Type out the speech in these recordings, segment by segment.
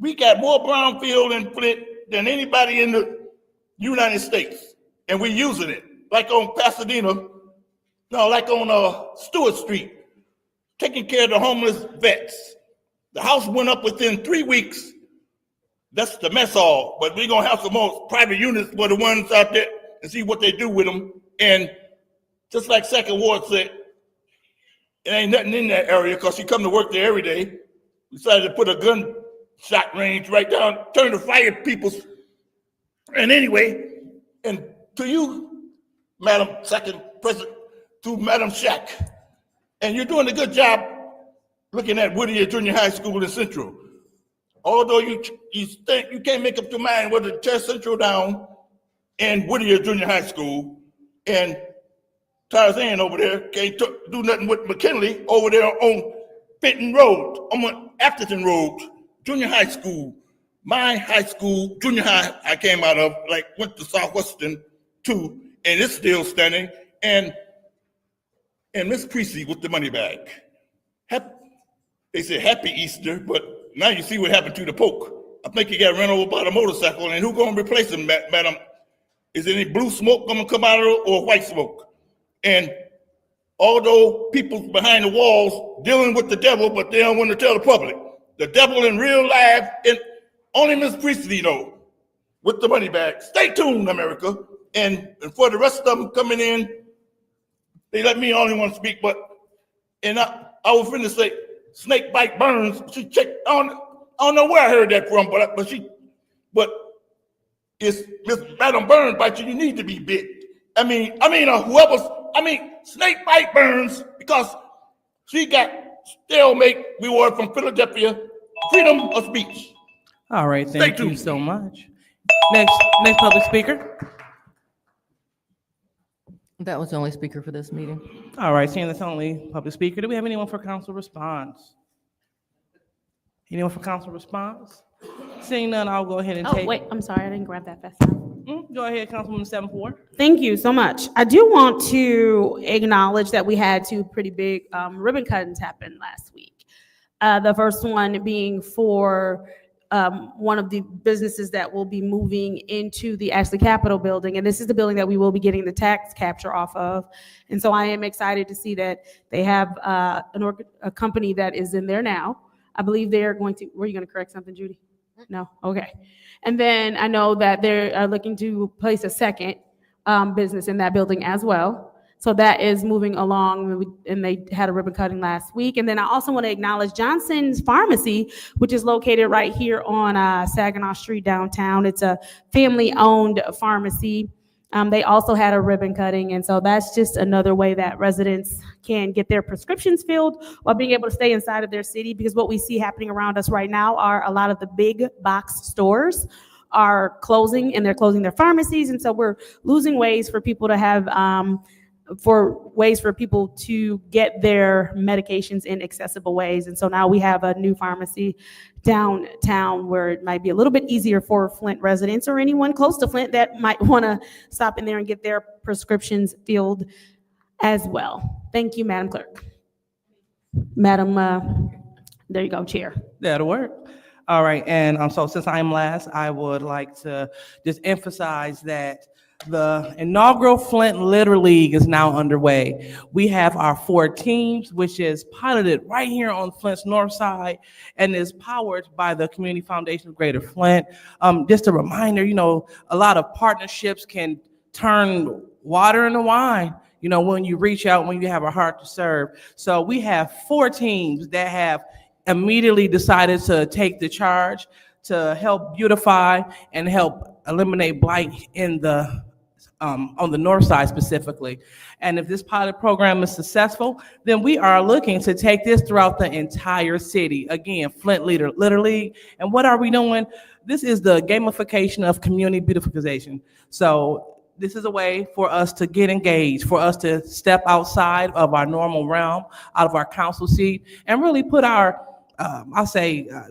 We got more brownfield in Flint than anybody in the United States, and we're using it. Like on Pasadena, no, like on Stewart Street, taking care of the homeless vets. The house went up within 3 weeks. That's the mess hall, but we're gonna have some more private units for the ones out there and see what they do with them. And just like Second Ward said, it ain't nothing in that area because she come to work there every day. We decided to put a gunshot range right down, turn the fire people's. And anyway, and to you, Madam Second President, to Madam Shack, and you're doing a good job looking at Whittier Junior High School in Central. Although you think you can't make up your mind whether to tear Central down and Whittier Junior High School, and Tarzan over there can't do nothing with McKinley over there on Fenton Road, on Atherton Road, Junior High School. My high school, junior high, I came out of, like went to Southwestern too, and it's still standing. And Miss Priestley with the money bag. They said happy Easter, but now you see what happened to the Poke. I think he got run over by the motorcycle, and who's gonna replace him, madam? Is any blue smoke gonna come out of it or white smoke? And although people behind the walls dealing with the devil, but they don't want to tell the public. The devil in real life, and only Miss Priestley know with the money bag. Stay tuned, America. And for the rest of them coming in, they let me only want to speak, but, and I was finna say, snake bite burns. She checked, I don't know where I heard that from, but it's Miss Madam Burns bite you need to be bit. Snake bite burns because she got stalemate. We were from Philadelphia, freedom of speech. All right, thank you so much. Next public speaker. That was the only speaker for this meeting. All right, seeing that's the only public speaker, do we have anyone for council response? Anyone for council response? Seeing none, I'll go ahead and take. Oh, wait, I'm sorry, I didn't grab that fast enough. Go ahead, Councilwoman 7-4. Thank you so much. I do want to acknowledge that we had two pretty big ribbon cuttings happen last week. The first one being for one of the businesses that will be moving into the Ashley Capitol building. And this is the building that we will be getting the tax capture off of. And so I am excited to see that they have a company that is in there now. I believe they're going to, were you going to correct something, Judy? No? Okay. And then I know that they're looking to place a second business in that building as well. So that is moving along, and they had a ribbon cutting last week. And then I also want to acknowledge Johnson's Pharmacy, which is located right here on Saginaw Street downtown. It's a family-owned pharmacy. They also had a ribbon cutting, and so that's just another way that residents can get their prescriptions filled while being able to stay inside of their city, because what we see happening around us right now are a lot of the big box stores are closing, and they're closing their pharmacies, and so we're losing ways for people to have for people to get their medications in accessible ways. And so now we have a new pharmacy downtown where it might be a little bit easier for Flint residents or anyone close to Flint that might want to stop in there and get their prescriptions filled as well. Thank you, Madam Clerk. Madam, there you go, Chair. That'll work. All right, and so since I'm last, I would like to just emphasize that the inaugural Flint Litter League is now underway. We have our 4 teams, which is piloted right here on Flint's north side and is powered by the Community Foundation of Greater Flint. Just a reminder, a lot of partnerships can turn water into wine, when you reach out, when you have a heart to serve. So we have 4 teams that have immediately decided to take the charge to help beautify and help eliminate blight in the on the north side specifically. And if this pilot program is successful, then we are looking to take this throughout the entire city. Again, Flint Litter League. And what are we doing? This is the gamification of community beautification. So this is a way for us to get engaged, for us to step outside of our normal realm, out of our council seat, and really put our,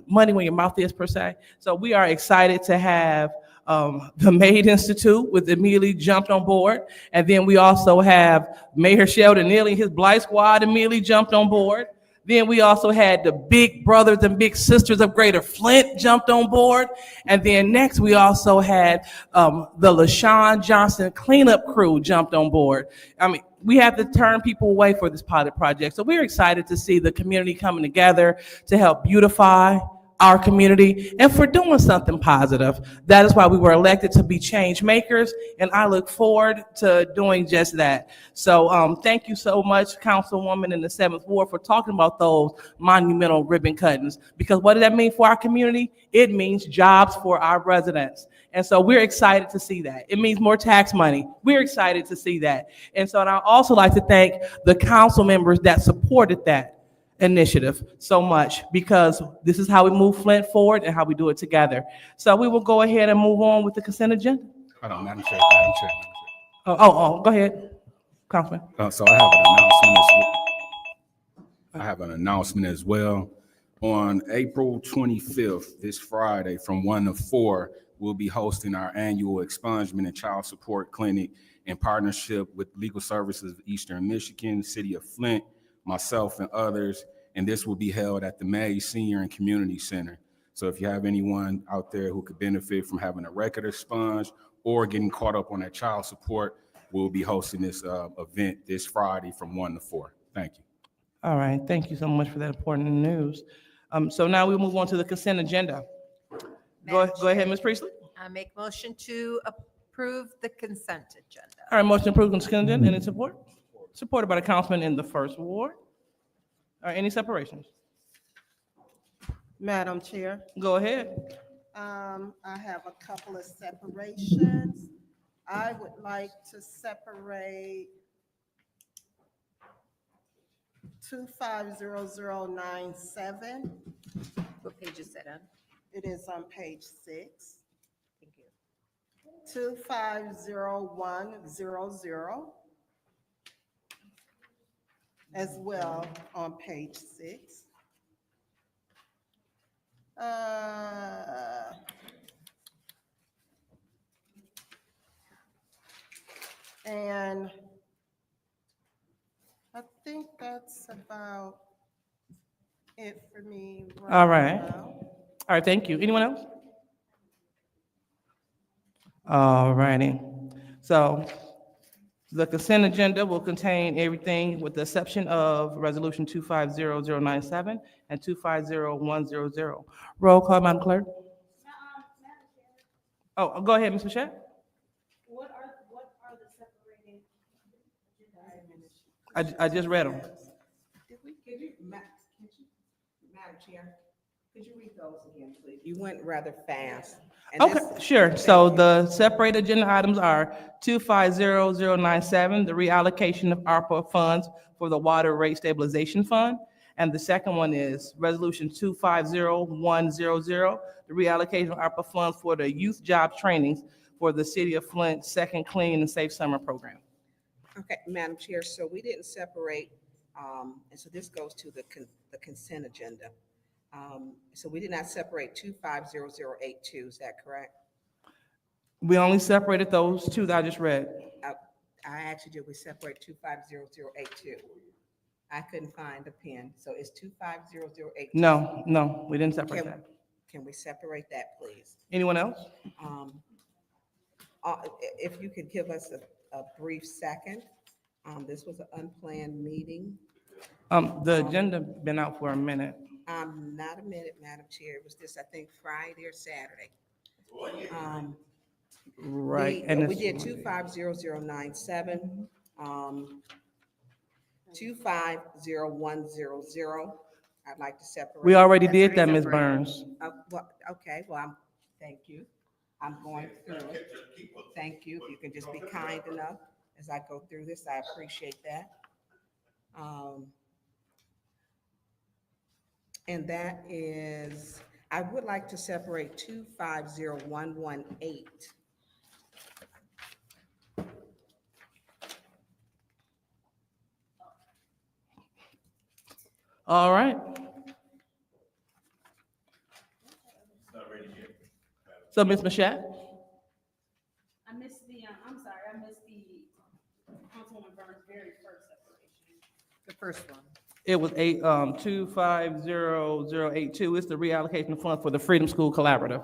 money where your mouth is, per se. So we are excited to have the Maid Institute with immediately jumped on board. And then we also have Mayor Sheldon Neely, his Blight Squad immediately jumped on board. Then we also had the big brothers and big sisters of Greater Flint jumped on board. And then next we also had the LaShawn Johnson cleanup crew jumped on board. I mean, we have to turn people away for this pilot project. So we're excited to see the community coming together to help beautify our community and for doing something positive. That is why we were elected to be change makers, and I look forward to doing just that. So thank you so much, Councilwoman in the 7th Ward, for talking about those monumental ribbon cuttings, because what does that mean for our community? It means jobs for our residents. And so we're excited to see that. It means more tax money. We're excited to see that. And so I'd also like to thank the council members that supported that initiative so much, because this is how we move Flint forward and how we do it together. So we will go ahead and move on with the consent agenda. Hold on, Madam Chair. Go ahead, Councilman. So I have an announcement as well. On April 25th, this Friday, from 1 to 4, we'll be hosting our annual expungement and child support clinic in partnership with Legal Services of Eastern Michigan, City of Flint, myself, and others. And this will be held at the Mays Senior and Community Center. So if you have anyone out there who could benefit from having a record expunged or getting caught up on that child support, we'll be hosting this event this Friday from 1 to 4. Thank you. All right, thank you so much for that important news. So now we'll move on to the consent agenda. Go ahead, Ms. Priestley. I make motion to approve the consent agenda. All right, motion approved on consent agenda. Any support? Supported by the councilman in the 1st Ward. All right, any separations? Madam Chair, Go ahead. I have a couple of separations. I would like to separate 250097. What page is that on? It is on page 6. Thank you. 250100 as well on page 6. And I think that's about it for me. All right. now. All right, thank you. Anyone else? All righty. So the consent agenda will contain everything with the exception of Resolution 250097 and 250100. Roll call, Madam Clerk. Oh, go ahead, Ms. Mashat. What are the separated? I just read them. Madam Chair, could you read those again, please? You went rather fast. And Okay, this- sure. So the separate agenda items are 250097, the reallocation of ARPA funds for the Water Rate Stabilization Fund. And the second one is Resolution 250100, the reallocation of ARPA funds for the youth job trainings for the City of Flint Second Clean and Safe Summer Program. Okay, Madam Chair, so we didn't separate, and so this goes to the consent agenda. So we did not separate 250082, is that correct? We only separated those two that I just read. I actually did, we separate 250082. I couldn't find the pen, so it's 250082. No, we didn't separate that. Can we separate that, please? Anyone else? If you could give us a brief second. This was an unplanned meeting. The agenda been out for a minute. Not a minute, Madam Chair. It was this, I think, Friday or Saturday. Right. We and we it's- did 250097, 250100. I'd like to separate. We already That's did that, Ms. separate. Burns. Okay, thank you. I'm going through it. Thank you. If you can just be kind enough as I go through this, I appreciate that. And that is, I would like to separate 250118. All right. So, Ms. Mashat? I missed the, Councilwoman Burns' very first separation. The first one. It was 250082. It's the reallocation of funds for the Freedom School Collaborative.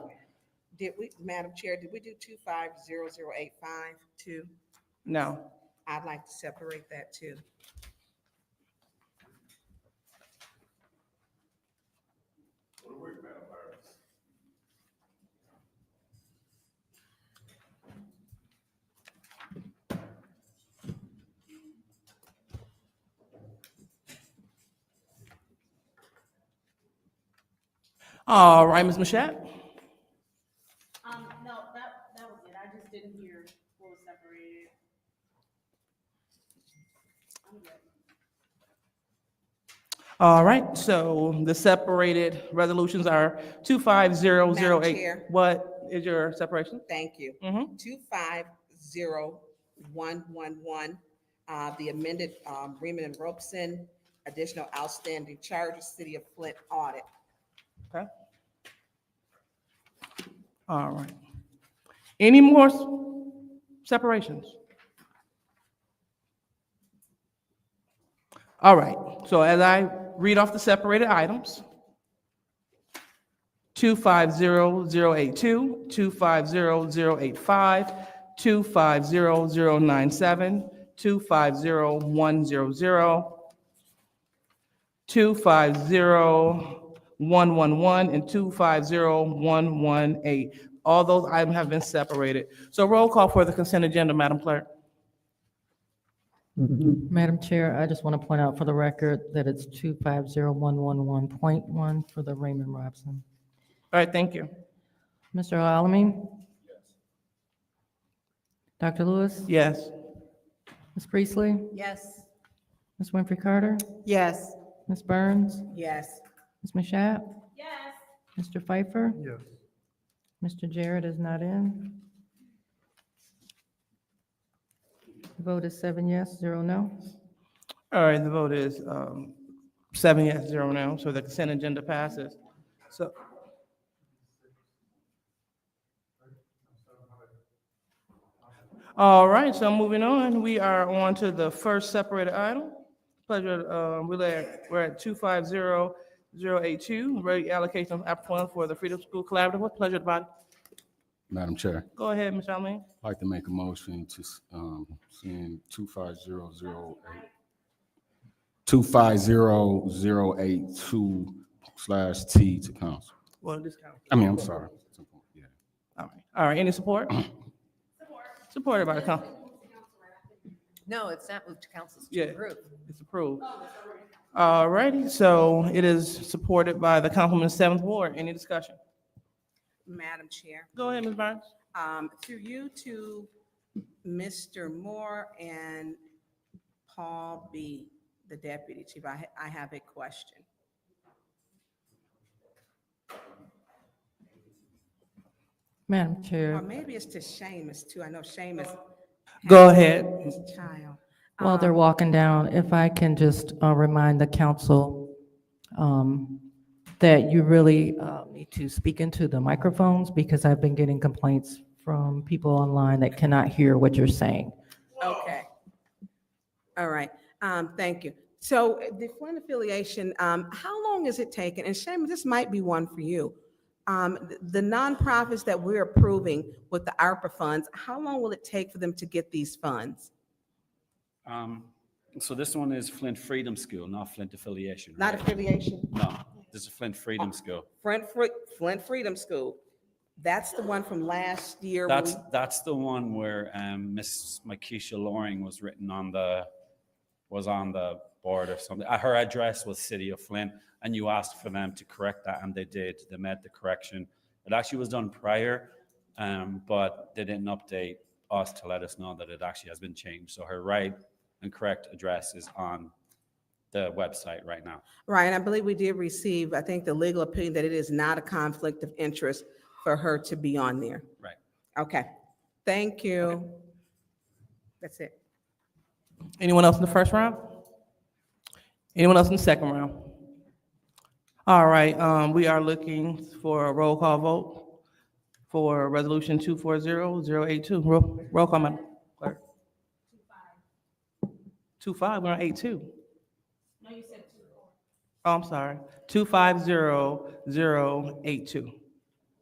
Did we, Madam Chair, did we do 250085 too? No. I'd like to separate that too. All right, Ms. Mashat? No, that was it. I just didn't hear what was separated. I'm good. All right, so the separated resolutions are 25008. Madam Chair. What is your separation? Thank you. Mhm. 250111, the amended Freeman and Robeson, additional outstanding charges, City of Flint audit. Okay. All right. Any more separations? All right, so as I read off the separated items, 250082, 250085, 250097, 250100, 250111, and 250118. All those items have been separated. So roll call for the consent agenda, Madam Clerk. Madam Chair, I just want to point out for the record that it's 250111.1 for the Raymond Robson. All right, thank you. Mr. Alamin? Dr. Lewis? Yes. Ms. Priestley? Yes. Ms. Winfrey Carter? Yes. Ms. Burns? Yes. Ms. Mashat? Yes. Mr. Pfeiffer? Yes. Mr. Jarrett is not in. The vote is 7 yes, 0 no. All right, the vote is 7 yes, 0 no, so the consent agenda passes. So. All right, so moving on, we are on to the first separated item. Pleasure, we're at 250082, reallocation of app funds for the Freedom School Collaborative. What pleasure, the body? Madam Chair, Go ahead, Ms. Allen. I'd like to make a motion to send 250082/T to council. Well, discount. I'm sorry. Yeah. All right, any support? Supported by the council. No, it's not moved to council, it's Yeah. to approve. It's approved. All righty, so it is supported by the Councilman 7th Ward. Any discussion? Madam Chair, Go ahead, Ms. Burns. through you to Mr. Moore and Paul B., the deputy chief, I have a question. Madam Or Chair, maybe it's to Seamus too. I know Seamus. Go ahead. His child. while they're walking down, if I can just remind the council that you really need to speak into the microphones because I've been getting complaints from people online that cannot hear what you're saying. Okay. All right. Thank you. So the Flint affiliation, how long is it taking? And Seamus, this might be one for you. The nonprofits that we're approving with the ARPA funds, how long will it take for them to get these funds? So this one is Flint Freedom School, not Flint Affiliation. Not right? affiliation? No, this is Flint Freedom School. Flint Freedom School. That's the one from last year. when That's the one where Miss Makisha Loring was on the board or something. Her address was City of Flint, and you asked for them to correct that, and they did. They made the correction. It actually was done prior, but they didn't update us to let us know that it actually has been changed. So her right and correct address is on the website right now. Right, and I believe we did receive, I think, the legal opinion that it is not a conflict of interest for her to be on there. Right. Okay, thank you. That's it. Anyone else in the first round? Anyone else in the second round? All right, we are looking for a roll call vote for resolution 240082. Roll call, Madam Clerk. 25, we're on 82. No, you said 2. Oh, I'm sorry, 250082.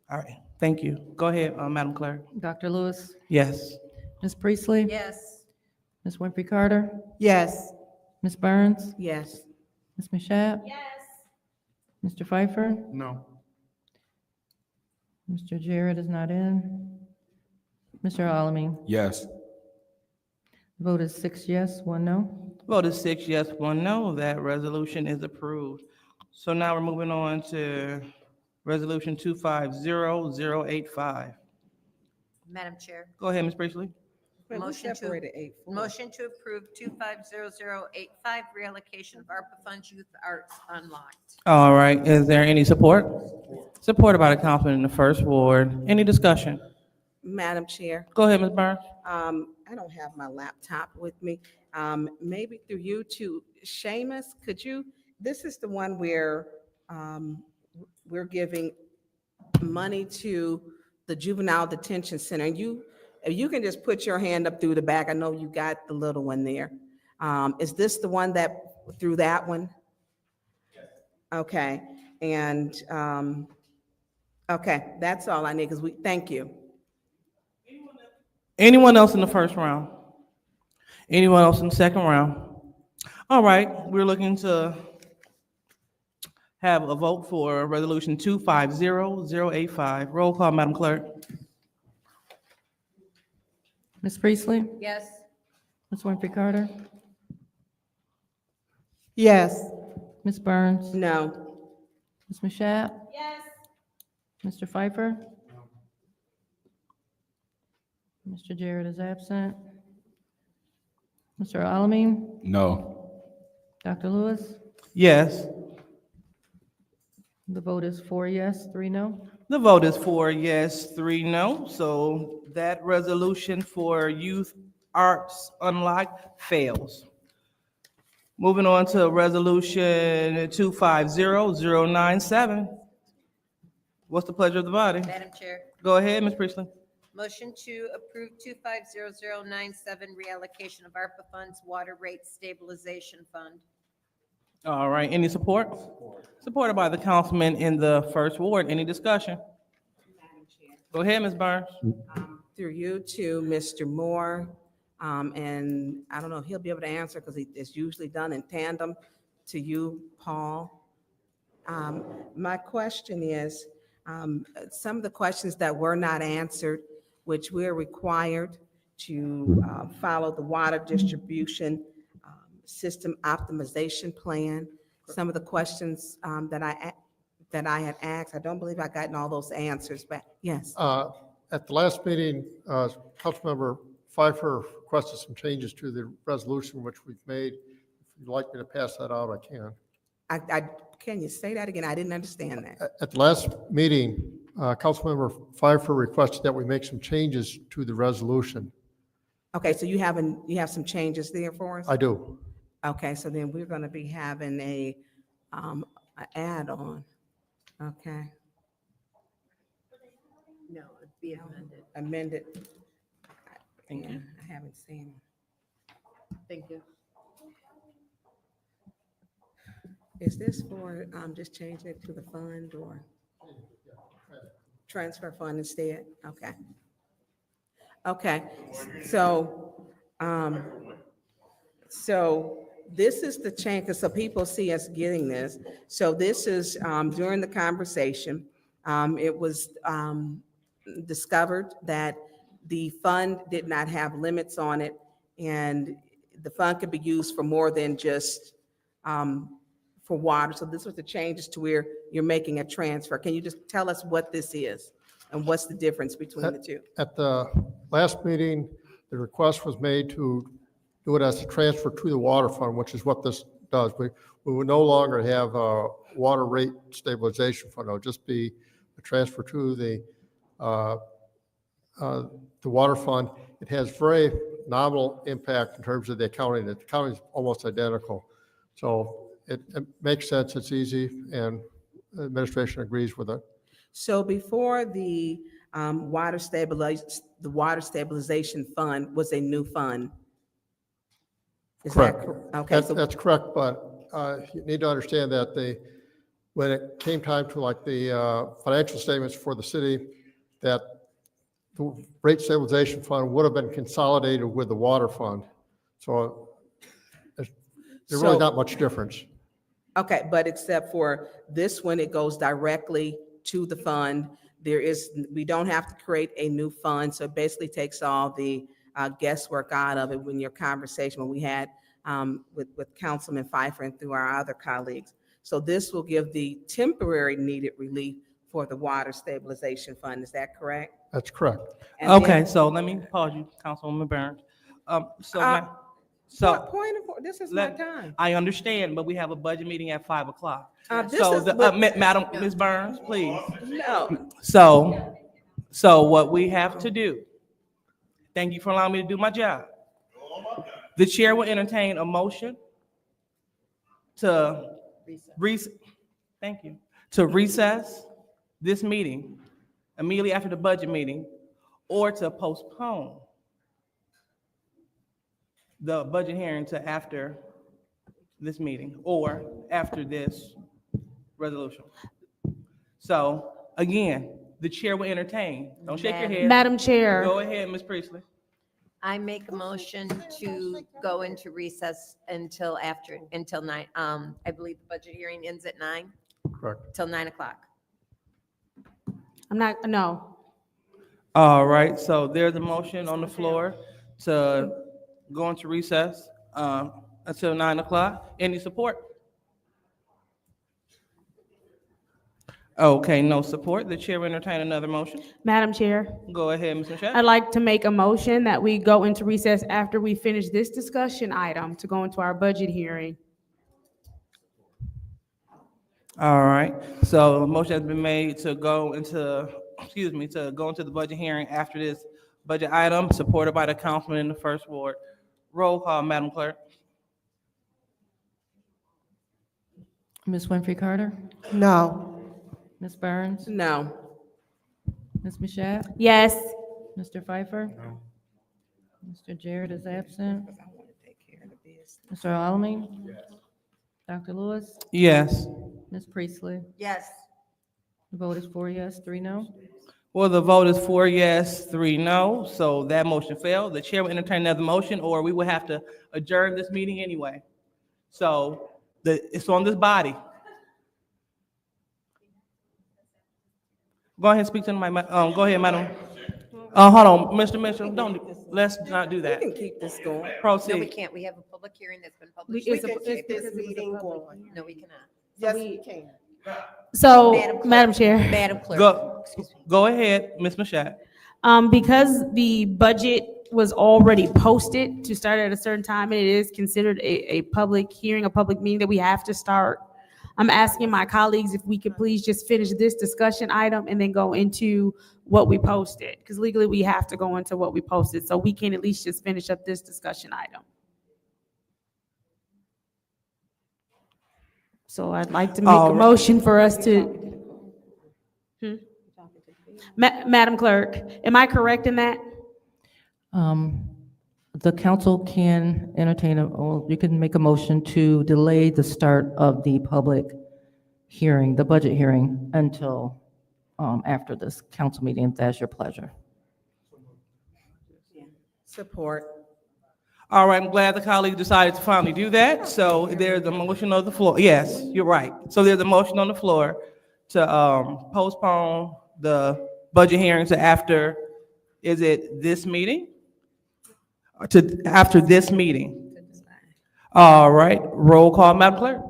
All right, thank you. Go ahead, Madam Clerk. Dr. Lewis, Yes. Ms. Priestley? Yes. Ms. Winfrey Carter? Yes. Ms. Burns? Yes. Ms. Mashat? Yes. Mr. Pfeiffer? No. Mr. Jarrett is not in. Mr. Alamin? Yes. Vote is 6 yes, 1 no. Vote is 6 yes, 1 no. That resolution is approved. So now we're moving on to Resolution 250085. Madam Chair, Go ahead, Ms. Priestley. Wait, we Motion to- separated 8-4. motion to approve 250085 reallocation of ARPA funds youth arts unlocked. All right, is there any support? Supported by the councilman in the first ward. Any discussion? Madam Chair, Go ahead, Ms. Burns. I don't have my laptop with me. Maybe through you to Seamus, could you, this is the one where we're giving money to the juvenile detention center. And if you can just put your hand up through the back, I know you got the little one there. Is this the one that, through that one? Okay, and, okay, that's all I need, because thank you. Anyone else in the first round? Anyone else in the second round? All right, we're looking to have a vote for Resolution 250085. Roll call, Madam Clerk. Ms. Priestley? Yes. Ms. Winfrey Carter? Yes. Ms. Burns? No. Ms. Mashat? Yes. Mr. Pfeiffer? Mr. Jarrett is absent. Mr. Alamin? No. Dr. Lewis? Yes. The vote is 4 yes, 3 no. The vote is 4 yes, 3 no. So that resolution for Youth Arts Unlocked fails. Moving on to Resolution 250097. What's the pleasure of the body? Madam Chair, Go ahead, Ms. Priestley. motion to approve 250097 reallocation of ARPA funds water rate stabilization fund. All right, any support? Supported by the councilman in the first ward. Any discussion? Go ahead, Ms. Burns. Through you to Mr. Moore, and I don't know if he'll be able to answer because it's usually done in tandem to you, Paul. My question is, some of the questions that were not answered, which we're required to follow the water distribution system optimization plan. Some of the questions that I had asked, I don't believe I gotten all those answers, but yes. At the last meeting, Councilmember Pfeiffer requested some changes to the resolution which we've made. If you'd like me to pass that out, I can. Can you say that again? I didn't understand that. At the last meeting, Councilmember Pfeiffer requested that we make some changes to the resolution. Okay, so you have some changes there for us? I do. Okay, so then we're gonna be having a add-on, okay, No, it'd be amended. amended. Thank you. I haven't seen. Thank you. Is this for, just changing it to the fund or transfer fund instead? Okay. Okay, so, so this is the change, because so people see us getting this. So this is, during the conversation, it was discovered that the fund did not have limits on it, and the fund could be used for more than just for water. So this was the changes to where you're making a transfer. Can you just tell us what this is and what's the difference between the two? At the last meeting, the request was made to do it as a transfer to the water fund, which is what this does. We will no longer have a water rate stabilization fund. It'll just be a transfer to the water fund. It has very nominal impact in terms of the accounting. The accounting is almost identical. So it makes sense, it's easy, and the administration agrees with it. So before the water stabilization fund was a new fund? Is that Correct. Okay, so, That's correct, but you need to understand that when it came time to like the financial statements for the city, that the rate stabilization fund would have been consolidated with the water fund. So there's really So- not much difference. Okay, but except for this one, it goes directly to the fund. We don't have to create a new fund, so it basically takes all the guesswork out of it when your conversation, when we had with Councilman Pfeiffer and through our other colleagues. So this will give the temporary needed relief for the water stabilization fund, is that correct? That's correct. And then- Okay, so let me pause you, Councilwoman Burns. Point of, this is my time. I understand, but we have a budget meeting at 5 o'clock. This So, is the- what- Madam, Ms. Burns, please. No, So what we have to do, thank you for allowing me to do my job. The chair will entertain a motion to thank you, to recess this meeting immediately after the budget meeting, or to postpone the budget hearing to after this meeting, or after this resolution. So, again, the chair will entertain. Don't shake your head. Madam Chair, Go ahead, Ms. Priestley. I make a motion to go into recess until 9. I believe the budget hearing ends at 9, Correct. till 9 o'clock. no. All right, so there's a motion on the floor to go into recess until 9 o'clock. Any support? Okay, no support. The chair will entertain another motion. Madam Chair, Go ahead, Ms. Michelle. I'd like to make a motion that we go into recess after we finish this discussion item to go into our budget hearing. All right, so a motion has been made to go into, to go into the budget hearing after this budget item, supported by the councilman in the first ward. Roll call, Madam Clerk. Ms. Winfrey Carter? No. Ms. Burns? no. Ms. Mashat? Yes. Mr. Pfeiffer? Mr. Jarrett is absent. Mr. Alamin? Dr. Lewis? Yes. Ms. Priestley? Yes. The vote is 4 yes, 3 no. Well, the vote is 4 yes, 3 no, so that motion failed. The chair will entertain another motion, or we will have to adjourn this meeting anyway. So it's on this body. Go ahead and speak to my, go ahead, madam. Hold on, Mr. Mitchell, let's not do We that. can keep this going. No, we Proceed. can't. We have a public hearing that's been published. We in the can keep newspaper. this meeting going. No, we cannot. Yes, we can. So, Clerk. Madam Chair. Madam Clerk. Go, Excuse me. go ahead, Ms. Mashat. Because the budget was already posted to start at a certain time, and it is considered a public hearing, a public meeting that we have to start, I'm asking my colleagues if we could please just finish this discussion item and then go into what we posted, because legally we have to go into what we posted, so we can at least just finish up this discussion item. So I'd like to make All a right. motion for us to. Madam Clerk, am I correct in that? The council can entertain, or you can make a motion to delay the start of the public hearing, the budget hearing, until after this council meeting, if that's your pleasure. Support. All right, I'm glad the colleague decided to finally do that. So there's a motion on the floor. Yes, you're right. So there's a motion on the floor to postpone the budget hearing to after, is it this meeting? Or to after this meeting? All right, roll call, Madam Clerk.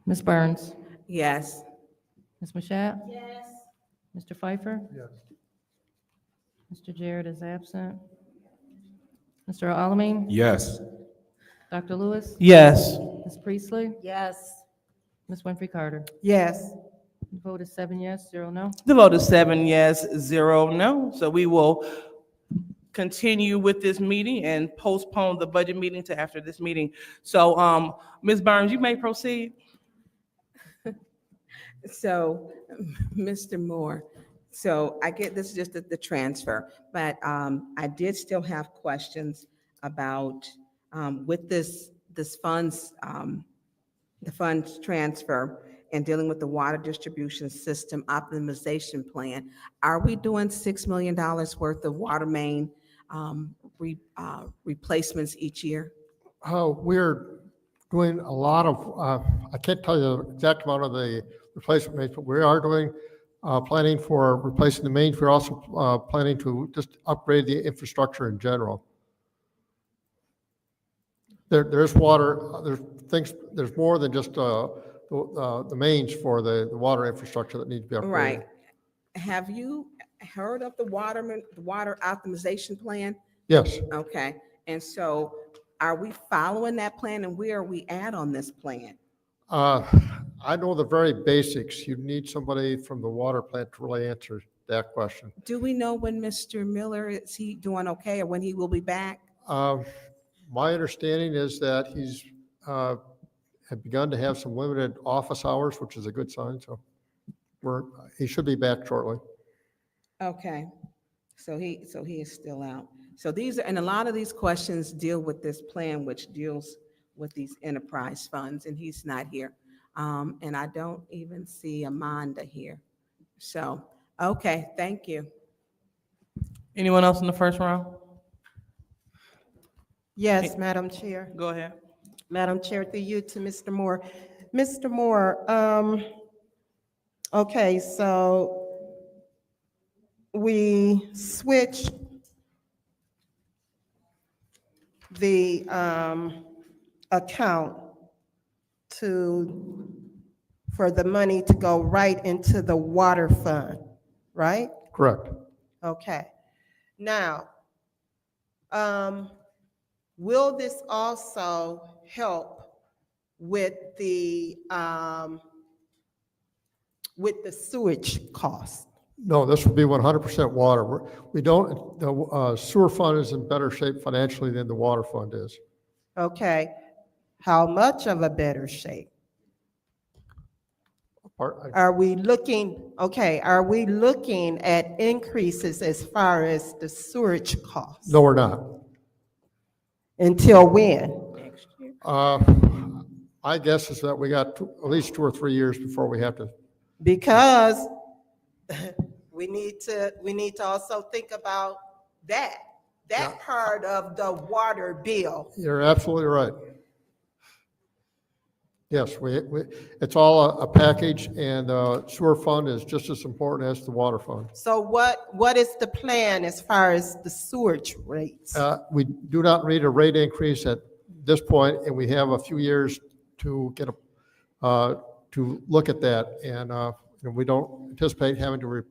Ms. Burns? Yes. Ms. Mashat? Yes. Mr. Pfeiffer? Yes. Mr. Jarrett is absent. Mr. Alamin? Yes. Dr. Lewis? Yes. Ms. Priestley? Yes. Ms. Winfrey Carter? Yes. The vote is 7 yes, 0 no. The vote is 7 yes, 0 no. So we will continue with this meeting and postpone the budget meeting to after this meeting. So, Ms. Burns, you may proceed. So, Mr. Moore, so I get this is just the transfer, but I did still have questions about with this this funds, the funds transfer and dealing with the water distribution system optimization plan, are we doing $6 million worth of water main replacements each year? We're doing a lot of, I can't tell you the exact amount of the replacement mains, but we are doing, planning for replacing the mains. We're also planning to just upgrade the infrastructure in general. There's water, there's things, there's more than just the mains for the water infrastructure that needs to be upgraded. Right. Have you heard of the water optimization plan? Yes. Okay, and so are we following that plan, and where are we at on this plan? I know the very basics. You need somebody from the water plant to really answer that question. Do we know when Mr. Miller, is he doing okay, or when he will be back? My understanding is that he's had begun to have some limited office hours, which is a good sign, so he should be back shortly. Okay, so he is still out. So these are, and a lot of these questions deal with this plan, which deals with these enterprise funds, and he's not here. And I don't even see Amanda here. So, okay, thank you. Anyone else in the first round? Yes, Madam Chair. Go ahead. Madam Chair, through you to Mr. Moore. Mr. Moore, okay, so we switched the account for the money to go right into the water fund, right? Correct. Okay. Now, will this also help with the sewage cost? No, this will be 100% water. The sewer fund is in better shape financially than the water fund is. Okay. How much of a better shape? Are we looking at increases as far as the sewage costs? No, we're not. Until when? My guess is that we got at least 2 or 3 years before we have to. Because we need to also think about that part of the water bill. You're absolutely right. Yes, it's all a package, and sewer fund is just as important as the water fund. So what is the plan as far as the sewage rates? We do not need a rate increase at this point, and we have a few years to get to look at that, and we don't anticipate having to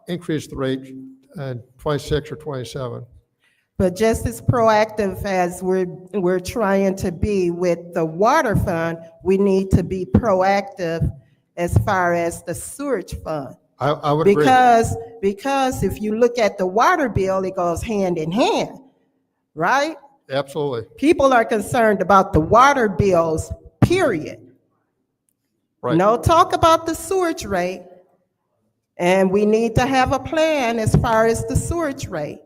increase the rate in 26 or 27. But just as proactive as we're trying to be with the water fund, we need to be proactive as far as the sewage fund. I would agree. Because if you look at the water bill, it goes hand in hand, right? Absolutely. People are concerned about the water bills, period. Right. No talk about the sewage rate. And we need to have a plan as far as the sewage rate.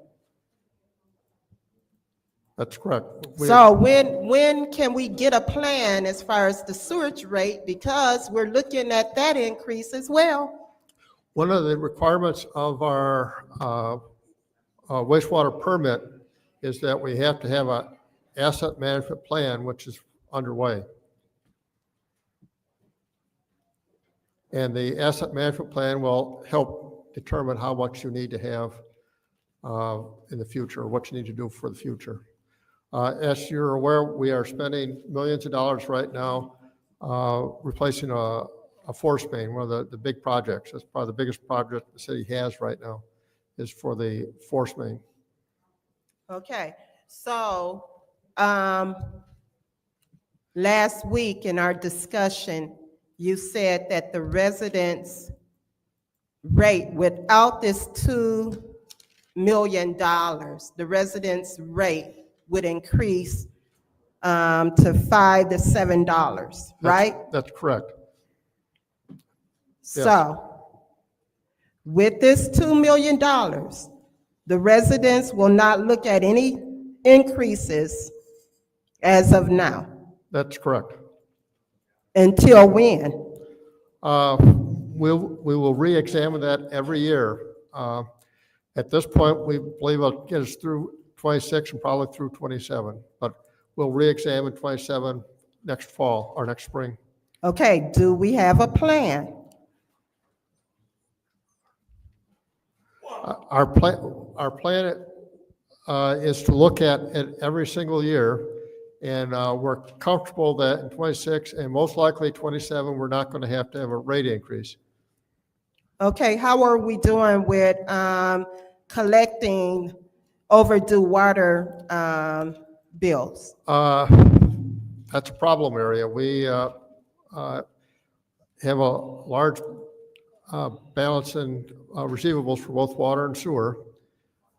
That's correct. So when can we get a plan as far as the sewage rate? Because we're looking at that increase as well. One of the requirements of our wastewater permit is that we have to have an asset management plan, which is underway. And the asset management plan will help determine how much you need to have in the future, what you need to do for the future. As you're aware, we are spending millions of dollars right now replacing a force main, one of the big projects. That's probably the biggest project the city has right now, is for the force main. Okay, so last week in our discussion, you said that the residents' rate, without this $2 million, the residents' rate would increase to $5 to $7, right? That's correct. So with this $2 million, the residents will not look at any increases as of now? That's correct. Until when? We will re-examine that every year. At this point, we believe it'll get us through 26 and probably through 27, but we'll re-examine 27 next fall or next spring. Okay, do we have a plan? Our plan is to look at it every single year, and we're comfortable that in 26 and most likely 27, we're not going to have a rate increase. Okay, how are we doing with collecting overdue water bills? That's a problem area. We have a large balance in receivables for both water and sewer,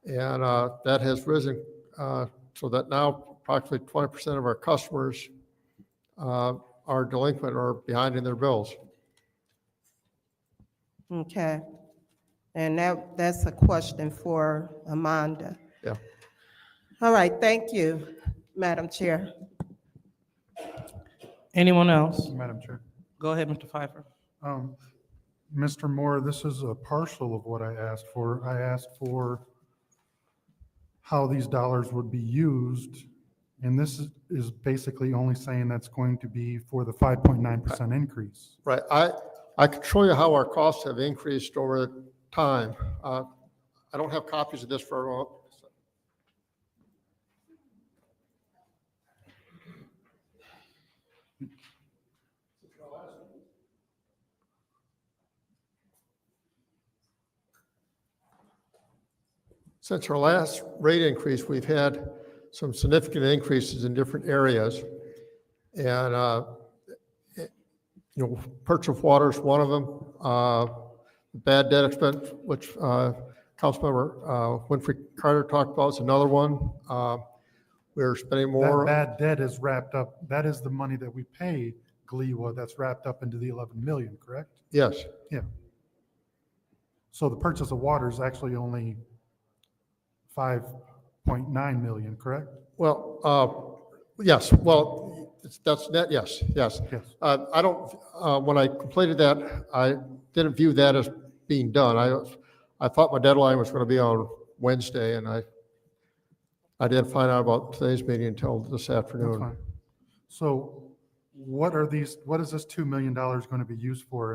and that has risen so that now approximately 20% of our customers are delinquent or behind in their bills. Okay, and that's a question for Amanda. Yeah. All right, thank you, Madam Chair. Anyone else? Madam Chair. Go ahead, Mr. Pfeiffer. Mr. Moore, this is a partial of what I asked for. I asked for how these dollars would be used, and this is basically only saying that's going to be for the 5.9% increase. Right. I can show you how our costs have increased over time. I don't have copies of this for everyone. Since our last rate increase, we've had some significant increases in different areas. And, purchase of water is one of them. Bad debt expense, which Councilmember Winfrey Carter talked about, is another one. We're spending more. That bad debt is wrapped up. That is the money that we pay GLEWA that's wrapped up into the 11 million, correct? Yes. Yeah. So the purchase of water is actually only 5.9 million, correct? Well, yes. Well, that's net. Yes. Yes. Yes. I don't. When I completed that, I didn't view that as being done. I thought my deadline was going to be on Wednesday, and I didn't find out about today's meeting until this That's afternoon. fine. So what is this $2 million going to be used for?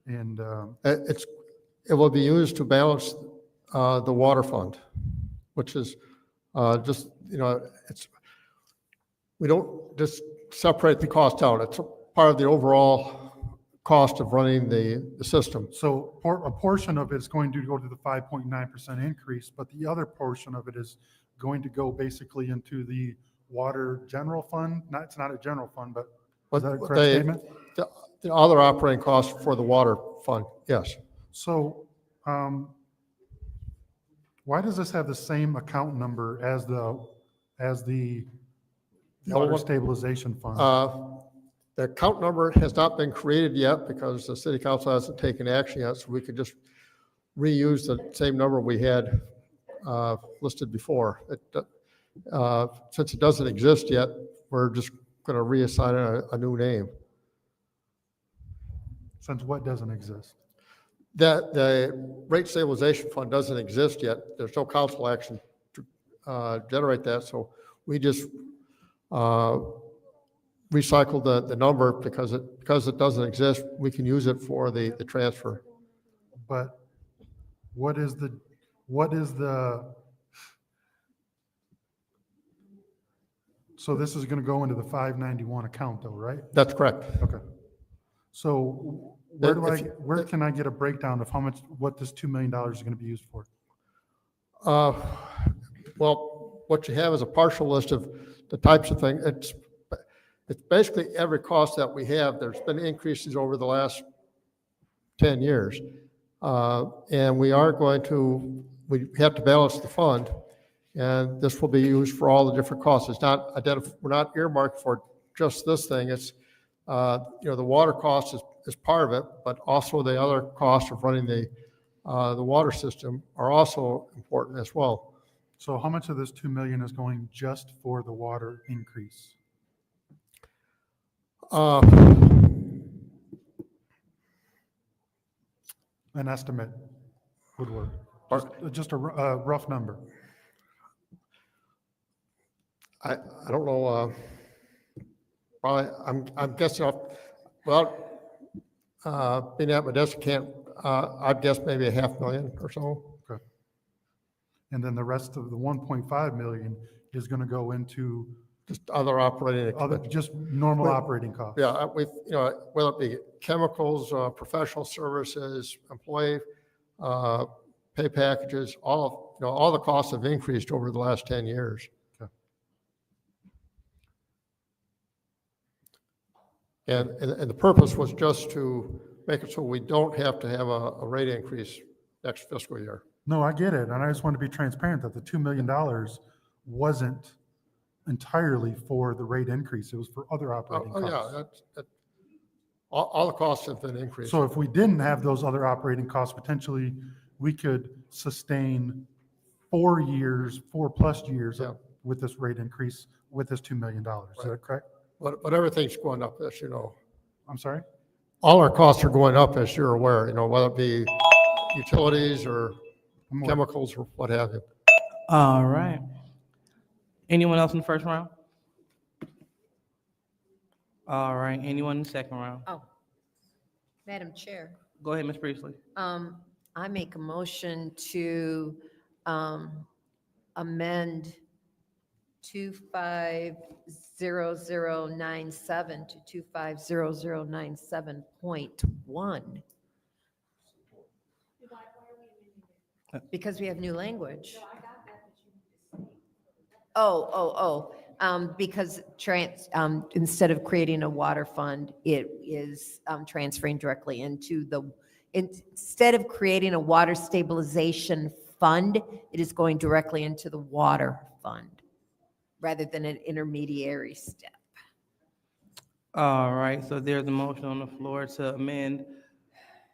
And It will be used to balance the water fund, which is just, we don't just separate the cost out. It's a part of the overall cost of running the system. so a portion of it is going to go to the 5.9% increase, but the other portion of it is going to go basically into the water general fund. It's not a general fund, but is that a correct statement? The other operating costs for the water fund, yes. So why does this have the same account number as the water stabilization fund? The account number has not been created yet because the city council hasn't taken action yet, so we could just reuse the same number we had listed before. Since it doesn't exist yet, we're just going to reassign it a new name. Since what doesn't exist? That the rate stabilization fund doesn't exist yet. There's no council action to generate that, so we just recycle the number because it doesn't exist. We can use it for the transfer. But what is the so this is going to go into the 591 account though, right? That's correct. Okay. So where can I get a breakdown of what this $2 million is going to be used for? Well, what you have is a partial list of the types of things. It's basically every cost that we have. There's been increases over the last 10 years. And we have to balance the fund, and this will be used for all the different costs. It's not we're not earmarked for just this thing. It's, the water cost is part of it, but also the other costs of running the water system are also important as well. So how much of this 2 million is going just for the water increase? An estimate would work. Just a rough number. I don't know, probably, I'm guessing, well, being at Modesto can't, I'd guess maybe a 500,000 or so. Okay. And then the rest of the 1.5 million is going to go into Just other operating other, expenses. just normal Well, operating costs. Yeah, with, whether it be chemicals, professional services, employee, pay packages, all the costs have increased over the last 10 years. Okay. And the purpose was just to make it so we don't have to have a rate increase next fiscal year. No, I get it. And I just want to be transparent that the $2 million wasn't entirely for the rate increase. It was for other operating Oh, costs. yeah, all the costs have been increased. So if we didn't have those other operating costs, potentially we could sustain 4 years, 4+ years Yeah. with this rate increase, with this $2 million. Is that correct? But everything's going up, as you know. I'm sorry? All our costs are going up, as you're aware, whether it be utilities or I'm aware. chemicals or what have you. All right. Anyone else in the first round? All right, anyone in the second round? Oh, Madam Chair, Go ahead, Ms. Priestley. I make a motion to amend 250097 to 250097.1. Because we have new language. Because instead of creating a water fund, it is transferring directly into instead of creating a water stabilization fund, it is going directly into the water fund rather than an intermediary step. All right, so there's a motion on the floor to amend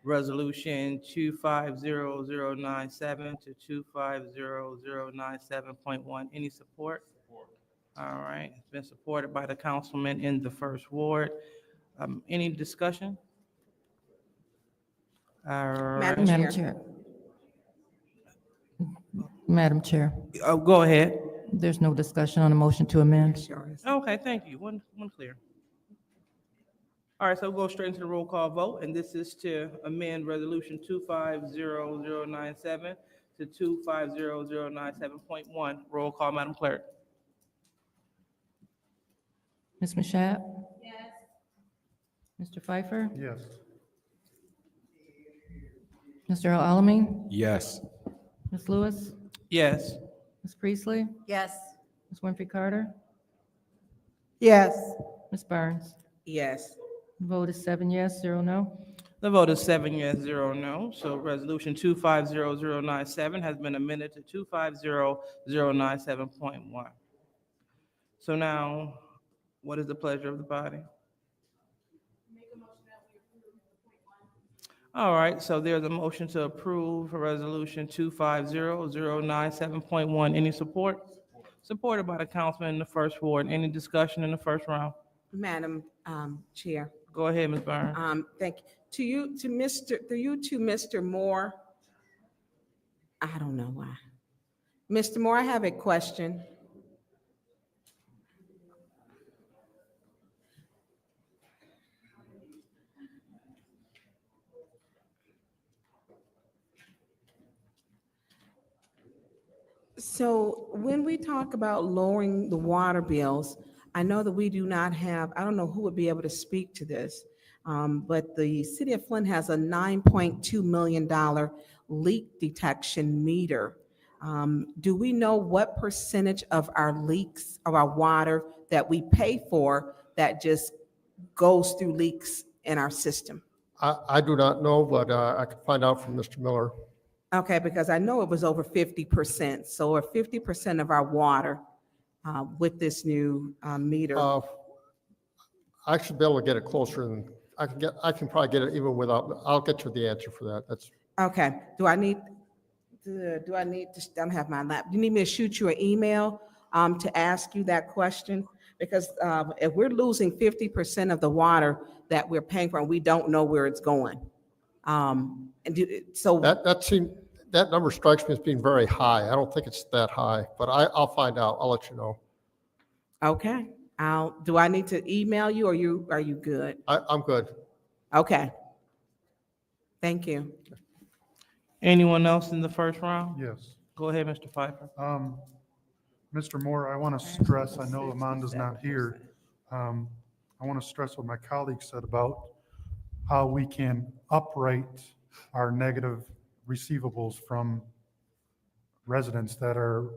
Resolution 250097 to 250097.1. Any support? All right, it's been supported by the councilman in the first ward. Any discussion? All right. Madam Chair. Madam Chair, Oh, go ahead. there's no discussion on the motion to amend. Okay, thank you. One clear. All right, so we'll go straight into the roll call vote, and this is to amend Resolution 250097 to 250097.1. Roll call, Madam Clerk. Ms. Mashat? Yes. Mr. Pfeiffer? Yes. Mr. Alamin? Yes. Ms. Lewis? Yes. Ms. Priestley? Yes. Ms. Winfrey Carter? Yes. Ms. Barnes? Yes. Vote is 7 yes, 0 no. The vote is 7 yes, 0 no. So Resolution 250097 has been amended to 250097.1. So now, what is the pleasure of the body? All right, so there's a motion to approve Resolution 250097.1. Any support? Supported by the councilman in the first ward. Any discussion in the first round? Madam Chair. Go ahead, Ms. Byrne. Thank you. To Mr. Moore. I don't know why. Mr. Moore, I have a question. So when we talk about lowering the water bills, I know that we do not have, I don't know who would be able to speak to this, but the city of Flint has a $9.2 million leak detection meter. Do we know what percentage of our leaks, of our water that we pay for that just goes through leaks in our system? I do not know, but I can find out from Mr. Miller. Okay, because I know it was over 50%. So we're 50% of our water with this new meter. I should be able to get it closer than, I can probably get it even without, I'll get you the answer for that. That's, Okay, do I need, Do I need to, I don't have my lap. You need me to shoot you an email to ask you that question? Because if we're losing 50% of the water that we're paying for, and we don't know where it's going. So, That number strikes me as being very high. I don't think it's that high, but I'll find out. I'll let you know. okay, do I need to email you, or are you good? I'm good. Okay. Thank you. Anyone else in the first round? Yes. Go ahead, Mr. Pfeiffer. Mr. Moore, I want to stress, I know Amanda's not here. I want to stress what my colleague said about how we can upright our negative receivables from residents that are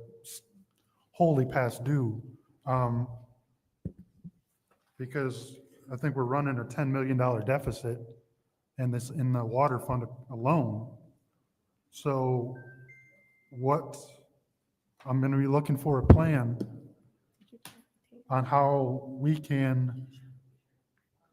wholly past due. Because I think we're running a $10 million deficit in the water fund alone. So I'm going to be looking for a plan on how we can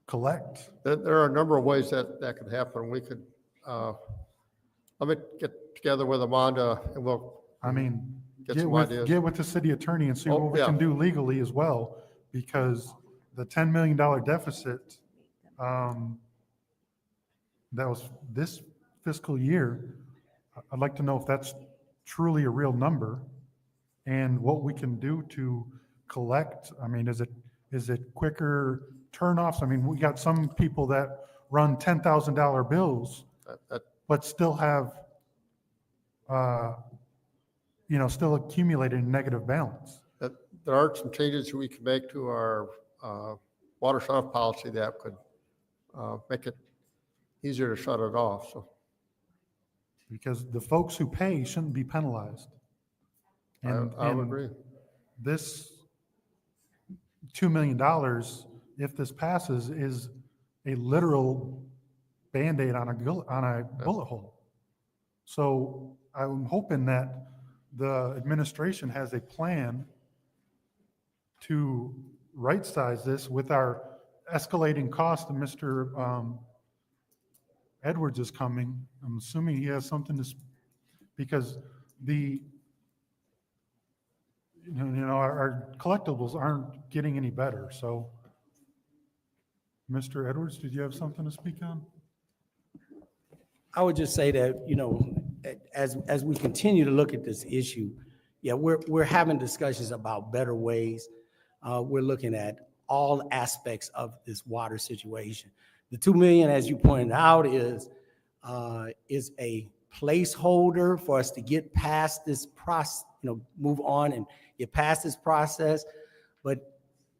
collect. There are a number of ways that could happen. We could, let me get together with Amanda and we'll I mean, get some ideas. get with the city attorney and see what we yeah. can do legally as well, because the $10 million deficit that was this fiscal year, I'd like to know if that's truly a real number and what we can do to collect. I mean, is it quicker turnoffs? I mean, we got some people that run $10,000 bills, but still have, still accumulating negative balance. There are some changes we can make to our water shut-off policy that could make it easier to shut it off. So Because the folks who pay shouldn't be penalized. I would agree. This $2 million, if this passes, is a literal Band-Aid on a bullet hole. So I'm hoping that the administration has a plan to right-size this with our escalating cost. And Mr. Edwards is coming. I'm assuming he has something to, because our collectibles aren't getting any better. So, Mr. Edwards, did you have something to speak on? I would just say that, as we continue to look at this issue, we're having discussions about better ways. We're looking at all aspects of this water situation. The 2 million, as you pointed out, is a placeholder for us to get past this process, move on and get past this process. But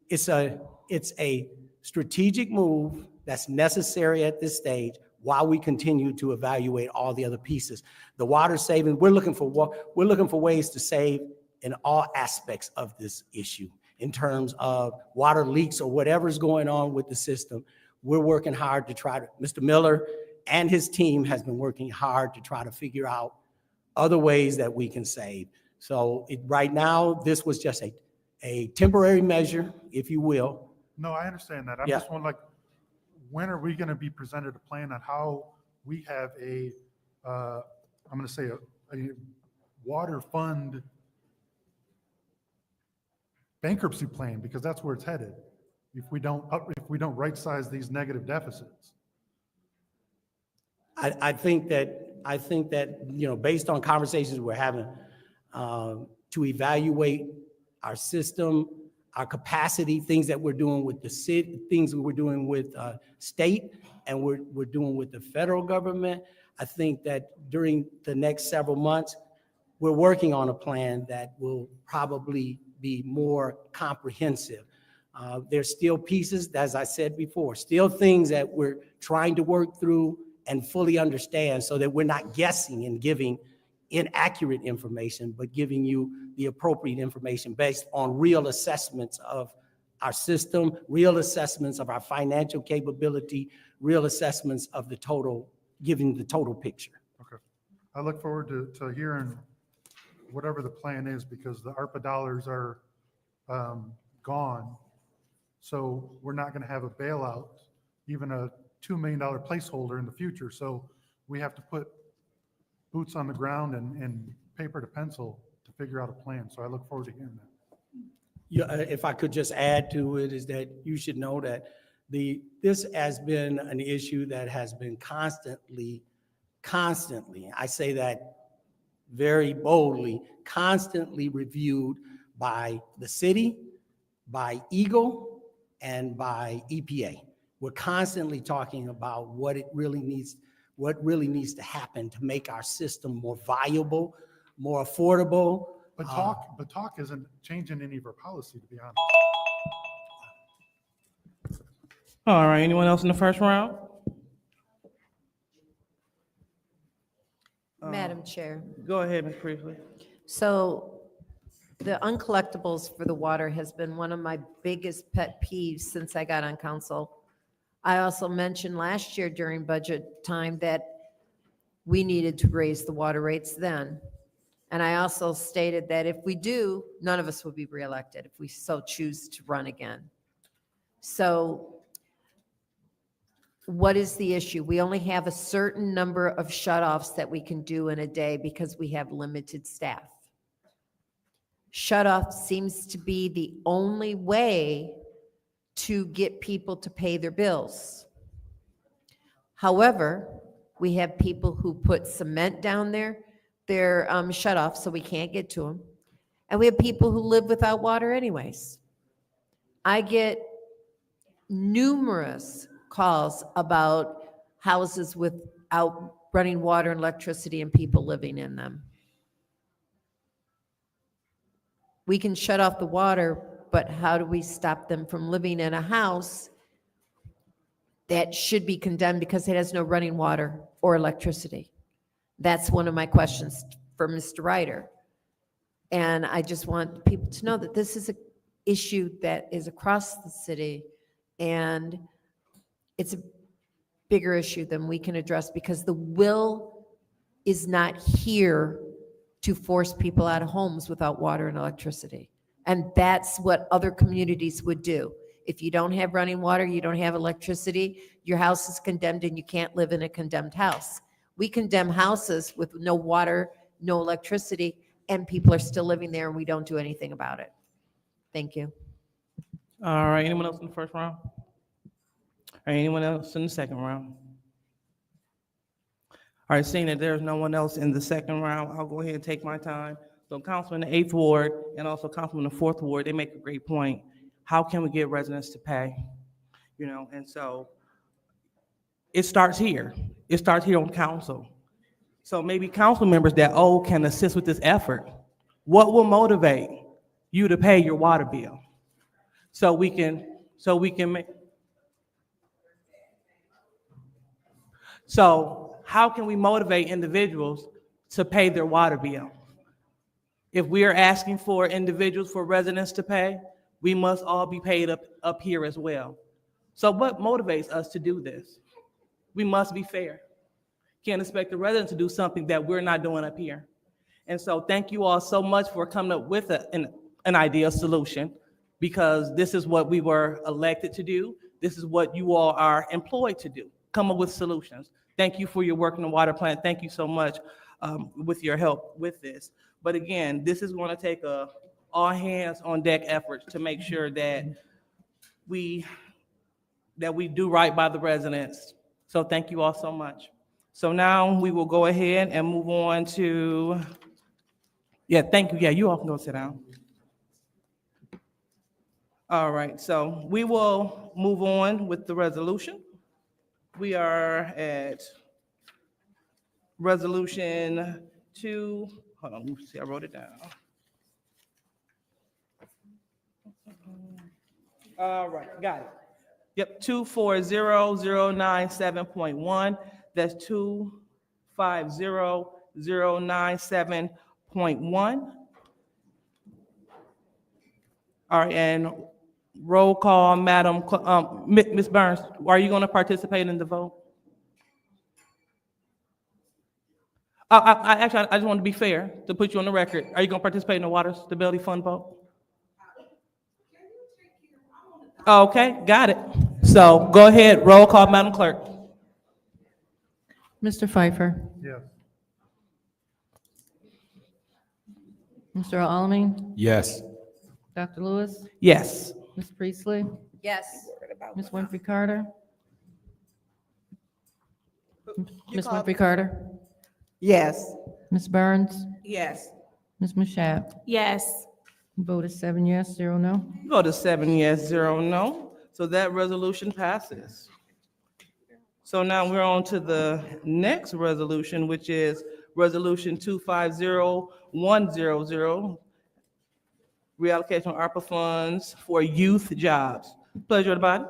it's a strategic move that's necessary at this stage while we continue to evaluate all the other pieces. The water saving, we're looking for ways to save in all aspects of this issue. In terms of water leaks or whatever's going on with the system, we're working hard to Mr. Miller and his team has been working hard to try to figure out other ways that we can save. So right now, this was just a temporary measure, if you will. No, I understand that. I Yeah. just want, when are we going to be presented a plan on how we have I'm going to say a water fund bankruptcy plan, because that's where it's headed if we don't right size these negative deficits. I think that based on conversations we're having to evaluate our system, our capacity, things that we're doing with the city, things that we're doing with state, and we're doing with the federal government. I think that during the next several months, we're working on a plan that will probably be more comprehensive. There's still pieces, as I said before, still things that we're trying to work through and fully understand so that we're not guessing and giving inaccurate information, but giving you the appropriate information based on real assessments of our system, real assessments of our financial capability, real assessments of the total, giving the total picture. Okay. I look forward to hearing whatever the plan is, because the ARPA dollars are gone. So we're not going to have a bailout, even a $2 million placeholder in the future. So we have to put boots on the ground and paper to pencil to figure out a plan. So I look forward to hearing that. Yeah, if I could just add to it, is that you should know that this has been an issue that has been constantly, I say that very boldly, constantly reviewed by the city, by Eagle, and by EPA. We're constantly talking about what really needs to happen to make our system more viable, more affordable. But talk isn't changing any of our policy, to be honest. All right, anyone else in the first round? Madam Chair. Go ahead, Ms. Priestley. So the uncollectibles for the water has been one of my biggest pet peeves since I got on council. I also mentioned last year during budget time that we needed to raise the water rates then. And I also stated that if we do, none of us will be reelected if we so choose to run again. So what is the issue? We only have a certain number of shut-offs that we can do in a day because we have limited staff. Shut-off seems to be the only way to get people to pay their bills. However, we have people who put cement down there, they're shut off, so we can't get to them. And we have people who live without water anyways. I get numerous calls about houses without running water and electricity and people living in them. We can shut off the water, but how do we stop them from living in a house that should be condemned because it has no running water or electricity? That's one of my questions for Mr. Ryder. And I just want people to know that this is an issue that is across the city, and it's a bigger issue than we can address because the will is not here to force people out of homes without water and electricity. And that's what other communities would do. If you don't have running water, you don't have electricity, your house is condemned and you can't live in a condemned house. We condemn houses with no water, no electricity, and people are still living there and we don't do anything about it. Thank you. All right, anyone else in the first round? All right, anyone else in the second round? All right, seeing that there's no one else in the second round, I'll go ahead and take my time. So Councilman in the 8th Ward and also Councilman in the 4th Ward, they make a great point. How can we get residents to pay? You know, and so it starts here. It starts here on council. So maybe council members that can assist with this effort. What will motivate you to pay your water bill? So we can make. So how can we motivate individuals to pay their water bill? If we are asking for individuals, for residents to pay, we must all be paid up here as well. So what motivates us to do this? We must be fair. Can't expect the residents to do something that we're not doing up here. And so thank you all so much for coming up with an ideal solution, because this is what we were elected to do. This is what you all are employed to do, come up with solutions. Thank you for your work in the water plant. Thank you so much with your help with this. But again, this is going to take a all hands on deck effort to make sure that we do right by the residents. So thank you all so much. So now we will go ahead and move on to, thank you. You all can go sit down. All right, so we will move on with the resolution. We are at resolution 2. Hold on, let me see, I wrote it down. All right, got it. Yep, 240097.1. That's 250097.1. All right, and roll call, Madam, Ms. Burns, are you going to participate in the vote? I just want to be fair, to put you on the record. Are you going to participate in the Water Stability Fund vote? Okay, got it. So go ahead, roll call, Madam Clerk. Mr. Pfeiffer, Yes. Mr. Alamin? Yes. Dr. Lewis? Yes. Ms. Priestley? Yes. Ms. Winfrey Carter? Ms. called- Winfrey Carter? Yes. Ms. Burns? Yes. Ms. Mashat? Yes. Vote is 7 yes, 0 no. Vote is 7 yes, 0 no. So that resolution passes. So now we're on to the next resolution, which is Resolution 250100, reallocation of ARPA funds for youth jobs. Pleasure of the body.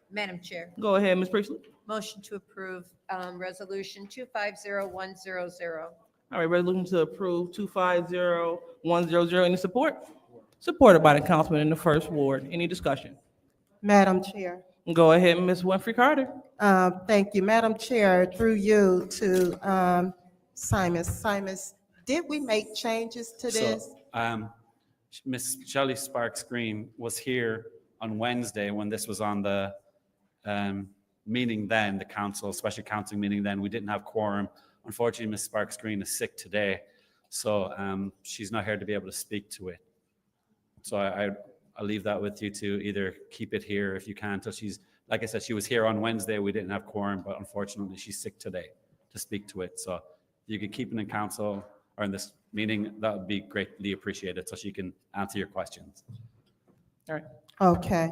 Madam Chair, Go ahead, Ms. Priestley. motion to approve Resolution 250100. All right, resolution to approve 250100. Any support? Supported by the councilman in the first ward. Any discussion? Madam Chair. Go ahead, Ms. Winfrey Carter. Thank you, Madam Chair, through you to Simon. Simon, did we make changes to this? Miss Shelley Sparks Green was here on Wednesday when this was on the meeting then, the council, special council meeting then. We didn't have quorum. Unfortunately, Miss Sparks Green is sick today, so she's not here to be able to speak to it. So I'll leave that with you to either keep it here if you can until she's, like I said, she was here on Wednesday. We didn't have quorum, but unfortunately she's sick today to speak to it. So if you could keep it in council or in this meeting, that would be greatly appreciated so she can answer your questions. All right. Okay.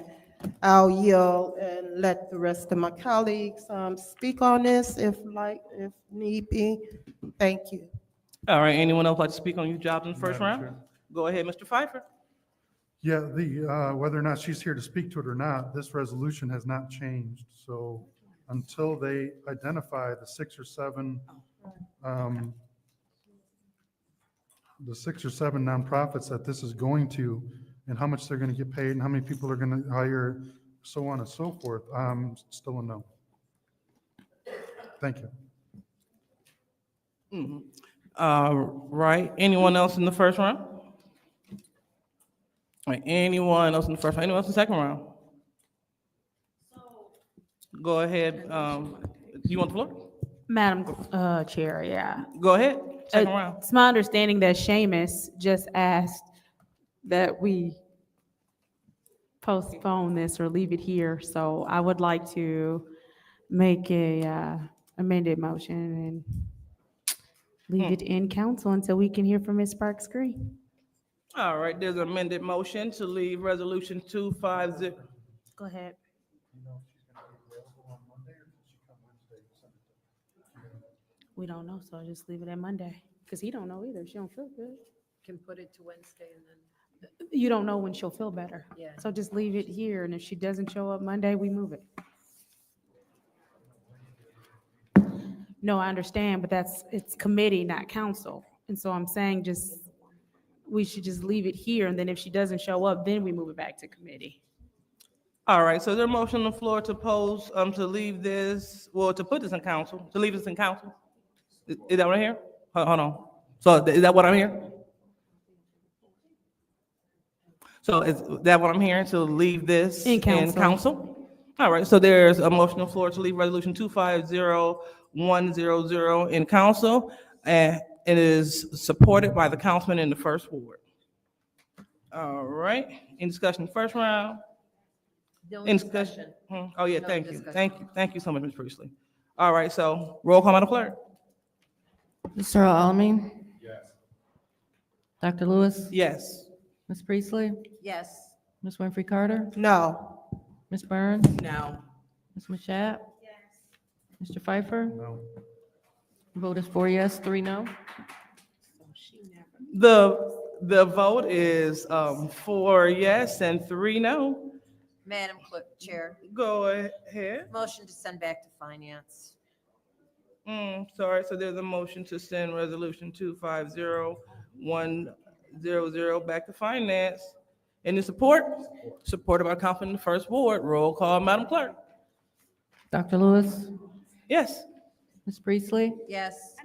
I'll yield and let the rest of my colleagues speak on this if need be. Thank you. All right, anyone else like to speak on youth jobs in the first Madam round? Chair. Go ahead, Mr. Pfeiffer. Yeah, whether or not she's here to speak to it or not, this resolution has not changed. So until they identify the 6 or 7 nonprofits that this is going to, and how much they're going to get paid, and how many people are going to hire, so on and so forth, still a no. Thank you. Right, anyone else in the first round? All right, anyone else in the first round? Anyone else in the second round? Go ahead, you want the floor? Madam Chair, yeah. Go ahead, second round. It's my understanding that Seamus just asked that we postpone this or leave it here. So I would like to make a amended motion and leave it in council until we can hear from Ms. Sparks Green. All right, there's an amended motion to leave resolution 250. Go ahead. We don't know, so I'll just leave it at Monday, because he don't know either. She don't feel good. Can put it to Wednesday and then. You don't know when she'll feel better. Yeah. So just leave it here, and if she doesn't show up Monday, we move it. No, I understand, but it's committee, not council. And so I'm saying we should just leave it here, and then if she doesn't show up, then we move it back to committee. All right, so there's a motion on the floor to pose, to leave this, well, to put this in council, to leave this in council. Is that what I'm hearing? Hold on. So is that what I'm hearing? So is that what I'm hearing, to leave this In in council. council? All right, so there's a motion on the floor to leave resolution 250100 in council, and it is supported by the councilman in the first ward. All right, any discussion in the first round? No Any discussion. Oh, yeah, No thank you, discussion. thank you so much, Ms. Priestley. All right, so roll call, Madam Clerk. Mr. Alamin? Yes. Dr. Lewis? Yes. Ms. Priestley? Yes. Ms. Winfrey Carter? No. Ms. Burns? No. Ms. Mashat? Mr. Pfeiffer? No. Vote is 4 yes, 3 no. The vote is 4 yes and 3 no. Madam Chair, Go ahead. motion to send back to finance. Sorry, so there's a motion to send resolution 250100 back to finance. Any support? Supported by Councilman in the first ward. Roll call, Madam Clerk. Dr. Lewis? Yes. Ms. Priestley? Yes.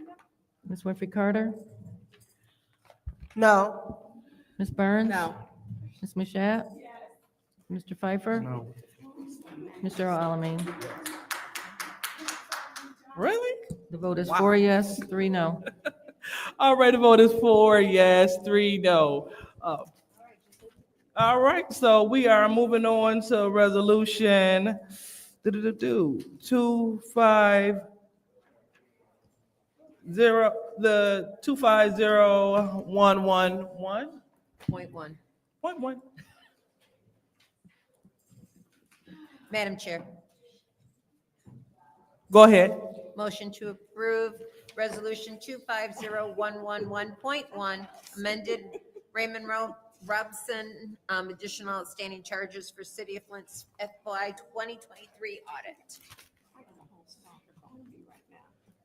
Ms. Winfrey Carter? No. Ms. Burns? No. Ms. Mashat? Mr. Pfeiffer? No. Mr. Alamin? Really? The vote is Wow. 4 yes, 3 no. All right, the vote is 4 yes, 3 no. All right, so we are moving on to resolution 250, the 250111. Point one. Point one. Madam Chair, Go ahead. motion to approve Resolution 250111.1, amended Raymond Robson, additional outstanding charges for City of Flint's FY 2023 audit.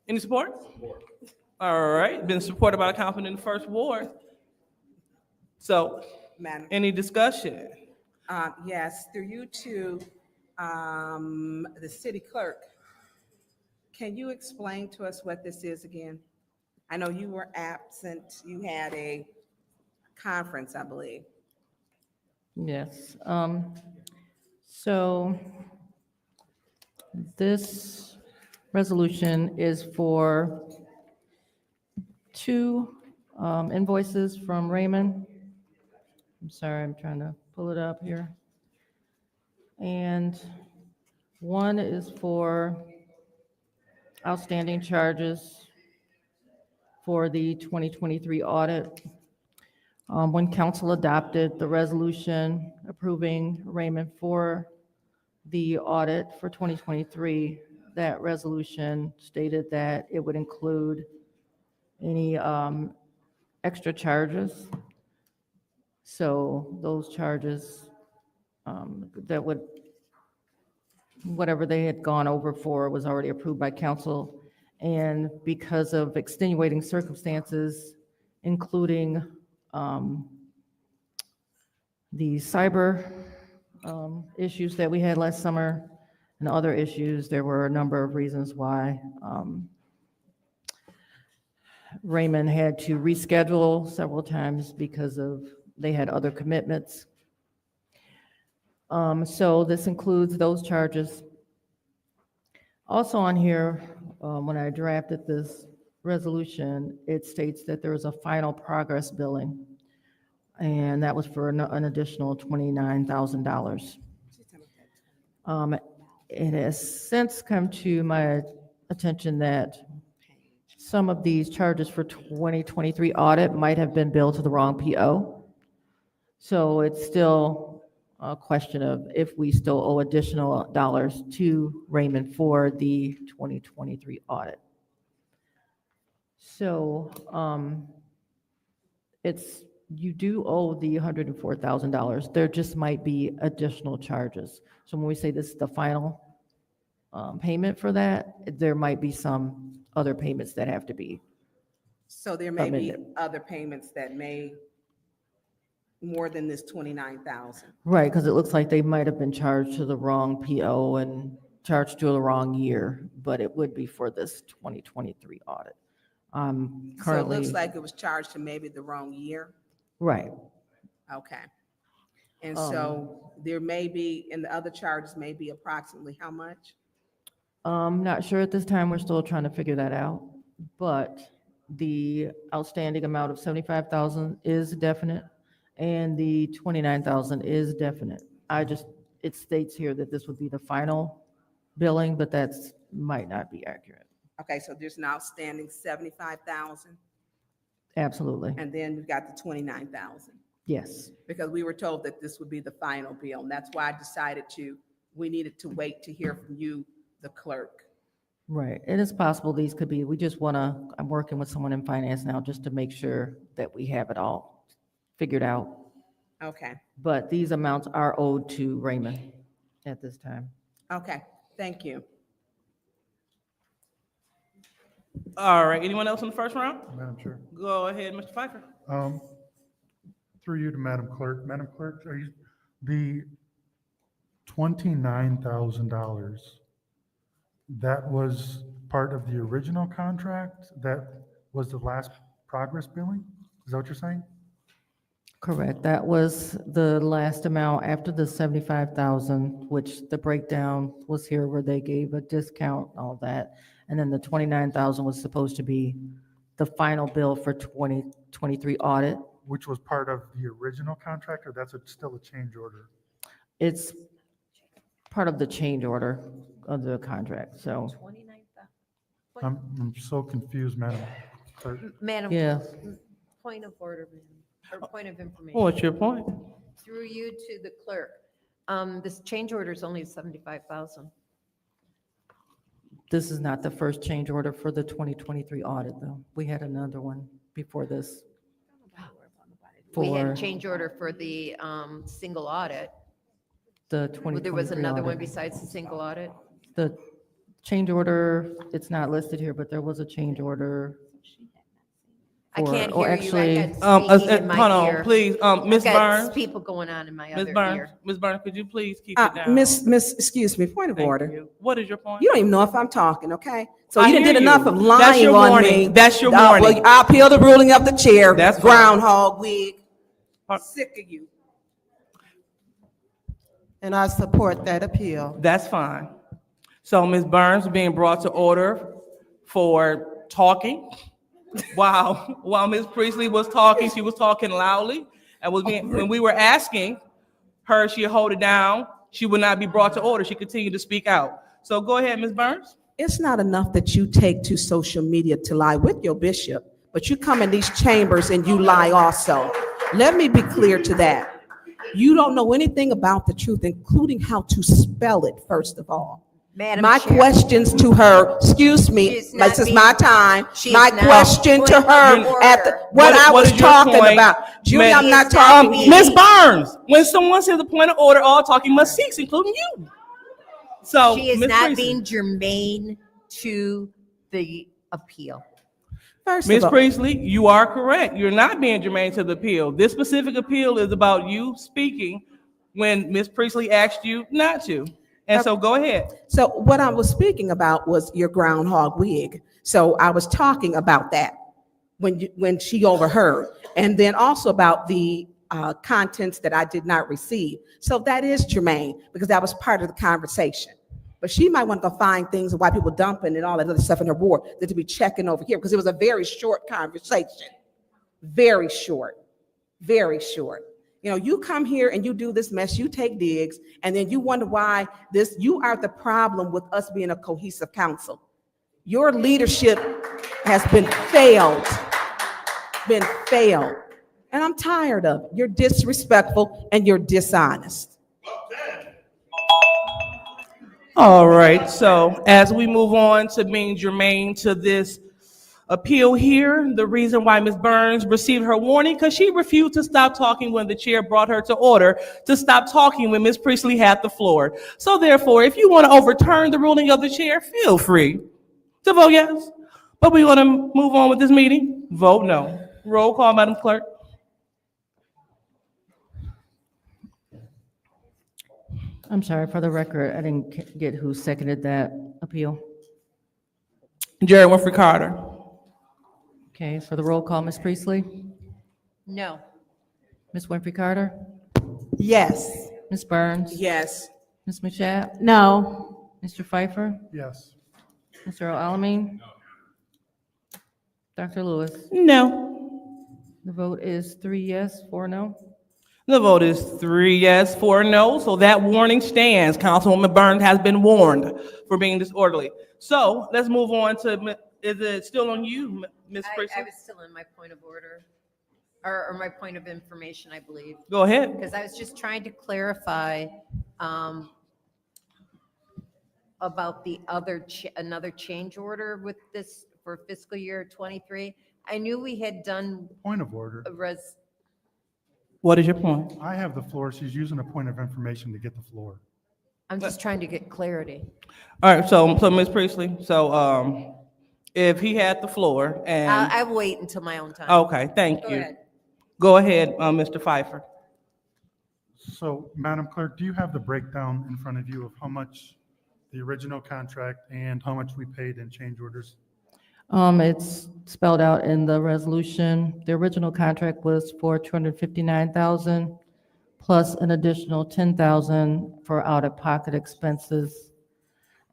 Any support? All right, been supported by the councilman in the first ward. So, Madam, any discussion? yes, through you to the city clerk. Can you explain to us what this is again? I know you were absent. You had a conference, I believe. Yes. So this resolution is for two invoices from Raymond. I'm sorry, I'm trying to pull it up here. And one is for outstanding charges for the 2023 audit. When council adopted the resolution approving Raymond for the audit for 2023, that resolution stated that it would include any extra charges. So those charges that would, whatever they had gone over for was already approved by council. And because of extenuating circumstances, including the cyber issues that we had last summer and other issues, there were a number of reasons why Raymond had to reschedule several times because of they had other commitments. So this includes those charges. Also on here, when I drafted this resolution, it states that there was a final progress billing, and that was for an additional $29,000. It has since come to my attention that some of these charges for 2023 audit might have been billed to the wrong PO. So it's still a question of if we still owe additional dollars to Raymond for the 2023 audit. So you do owe the $104,000. There just might be additional charges. So when we say this is the final payment for that, there might be some other payments that have to be. So there may be Amended. other payments that may more than this 29,000. Right, because it looks like they might have been charged to the wrong PO and charged to the wrong year, but it would be for this 2023 audit. So it Currently, looks like it was charged to maybe the wrong year. right, Okay. And so there may be, and the other charges may be approximately how much? not sure at this time, we're still trying to figure that out, but the outstanding amount of 75,000 is definite, and the 29,000 is definite. It states here that this would be the final billing, but that's might not be accurate. Okay, so there's an outstanding 75,000, Absolutely, and then we've got the 29,000. yes. Because we were told that this would be the final bill, and that's why I decided we needed to wait to hear from you, the clerk. Right, it is possible these could be, I'm working with someone in finance now just to make sure that we have it all figured out. Okay, But these amounts are owed to Raymond at this time. okay, thank you. All right, anyone else in the first round? Madam Chair. Go ahead, Mr. Pfeiffer. Through you to Madam Clerk. Madam Clerk, the $29,000, that was part of the original contract? That was the last progress billing? Is that what you're saying? Correct, that was the last amount after the 75,000, which the breakdown was here where they gave a discount, all that. And then the 29,000 was supposed to be the final bill for 2023 audit. Which was part of the original contract, or that's still a change order? It's part of the change order of the contract, so, I'm so confused, Madam Clerk. Madam, yeah. point of order, ma'am, or point of information. What's your point? Through you to the clerk. This change order is only 75,000. This is not the first change order for the 2023 audit, though. We had another one before this. We had a For change order for the single audit. the 2023 There was another one audit. besides the single audit? The change order, it's not listed here, but there was a change order. I can't or hear you. I actually- got speaking in Hold my on, ear. please, Ms. I've got Burns, people going on in my Ms. other Burns, ear. Ms. Burns, could you please keep it down? Excuse me, point of Thank order. you. What is your point? You don't even know if I'm talking, okay? So I you didn't hear did enough you. of That's lying your on warning. me. That's your Well, warning. I appeal the ruling of the chair. That's fine. Groundhog wig. Part- Sick of you. And I support that appeal. That's fine. So Ms. Burns being brought to order for talking. While Ms. Priestley was talking, she was talking loudly. And when we were asking her, she'd hold it down. She would not be brought to order. She continued to speak out. So go ahead, Ms. Burns. It's not enough that you take to social media to lie with your bishop, but you come in these chambers and you lie also. Let me be clear to that. You don't know anything about the truth, including how to spell it, first of all. Madam My Chair. questions to her, excuse me, She is not this is being- my time. she is My not question to put her in at the, order. what I What was is your talking point, about. Julie, ma'am? I'm not She is not talking. being- Ms. Burns, when someone says a point of order, all talking must cease, including you. So, She is Ms. not Priestley. being germane to the appeal. First Ms. of all, Priestley, you are correct. You're not being germane to the appeal. This specific appeal is about you speaking when Ms. Priestley asked you not to. And so go ahead. so what I was speaking about was your groundhog wig. So I was talking about that when she overheard, and then also about the contents that I did not receive. So that is germane because that was part of the conversation. But she might want to go find things of why people dumping and all that other stuff in her board that to be checking over here because it was a very short conversation. Very short, very short. You know, you come here and you do this mess, you take digs, and then you wonder why you are the problem with us being a cohesive council. Your leadership has been failed. And I'm tired of it. You're disrespectful and you're dishonest. All right, so as we move on to being germane to this appeal here, the reason why Ms. Burns received her warning, because she refused to stop talking when the chair brought her to order, to stop talking when Ms. Priestley had the floor. So therefore, if you want to overturn the ruling of the chair, feel free to vote yes. But we want to move on with this meeting. Vote no. Roll call, Madam Clerk. I'm sorry, for the record, I didn't get who seconded that appeal. Jerry Winfrey Carter. Okay, for the roll call, Ms. Priestley, No. Ms. Winfrey Carter, Yes. Ms. Burns, Yes. Ms. Mashat, No. Mr. Pfeiffer, Yes. Mr. Alamin, Dr. Lewis. No. The vote is 3 yes, 4 no. The vote is 3 yes, 4 no, so that warning stands. Councilwoman Burns has been warned for being disorderly. So let's move on to, is it still on you, Ms. I Priestley? was still in my point of order, or my point of information, I believe. Go ahead. Because I was just trying to clarify about the other, another change order with this for fiscal year '23. I knew we had done Point of order. a res, What is your point? I have the floor. She's using a point of information to get the floor. I'm just trying to get clarity. All right, so Ms. Priestley, so if he had the floor and, I will wait until my own time. okay, thank Go you. ahead. Go ahead, Mr. Pfeiffer. So, Madam Clerk, do you have the breakdown in front of you of how much the original contract and how much we paid in change orders? It's spelled out in the resolution. The original contract was for $259,000 plus an additional $10,000 for out-of-pocket expenses.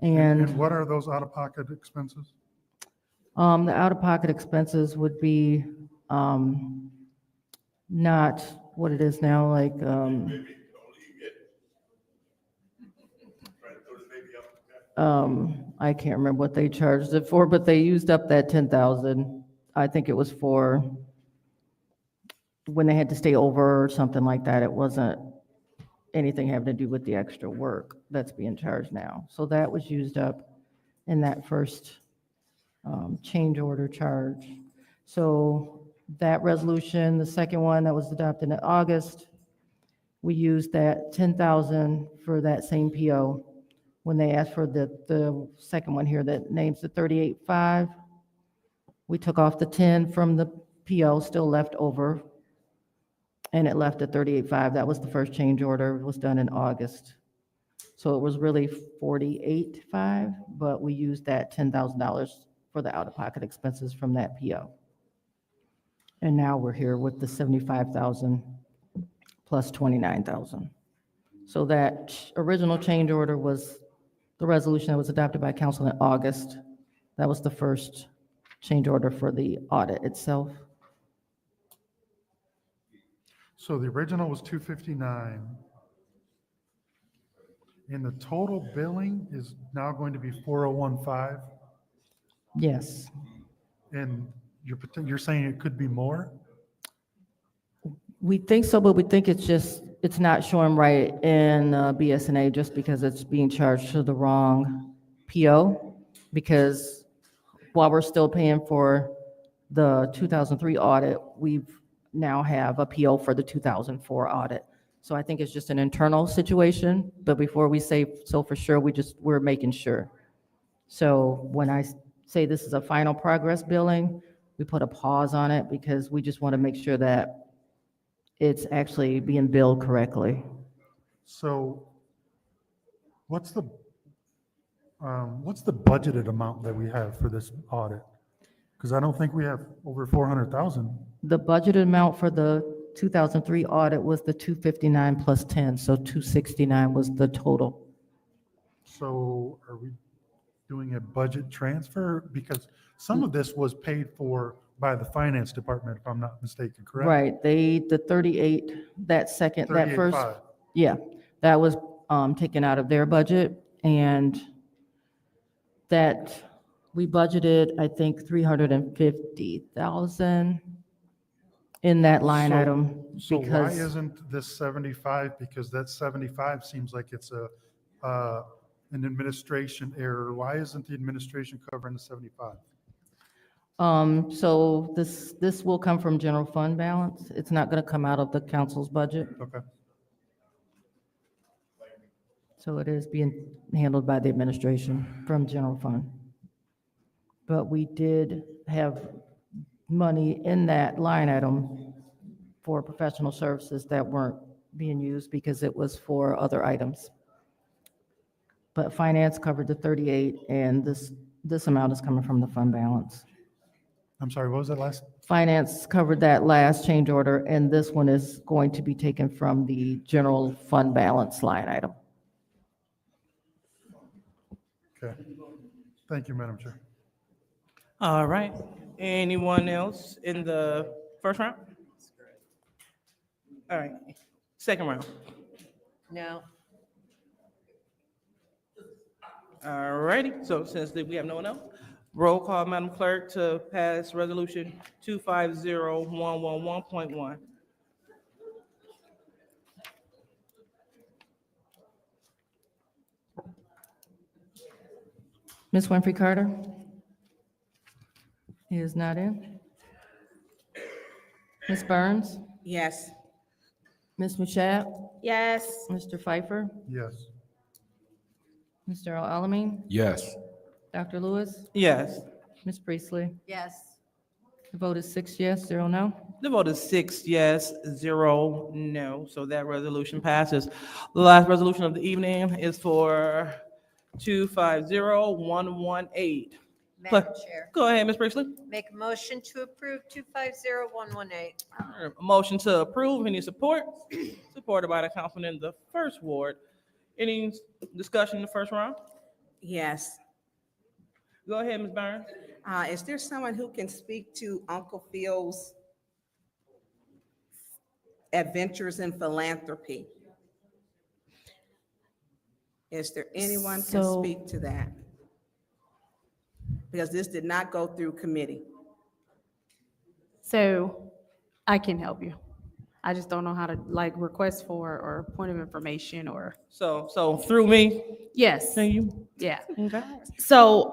And And what are those out-of-pocket expenses? The out-of-pocket expenses would be, not what it is now, like, I can't remember what they charged it for, but they used up that 10,000. I think it was for when they had to stay over or something like that. It wasn't anything having to do with the extra work that's being charged now. So that was used up in that first change order charge. So that resolution, the second one that was adopted in August, we used that 10,000 for that same PO. When they asked for the second one here that names the 38.5, we took off the 10 from the PO, still left over, and it left at 38.5. That was the first change order, it was done in August. So it was really 48.5, but we used that $10,000 for the out-of-pocket expenses from that PO. And now we're here with the 75,000 plus 29,000. So that original change order was the resolution that was adopted by council in August. That was the first change order for the audit itself. So the original was 259. And the total billing is now going to be 4015. Yes. And you're saying it could be more? We think so, but we think it's not showing right in BSNA just because it's being charged to the wrong PO. Because while we're still paying for the 2003 audit, we've now have a PO for the 2004 audit. So I think it's just an internal situation, but before we say so for sure, we're making sure. So when I say this is a final progress billing, we put a pause on it because we just want to make sure that it's actually being billed correctly. So what's the budgeted amount that we have for this audit? Because I don't think we have over 400,000. The budgeted amount for the 2003 audit was the 259 plus 10, so 269 was the total. So are we doing a budget transfer? Because some of this was paid for by the finance department, if I'm not mistaken, correct? Right, the 38, that first, 38.5. yeah, that was taken out of their budget, and that we budgeted, I think, 350,000 in that line So- item. So why because isn't this 75? Because that 75 seems like it's an administration error. Why isn't the administration covering the 75? So this will come from general fund balance. It's not going to come out of the council's budget. Okay. So it is being handled by the administration from general fund. But we did have money in that line item for professional services that weren't being used because it was for other items. But finance covered the 38, and this amount is coming from the fund balance. I'm sorry, what was that last? Finance covered that last change order, and this one is going to be taken from the general fund balance line item. Okay. Thank you, Madam Chair. All right. Anyone else in the first round? All right. Second round. No. All righty. So since we have no one else, roll call, Madam Clerk, to pass resolution 250111.1. Ms. Winfrey Carter? He is not in. Ms. Burns? Yes. Ms. Mashat? Yes. Mr. Pfeiffer? Yes. Mr. Alamin? Yes. Dr. Lewis? Yes. Ms. Priestley? Yes. The vote is 6 yes, 0 no. The vote is 6 yes, 0 no. So that resolution passes. The last resolution of the evening is for 250118. Madam Chair, Go ahead, Ms. Priestley. make a motion to approve 250118. A motion to approve. Any support? Supported by the councilman in the first ward. Any discussion in the first round? Yes. Go ahead, Ms. Burns. Is there someone who can speak to Uncle Phil's adventures in philanthropy? Is there anyone can So- speak to that? Because this did not go through committee. So I can help you. I just don't know how to like request for or point of information or, So through me, yes, can you? yeah. Okay. So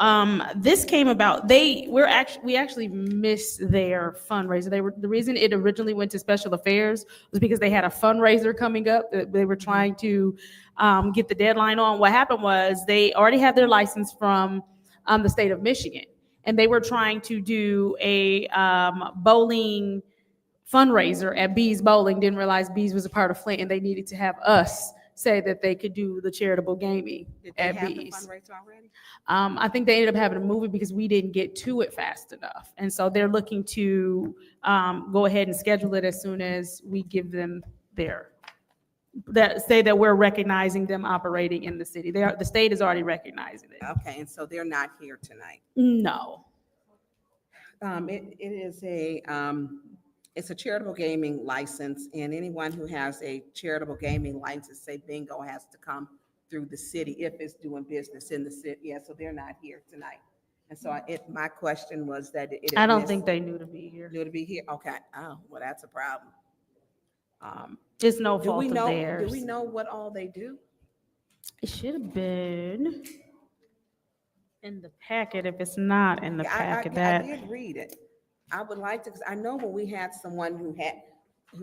this came about, we actually missed their fundraiser. The reason it originally went to special affairs was because they had a fundraiser coming up that they were trying to get the deadline on. What happened was they already had their license from the state of Michigan, and they were trying to do a bowling fundraiser at Bees Bowling, didn't realize Bees was a part of Flint, and they needed to have us say that they could do the charitable gaming Did they at have the Bees. fundraiser already? I think they ended up having to move it because we didn't get to it fast enough. And so they're looking to go ahead and schedule it as soon as we give them say that we're recognizing them operating in the city. The state is already recognizing it. Okay, and so they're not here tonight. No. It is it's a charitable gaming license, and anyone who has a charitable gaming license, say bingo, has to come through the city if it's doing business in the city. Yeah, so they're not here tonight. And so my question was that it. I don't think they knew to be here. Knew to be here? Okay. Oh, well, that's a problem. It's no Do fault we of know, theirs. do we know what all they do? It should have been in the packet. If it's not in the Yeah, packet, I that, did read it. I would like to, because I know when we had someone who had,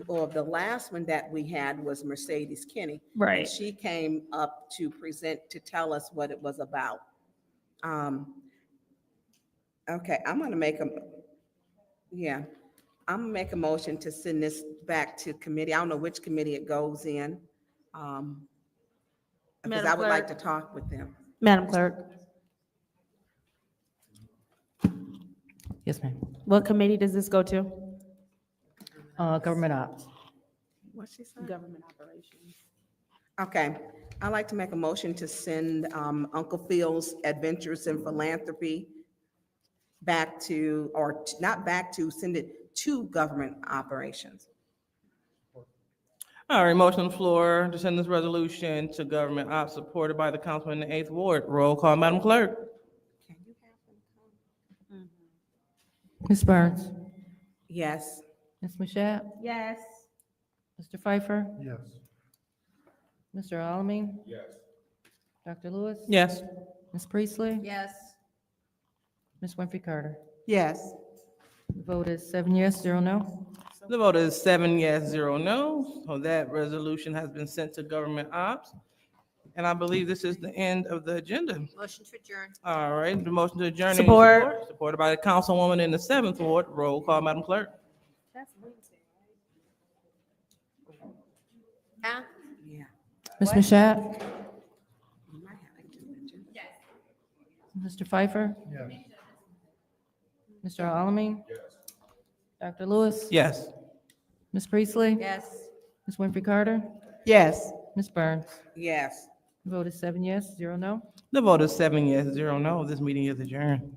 or the last one that we had was Mercedes Kenny. And right. she came up to present, to tell us what it was about. Okay, I'm gonna make a motion to send this back to committee. I don't know which committee it goes in. Because Madam I would like Clerk. to talk with them. Madam Clerk, Yes, ma'am. what committee does this go to? Government ops. What's she saying? Government operations. Okay, I'd like to make a motion to send Uncle Phil's Adventures in Philanthropy back to, or not back to, send it to government operations. All right, motion on the floor to send this resolution to government ops supported by the councilman in the 8th Ward. Roll call, Madam Clerk. Can you have them come? Ms. Burns? Yes. Ms. Mashat? Yes. Mr. Pfeiffer? Yes. Mr. Alamin? Yes. Dr. Lewis? Yes. Ms. Priestley? Yes. Ms. Winfrey Carter? Yes. The vote is 7 yes, 0 no. The vote is 7 yes, 0 no. So that resolution has been sent to government ops. And I believe this is the end of the agenda. Motion to adjourn. All right, the motion to adjourn. Any Support. Supported by the councilwoman in the 7th Ward. Roll call, Madam Clerk. Huh? Yeah. Ms. Mashat? You might have to do it. Mr. Pfeiffer? Yes. Mr. Alamin? Yes. Dr. Lewis? Yes. Ms. Priestley? Yes. Ms. Winfrey Carter? Yes. Ms. Burns? Yes. The vote is 7 yes, 0 no. The vote is 7 yes, 0 no. This meeting is adjourned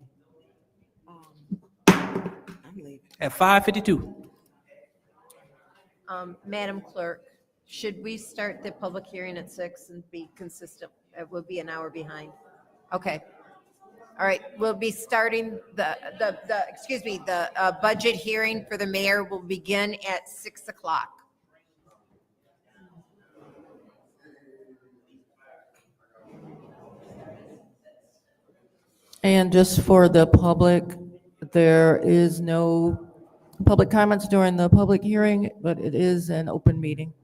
I'm leaving. at 5:52. Madam Clerk, should we start the public hearing at 6 and be consistent? It will be an hour behind. Okay. All right, we'll be starting the budget hearing for the mayor will begin at 6 o'clock. And just for the public, there is no public comments during the public hearing, but it is an open meeting.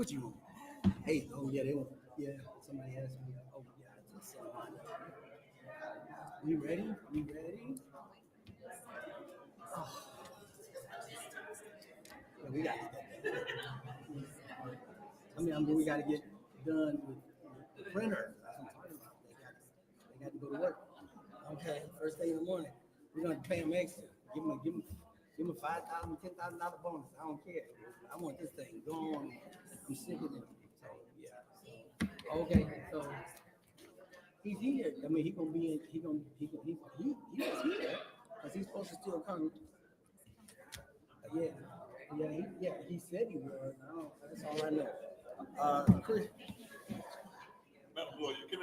What you want? Hey, oh yeah, they want, yeah, somebody asked me, oh yeah, I just said mine. We ready? We ready? Oh. Yeah, we got we gotta get done with the printer. That's what I'm talking about. They got to go to work. Okay, first thing in the morning, we're gonna pay them extra. Give them a $5,000, $10,000 bonus. I don't care. I want this thing going. I'm sick of it. So yeah. So, okay, so he's here. I mean, he gonna be in. He was here because he's supposed to still come. Yeah. He said he was. That's all I know. Chris. Madam Lawyer, can I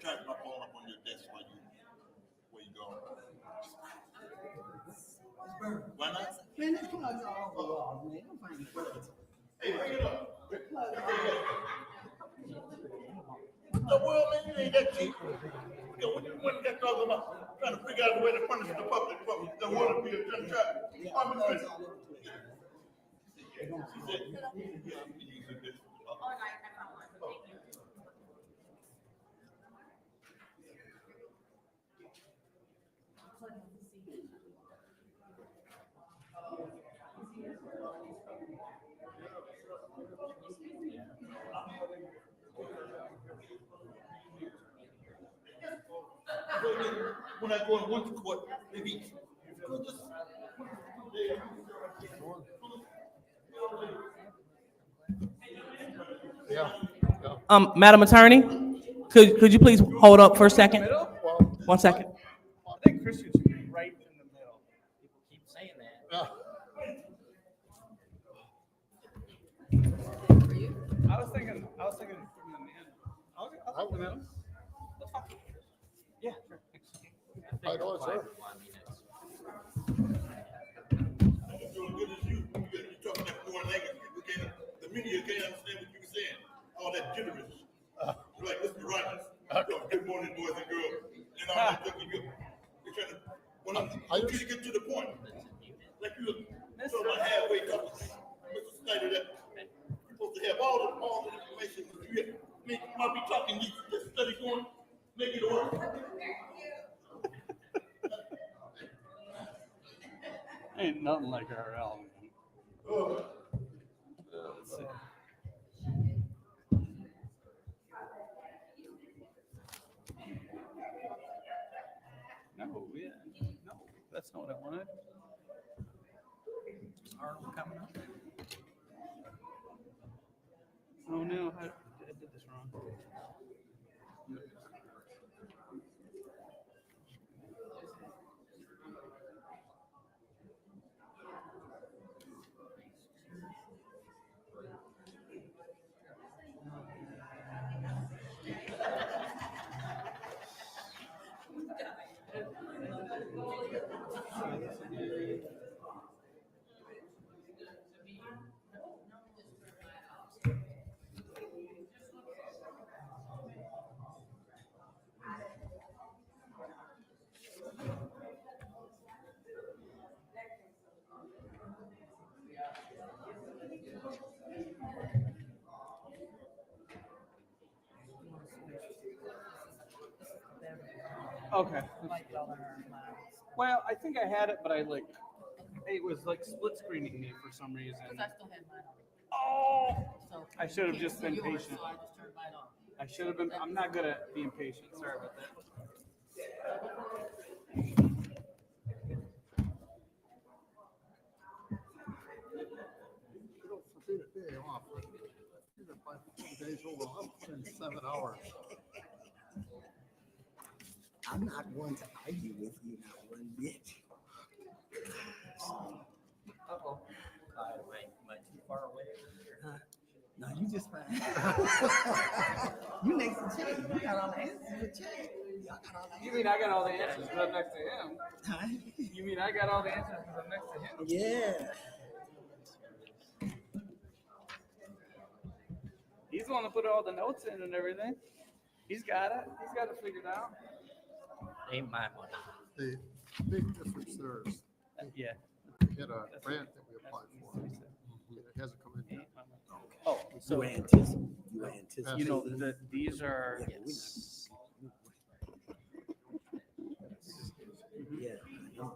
charge my phone up on your desk while you go? Why not? Man, this plug's all over the walls, man. I'm finding plugs. Hey, bring it up. The world, man, you ain't that cheap. What you got talking about? Trying to figure out a way to punish the public for the water bill. Trying to when I go in one court, maybe. Yeah. Madam Attorney, could you please hold up for a second? 1 second. I think Christian should be right in the middle. People keep saying that. I was thinking from the middle. I'll the middle. That's fine. Yeah, sure. I know, sir. I'm doing good as you. You're talking that foreign language. The media can't understand what you're saying. All that gibberish. Like Mr. Rogers. Good morning, boys and girls. And all that stuff. You're trying to. When I'm trying to get to the point. Like you're sort of halfway talking. Mr. Snyder, that you're supposed to have all the information. You might be talking, you just study going, make it work. Ain't nothing like RL. Let's see. No, that's not what I wanted. Arnold coming up. Oh no, I did this wrong. Okay. Well, I think I had it, but it was like split screening me for some reason. Oh, I should have just been patient. I should have been. I'm not good at being patient. Sorry about that. Day off. Days over. I'm putting 7 hours. I'm not going to argue with you now one bit. Uh-oh. Am I too far away? No, you just fine. You next to Jay. You got all the answers with Jay. You mean I got all the answers because I'm next to him? Huh? You mean I got all the answers because I'm next to him? Yeah. He's the one that put all the notes in and everything. He's got it. He's got it figured out. Ain't my money. The big difference there is Yeah. we had a grant that we applied for. It hasn't come in yet. Oh, so, You anticipate. you know, these are, Yeah, I know.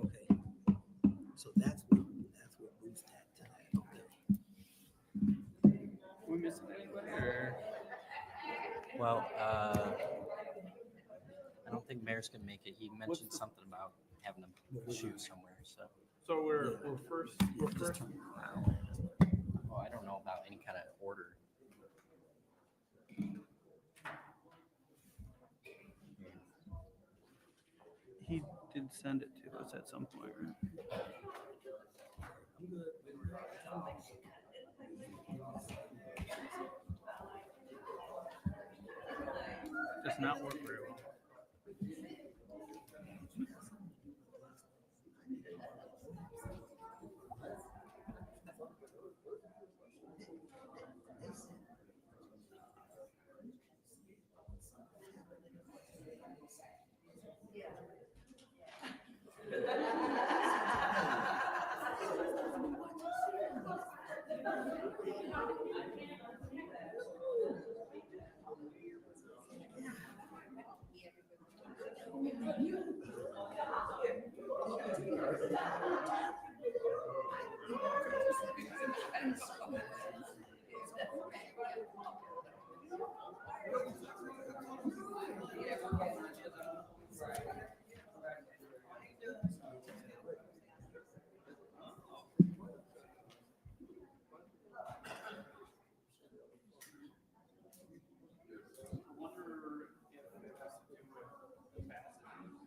Okay. So that's what moves that to that, okay. we missing anybody or? Well, I don't think mayor's can make it. He mentioned something about having to shoot somewhere, so. So we're first. Oh, I don't know about any kind of order. He did send it to us at some point, right? Does not work very well.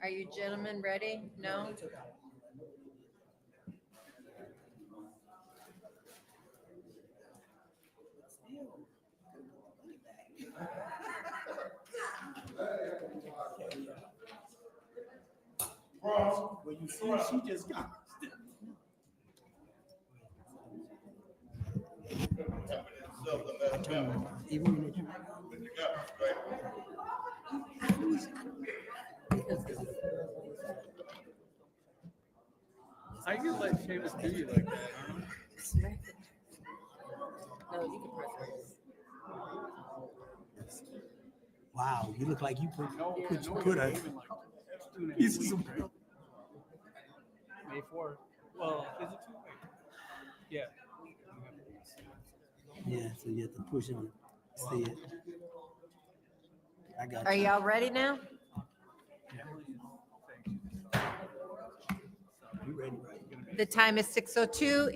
Are you gentlemen ready? No? Well, you see, she just got. Even when they I can let Seamus do you like that, No, you can press this. Wow, you look like you put a aren't piece of some. May 4th. Well, is it 2 weeks? Yeah. Yeah, so you have to push it and see it. I got Are you. y'all ready now? You ready, right? The time is 6:02,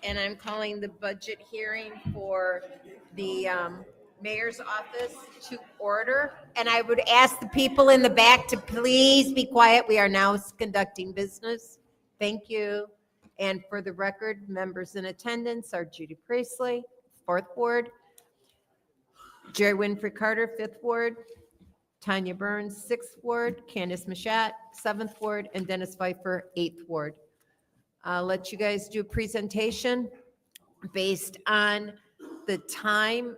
and I'm calling the budget hearing for the mayor's office to order. And I would ask the people in the back to please be quiet. We are now conducting business. Thank you. And for the record, members in attendance are Judy Priestley, 4th Ward, Jerry Winfrey Carter, 5th Ward, Tanya Burns, 6th Ward, Candace Mashat, 7th Ward, and Dennis Pfeiffer, 8th Ward. I'll let you guys do a presentation based on the time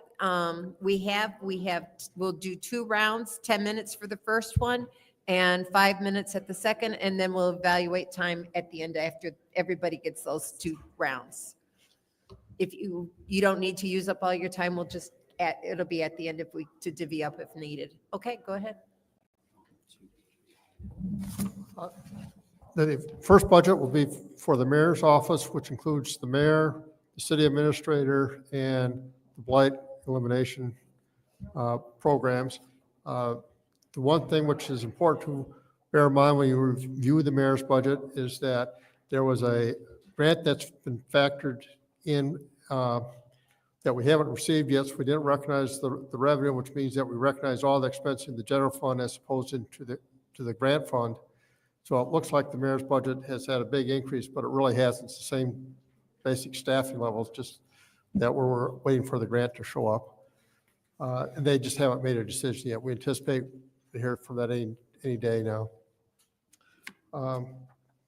we'll do 2 rounds, 10 minutes for the first one and 5 minutes at the second, and then we'll evaluate time at the end after everybody gets those 2 rounds. If you don't need to use up all your time, it'll be at the end to divvy up if needed. Okay, go ahead. The first budget will be for the mayor's office, which includes the mayor, the city administrator, and the blight elimination programs. The one thing which is important to bear in mind when you review the mayor's budget is that there was a grant that's been factored in that we haven't received yet, so we didn't recognize the revenue, which means that we recognize all the expense in the general fund as opposed to the grant fund. So it looks like the mayor's budget has had a big increase, but it really hasn't. It's the same basic staffing levels, just that we're waiting for the grant to show up. And they just haven't made a decision yet. We anticipate to hear from that any day now.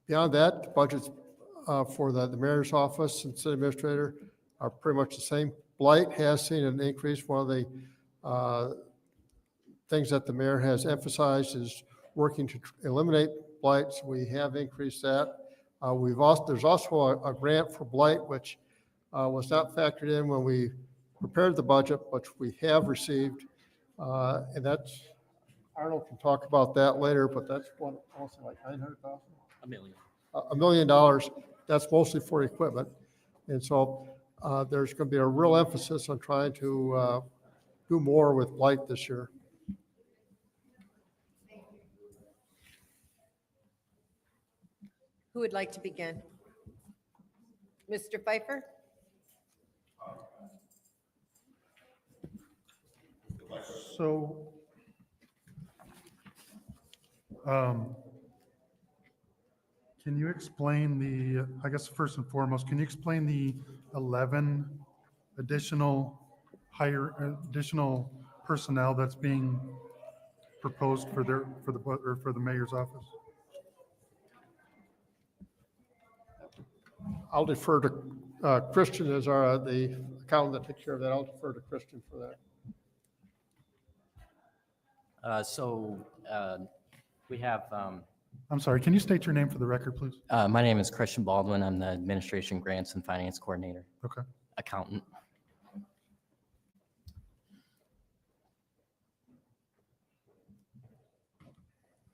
Beyond that, the budgets for the mayor's office and city administrator are pretty much the same. Blight has seen an increase. One of the things that the mayor has emphasized is working to eliminate blight, so we have increased that. There's also a grant for blight, which was not factored in when we prepared the budget, which we have received. And that's, Arnold can talk about that later, but that's one, also like 900,000. $1 million. $1 million, that's mostly for equipment. And so there's going to be a real emphasis on trying to do more with light this year. Who would like to begin? Mr. Pfeiffer? So, can you explain I guess first and foremost, can you explain the 11 additional additional personnel that's being proposed for the mayor's office? I'll defer to Christian as the accountant that takes care of that. I'll defer to Christian for that. We have, I'm sorry, can you state your name for the record, please? my name is Christian Baldwin. I'm the Administration Grants and Finance Coordinator, Okay. accountant.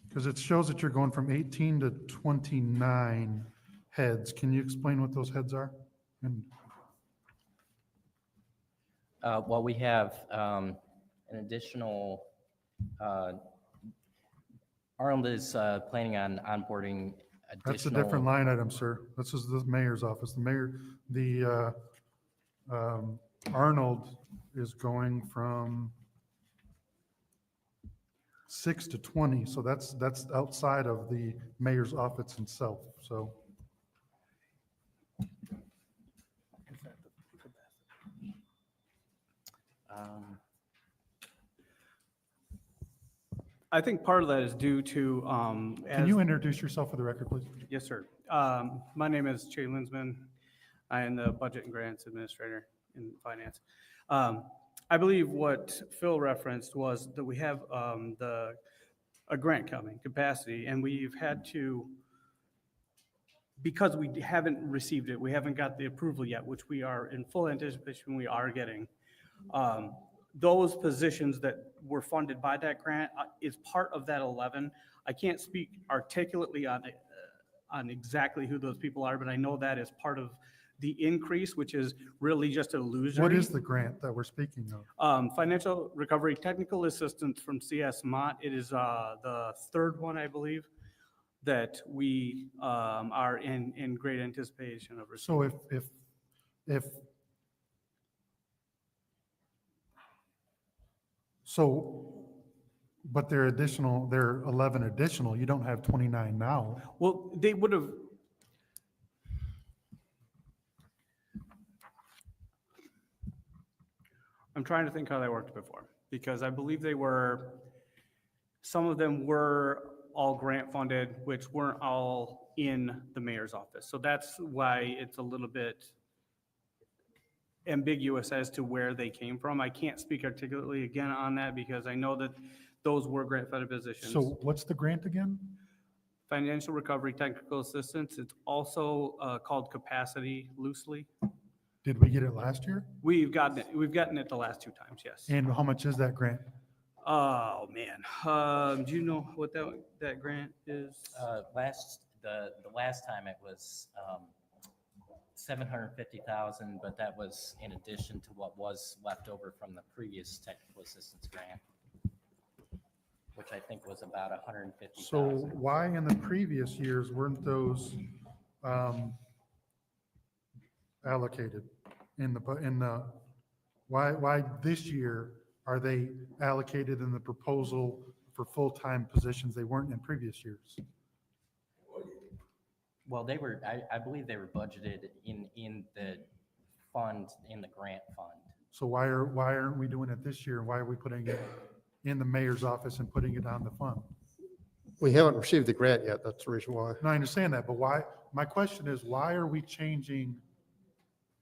Because it shows that you're going from 18 to 29 heads. Can you explain what those heads are? And Well, we have an additional, Arnold is planning on onboarding additional. that's a different line item, sir. This is the mayor's office. Arnold is going from 6 to 20, so that's outside of the mayor's office itself, so. I think part of that is due to, Can you introduce yourself for the record, please? Yes, sir. My name is Jay Linsman. I am the Budget and Grants Administrator in Finance. I believe what Phil referenced was that we have a grant coming, capacity, and we've had to, because we haven't received it, we haven't got the approval yet, which we are in full anticipation we are getting. Those positions that were funded by that grant is part of that 11. I can't speak articulately on exactly who those people are, but I know that is part of the increase, which is really just illusory. What is the grant that we're speaking of? Financial Recovery Technical Assistance from CS Mott. It is the third one, I believe, that we are in great anticipation of receiving. But they're 11 additional, you don't have 29 now. Well, they would have. I'm trying to think how that worked before, because I believe some of them were all grant funded, which weren't all in the mayor's office. So that's why it's a little bit ambiguous as to where they came from. I can't speak articulately again on that because I know that those were grant funded positions. So what's the grant again? Financial Recovery Technical Assistance. It's also called capacity loosely. Did we get it last year? We've gotten it the last 2 times, yes. And how much is that grant? Oh, man. Do you know what that grant is? The last time it was 750,000, but that was in addition to what was left over from the previous technical assistance grant, which I think was about 150,000. So why in the previous years weren't those allocated why this year are they allocated in the proposal for full-time positions? They weren't in previous years. Well, I believe they were budgeted in the fund, in the grant fund. So why aren't we doing it this year? Why are we putting it in the mayor's office and putting it on the fund? We haven't received the grant yet. That's the reason why. No, I understand that, but why? My question is, why are we changing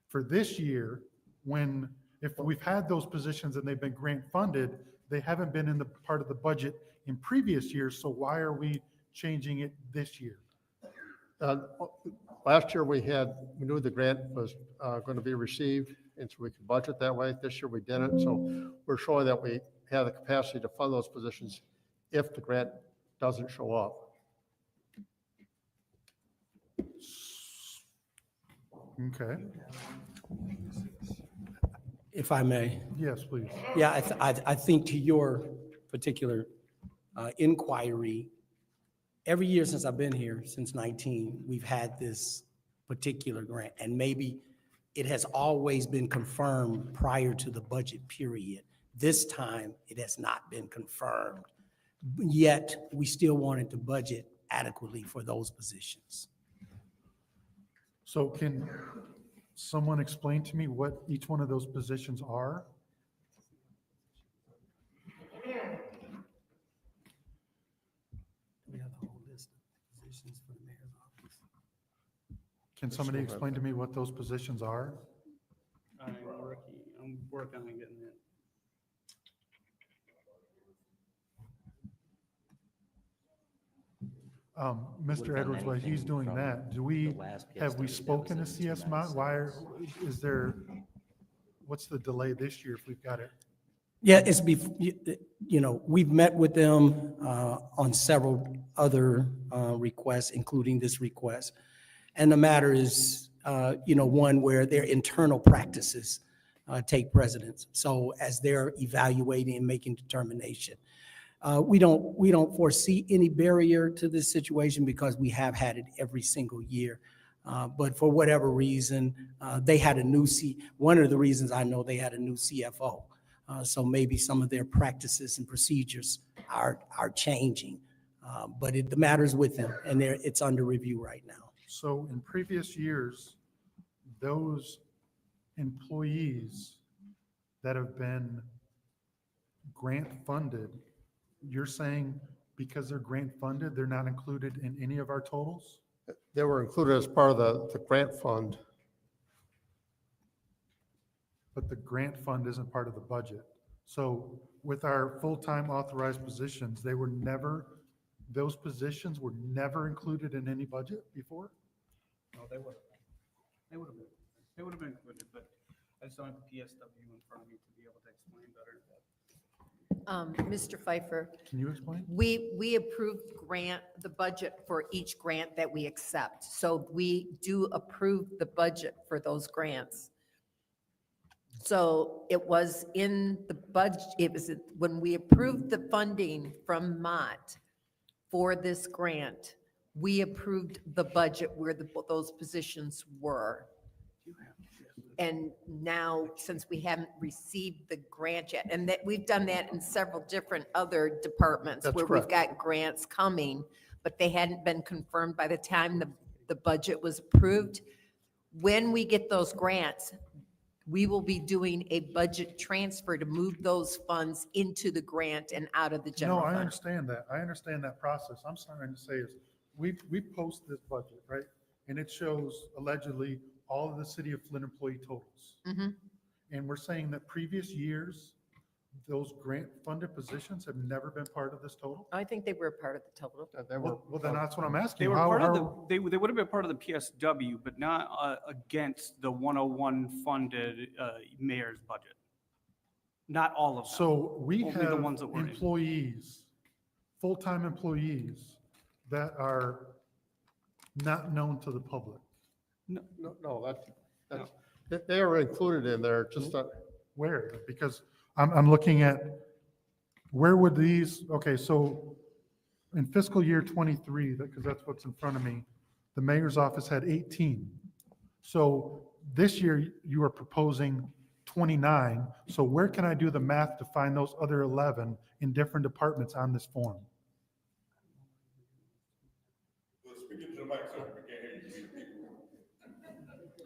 for this year when, if we've had those positions and they've been grant funded, they haven't been in the part of the budget in previous years, so why are we changing it this year? Last year, we knew the grant was going to be received, and so we could budget that way. This year, we didn't, so we're showing that we have the capacity to fund those positions if the grant doesn't show up. Okay, If I may. yes, please. Yeah, I think to your particular inquiry, every year since I've been here, since 19, we've had this particular grant. And maybe it has always been confirmed prior to the budget period. This time, it has not been confirmed. Yet, we still wanted to budget adequately for those positions. So can someone explain to me what each one of those positions are? We have the whole list of positions for the mayor's office. Can somebody explain to me what those positions are? I'm working on getting it. Mr. Edwards, while he's doing that, have we spoken to CS Mott? What's the delay this year if we've got it? Yeah, we've met with them on several other requests, including this request. And the matter is, one where their internal practices take precedence. So as they're evaluating and making determination, we don't foresee any barrier to this situation because we have had it every single year. But for whatever reason, they had one of the reasons I know they had a new CFO. So maybe some of their practices and procedures are changing. But the matter's with them, and it's under review right now. So in previous years, those employees that have been grant funded, you're saying because they're grant funded, they're not included in any of our totals? They were included as part of the grant fund. But the grant fund isn't part of the budget. So with our full-time authorized positions, those positions were never included in any budget before? No, they would have been. They would have been. They would have been included, but I just don't have the PSW in front of me to be able to explain better. Mr. Pfeiffer, Can you explain? we approved the budget for each grant that we accept. So we do approve the budget for those grants. So it was in the budget, when we approved the funding from Mott for this grant, we approved the budget where those positions were. And now, since we haven't received the grant yet, and that we've done that in several different other departments That's where correct. we've got grants coming, but they hadn't been confirmed by the time the budget was approved. When we get those grants, we will be doing a budget transfer to move those funds into the grant and out of the general No, I fund. understand that. I understand that process. I'm trying to say is, we post this budget, right? And it shows allegedly all of the city of Flint employee totals. Mhm. And we're saying that previous years, those grant funded positions have never been part of this total? I think they were a part of the total. Well, then that's what I'm asking. They were How- part of how- they would have been part of the PSW, but not against the 101 funded mayor's budget. Not all of them. So we Only the have ones that were in. employees, full-time employees that are not known to the public. No, they are included in there, just not. Where? Because I'm looking at, where would these, okay, so in fiscal year 23, because that's what's in front of me, the mayor's office had 18. So this year you are proposing 29. So where can I do the math to find those other 11 in different departments on this form?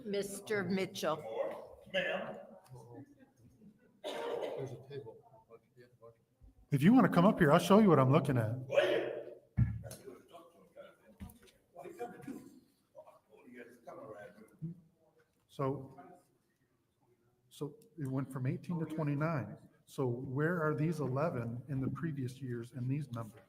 Mr. Mitchell. If you want to come up here, I'll show you what I'm looking at. So it went from 18 to 29. So where are these 11 in the previous years in these numbers?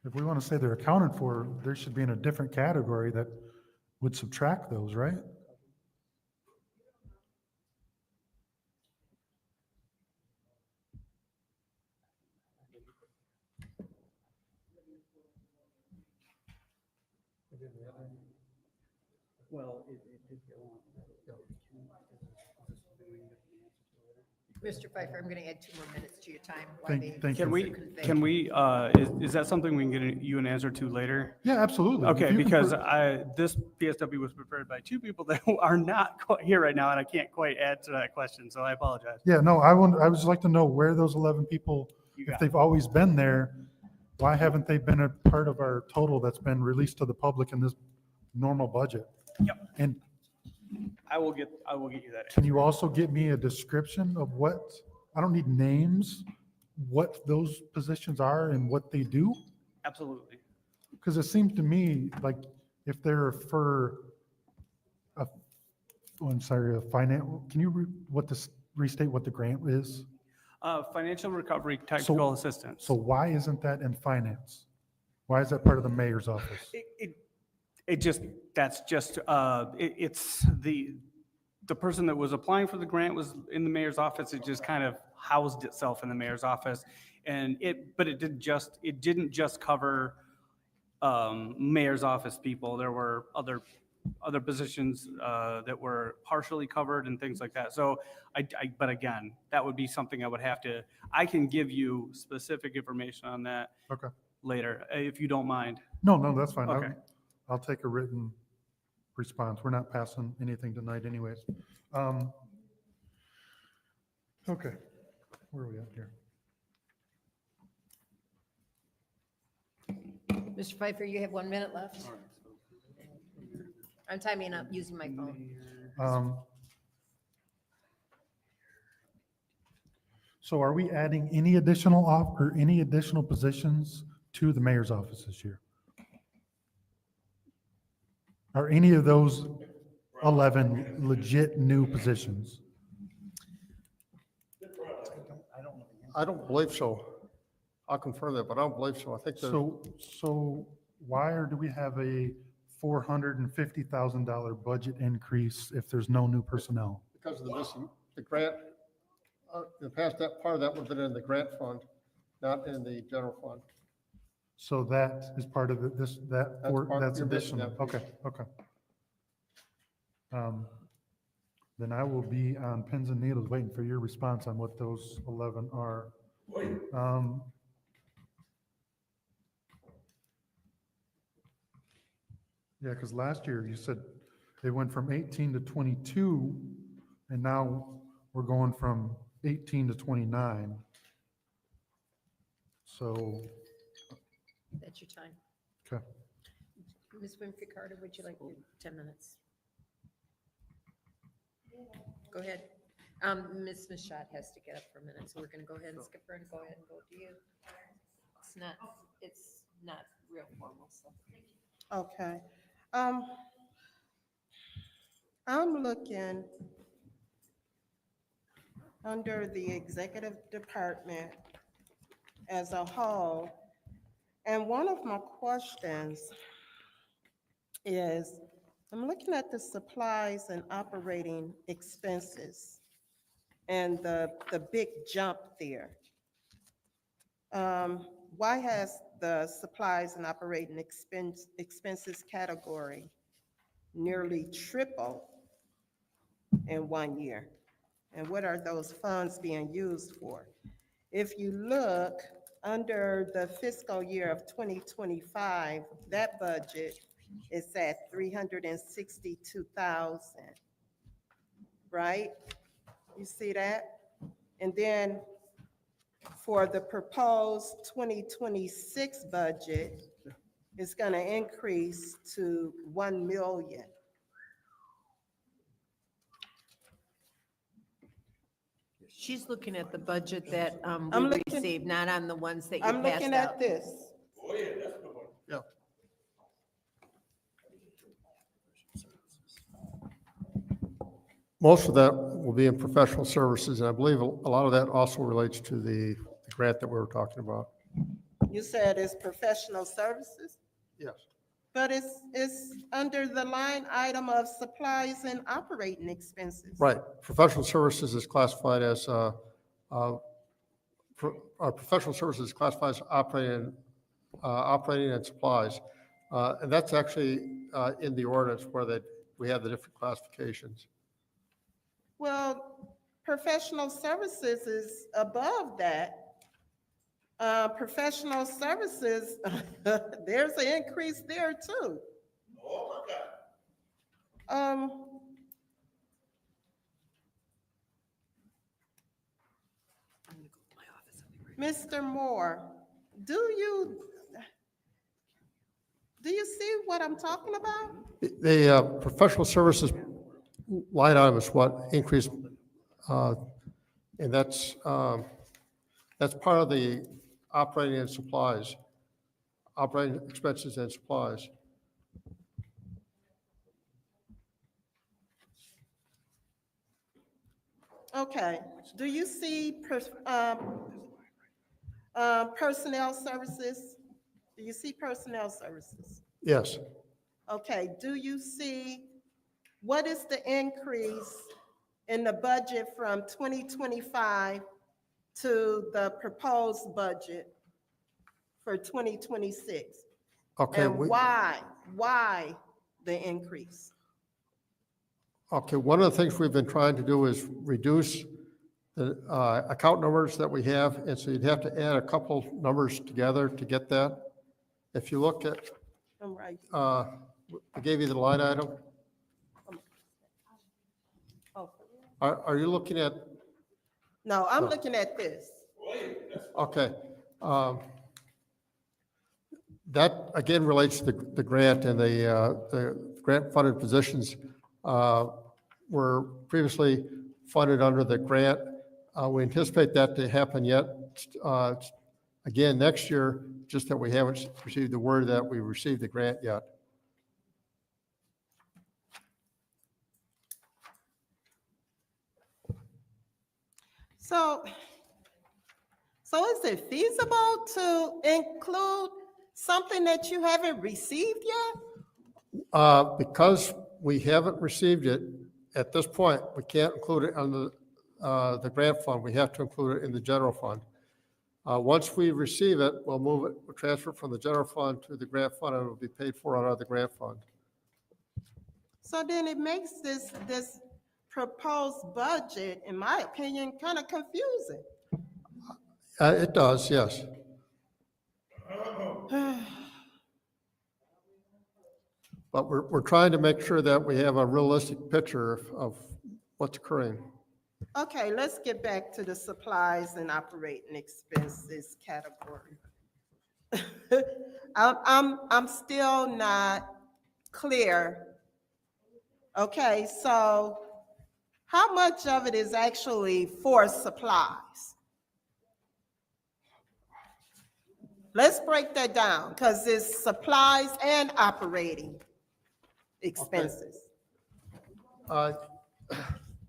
If we want to say they're accounted for, there should be in a different category that would subtract those, right? Well, it did go on. Mr. Pfeiffer, I'm going to add 2 more minutes to your time. while they Thank you. convey. Can we, is that something we can get you an answer to later? Yeah, absolutely. If Okay, you can because put- this PSW was prepared by 2 people that are not quite here right now, and I can't quite add to that question, so I apologize. Yeah, no, I would just like to know where those 11 people, You if got they've always been there, why haven't they been a part of our total that's been released to the public in this normal budget? Yep. And I will get you that. can you also get me a description of what, I don't need names, what those positions are and what they do? Absolutely. Because it seems to me like if they're for a, oh, I'm sorry, a finance, can you restate what the grant is? Financial recovery technical assistance. So why isn't that in finance? Why is that part of the mayor's office? It's the person that was applying for the grant was in the mayor's office. It just kind of housed itself in the mayor's office. But it didn't just cover mayor's office people. There were other positions that were partially covered and things like that. So but again, that would be something I can give you specific information on that Okay. later, if you don't mind. No, that's fine. Okay. I'll take a written response. We're not passing anything tonight anyways. Okay, where are we at here? Mr. Pfeiffer, you have 1 minute left. I'm timing up using my phone. So are we adding any additional positions to the mayor's office this year? Are any of those 11 legit new positions? I don't believe so. I'll confirm that, but I don't believe so. I think the, So why do we have a $450,000 budget increase if there's no new personnel? because of the grant, in the past, that part of that would have been in the grant fund, not in the general fund. So that is part of That's part- that's you're missing additional. that piece. Okay. Then I will be on pins and needles waiting for your response on what those 11 are. Yeah, because last year you said it went from 18 to 22, and now we're going from 18 to 29. So, That's your time. okay. Ms. Winfrey Carter, would you like your 10 minutes? Go ahead. Ms. Mashad has to get up for a minute, so we're going to go ahead and skip her and go ahead and go to you. It's not real formal, so. Okay. I'm looking under the executive department as a whole, and one of my questions is, I'm looking at the supplies and operating expenses and the big jump there. Why has the supplies and operating expenses category nearly tripled in 1 year? And what are those funds being used for? If you look under the fiscal year of 2025, that budget is at 362,000, right? You see that? And then for the proposed 2026 budget, it's going to increase to 1 million. She's looking at the budget that I'm we looking- received, not on the ones that you I'm passed looking out. at this. Oh, yeah, that's the one. Yeah. Most of that will be in professional services, and I believe a lot of that also relates to the grant that we were talking about. You said it's professional services, Yes. but it's under the line item of supplies and operating expenses. Right. Professional services is classified as, professional services classifies operating and supplies. And that's actually in the ordinance where we have the different classifications. Well, professional services is above that. Professional services, there's an increase there too. Oh, my God. Mr. Moore, do you see what I'm talking about? The professional services line item is what increased, and that's part of the operating and supplies, operating expenses and supplies. Okay, do you see personnel services? Do you see personnel services? Yes. Okay, do you see, what is the increase in the budget from 2025 to the proposed budget for 2026? Okay. And why the increase? Okay, one of the things we've been trying to do is reduce the account numbers that we have, and so you'd have to add a couple numbers together to get that. If you look at, I'm right. I gave you the line item. Oh, Are you looking at, no, I'm looking at this. okay. That again relates to the grant, and the grant funded positions were previously funded under the grant. We anticipate that to happen yet again next year, just that we haven't received the word that we received the grant yet. So is it feasible to include something that you haven't received yet? Because we haven't received it at this point, we can't include it under the grant fund. We have to include it in the general fund. Once we receive it, we'll transfer it from the general fund to the grant fund, and it will be paid for out of the grant fund. So then it makes this proposed budget, in my opinion, kind of confusing. It does, yes. But we're trying to make sure that we have a realistic picture of what's occurring. Okay, let's get back to the supplies and operating expenses category. I'm still not clear. Okay, so how much of it is actually for supplies? Let's break that down, because it's supplies and operating expenses.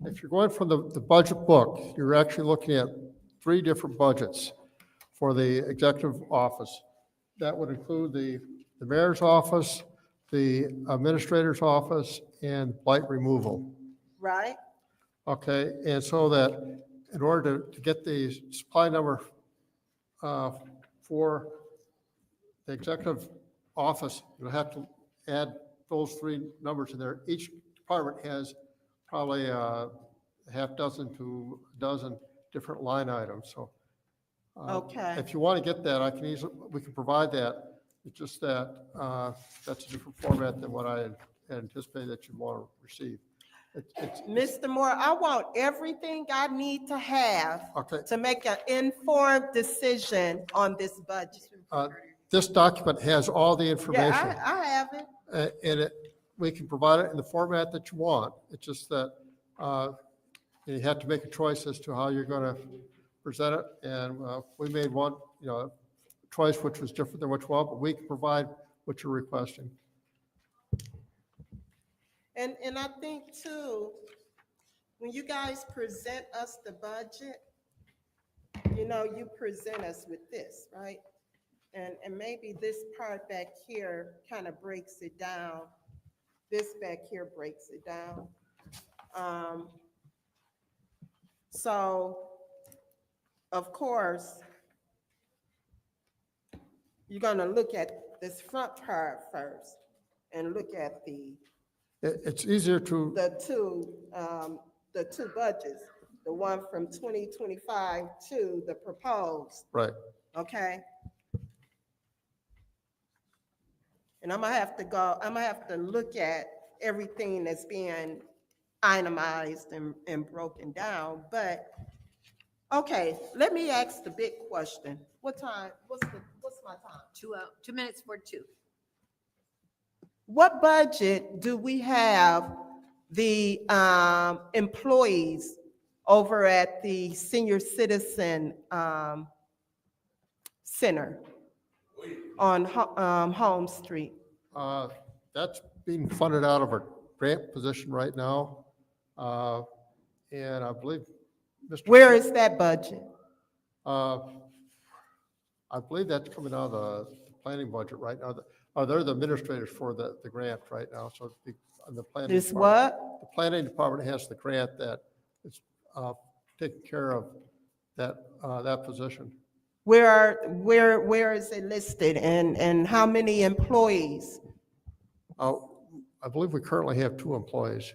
If you're going from the budget book, you're actually looking at 3 different budgets for the executive office. That would include the mayor's office, the administrator's office, and blight removal. Right? Okay, and so that in order to get the supply number for the executive office, you'll have to add those 3 numbers in there. Each department has probably a half dozen to a dozen different line items, so. Okay. If you want to get that, we can provide that. It's just that that's a different format than what I had anticipated that you'd want to receive. Mr. Moore, I want everything I need to have Okay. to make an informed decision on this budget. This document has all the information. Yeah, I have it. And we can provide it in the format that you want. It's just that and you have to make a choice as to how you're going to present it. And we made one, choice which was different than what you want, but we can provide what you're requesting. And I think too, when you guys present us the budget, you present us with this, right? And maybe this part back here kind of breaks it down. This back here breaks it down. So, of course, you're gonna look at this front part first and look at It's easier to, the two budgets, the one from 2025 to the proposed, right. okay? And I'm gonna have to look at everything that's being itemized and broken down, but, okay, let me ask the big question. What's my time? 2 minutes for 2. What budget do we have the employees over at the Senior Citizen Center on Holmes Street? That's being funded out of a grant position right now. And I believe Mr. Where is that budget? I believe that's coming out of the planning budget right now. They're the administrators for the grant right now, so the planning. Is department- what? The planning department has the grant that is taking care of that position. Where is it listed and how many employees? I believe we currently have 2 employees.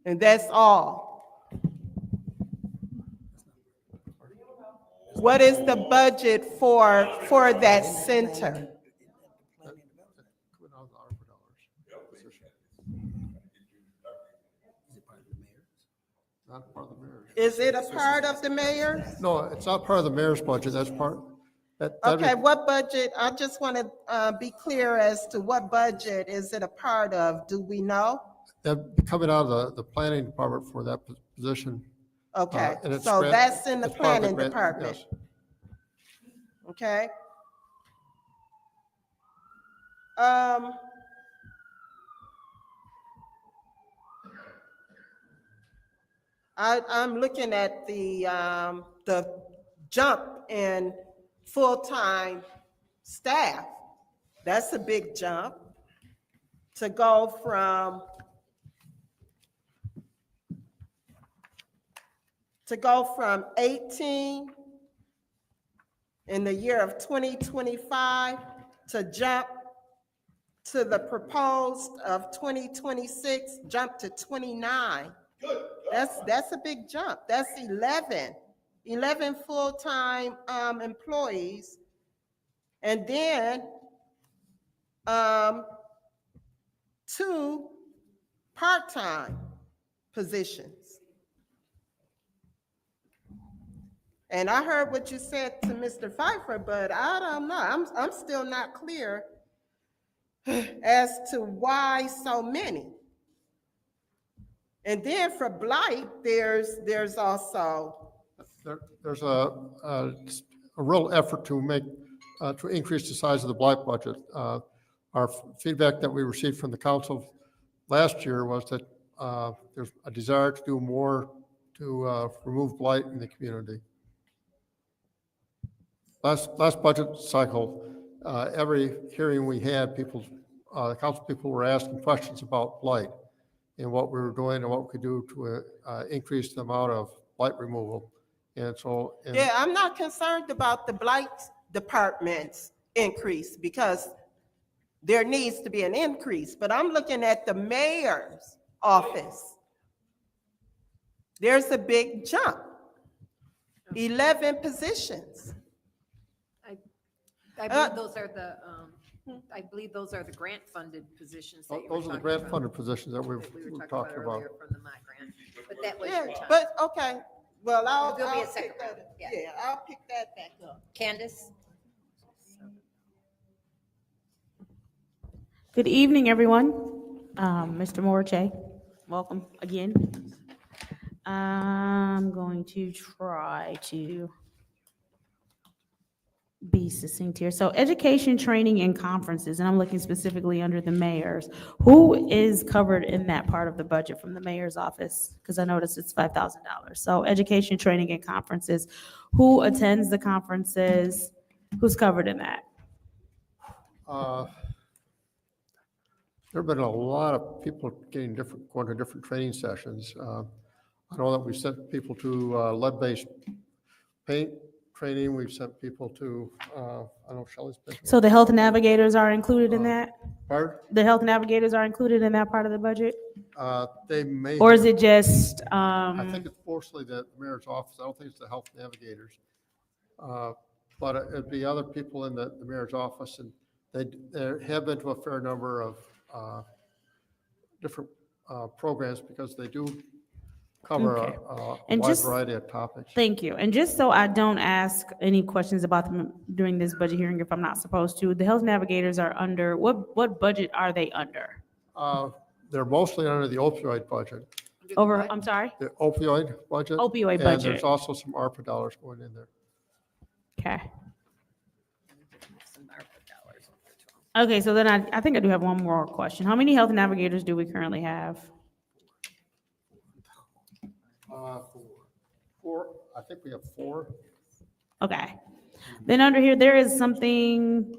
And that's all? What is the budget for that center? Not part of the mayor's. Is it a part of the mayor? No, it's not part of the mayor's budget. That's part. that'd be- Okay, what budget? I just want to be clear as to what budget is it a part of? Do we know? That'd be coming out of the planning department for that position. Okay, And it's so grant- that's in the it's part of planning grant, department. yes. Okay. I'm looking at the jump in full-time staff. That's a big jump to go from 18 in the year of 2025 to jump to the proposed of 2026, jump to 29. That's a big jump. That's 11 full-time employees. And then 2 part-time positions. And I heard what you said to Mr. Pfeiffer, but I don't know. I'm still not clear as to why so many. And then for Blight, there's also There's a real effort to increase the size of the Blight budget. Our feedback that we received from the council last year was that there's a desire to do more to remove blight in the community. Last budget cycle, every hearing we had, the council people were asking questions about blight and what we were doing and what we could do to increase the amount of blight removal. And so. yeah, I'm not concerned about the Blight department's increase because there needs to be an increase, but I'm looking at the mayor's office. There's a big jump, 11 positions. I believe those are the grant-funded positions that you were Those are the talking grant about. funded positions that we were That we were talking about. earlier from the MOD grant, but that was Yeah, your time. but, okay, well, I'll There'll be a pick second that round, up. yeah. Yeah, I'll pick that back up. Candace? Good evening, everyone. Mr. Morjay. welcome again. I'm going to try to be succinct here. So education, training, and conferences, and I'm looking specifically under the mayor's. Who is covered in that part of the budget from the mayor's office? Because I noticed it's $5,000. So education, training, and conferences. Who attends the conferences? Who's covered in that? There've been a lot of people going to different training sessions. I know that we've sent people to lead-based paint training. We've sent people to, I know Shelley's been. So the health navigators are included in that? Pardon? The health navigators are included in that part of the budget? They may. Or is it just, I think it's mostly the mayor's office. I don't think it's the health navigators. But it'd be other people in the mayor's office, and there have been to a fair number of different programs because they do cover Okay. a And wide just- variety of topics. Thank you. And just so I don't ask any questions about them during this budget hearing if I'm not supposed to, the health navigators are under, what budget are they under? They're mostly under the opioid budget, Over, I'm sorry? the opioid budget. Opioid And budget. there's also some ARPA dollars going in there. Okay. Okay, so then I think I do have one more question. How many health navigators do we currently have? Four, I think we have four. Okay. Then under here, there is something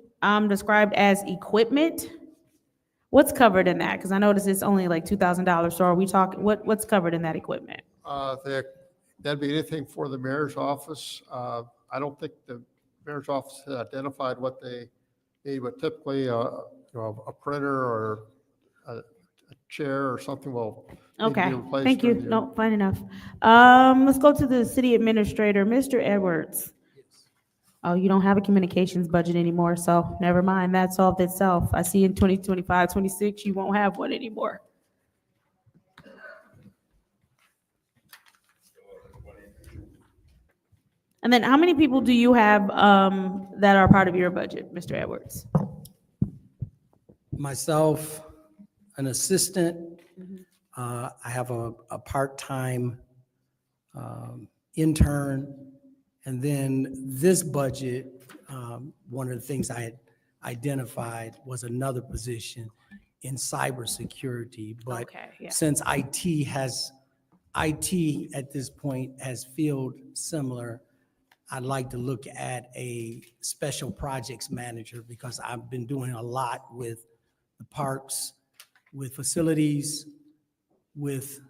described as equipment. What's covered in that? Because I noticed it's only like $2,000. So are we talking, what's covered in that equipment? That'd be anything for the mayor's office. I don't think the mayor's office has identified what they need, but typically, a printer or a chair or something will need to be Okay, replaced thank you. during the- No, fine enough. Let's go to the city administrator, Mr. Edwards. Oh, you don't have a communications budget anymore, so never mind, that solved itself. I see in 2025, 26, you won't have one anymore. And then how many people do you have that are part of your budget, Mr. Edwards? Myself, an assistant, I have a part-time intern, and then this budget, one of the things I had identified was another position in cybersecurity. But Okay, yeah. since IT at this point has filled similar, I'd like to look at a special projects manager because I've been doing a lot with the parks, with facilities, with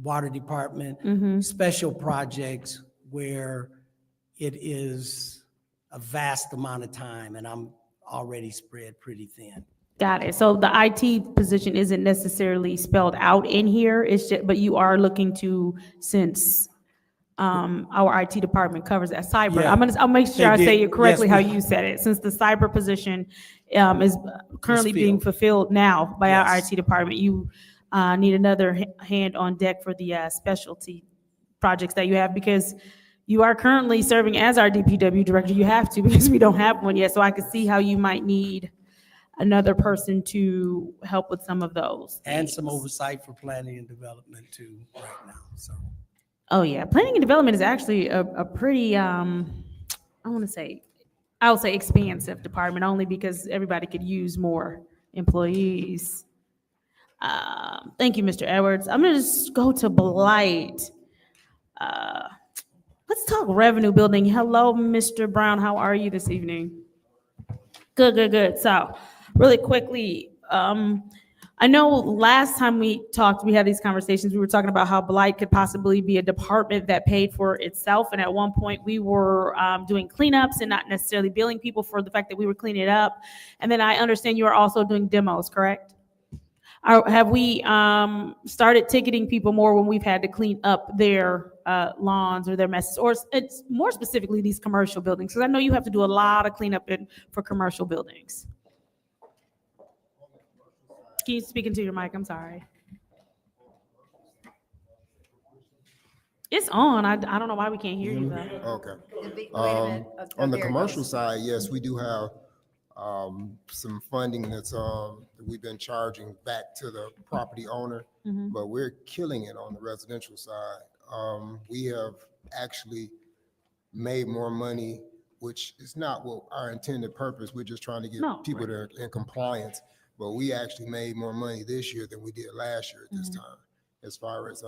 water department, special projects where it is a vast amount of time and I'm already spread pretty thin. Got it. So the IT position isn't necessarily spelled out in here, it's just, but you are looking to, since our IT department covers that cyber. Yeah, I'll make sure I they say did. it correctly Yes, how you said it, since the cyber position is currently being filled. fulfilled now by our Yes. IT department. You need another hand on deck for the specialty projects that you have, because you are currently serving as our DPW director. You have to, because we don't have one yet. So I can see how you might need another person to help with some of those. And some oversight for planning and development too right now, so. Oh, yeah. Planning and development is actually a pretty, I would say expansive department, only because everybody could use more employees. Thank you, Mr. Edwards. I'm gonna just go to Blight. Let's talk revenue building. Hello, Mr. Brown. How are you this evening? Good, good, good. So really quickly, I know last time we talked, we had these conversations, we were talking about how Blight could possibly be a department that paid for itself. And at one point we were doing cleanups and not necessarily billing people for the fact that we were cleaning it up. And then I understand you are also doing demos, correct? Have we started ticketing people more when we've had to clean up their lawns or their messes? Or it's more specifically these commercial buildings? Because I know you have to do a lot of cleanup for commercial buildings. Can you speak into your mic? I'm sorry. It's on. I don't know why we can't hear you though. Wait Okay. a minute. On the There it commercial goes. side, yes, we do have some funding that we've been charging back to the property owner, but we're killing it on the residential side. We have actually made more money, which is not what our intended purpose. We're just trying to get people that are in compliance. But we actually made more money this year than we did last year at this time, as far as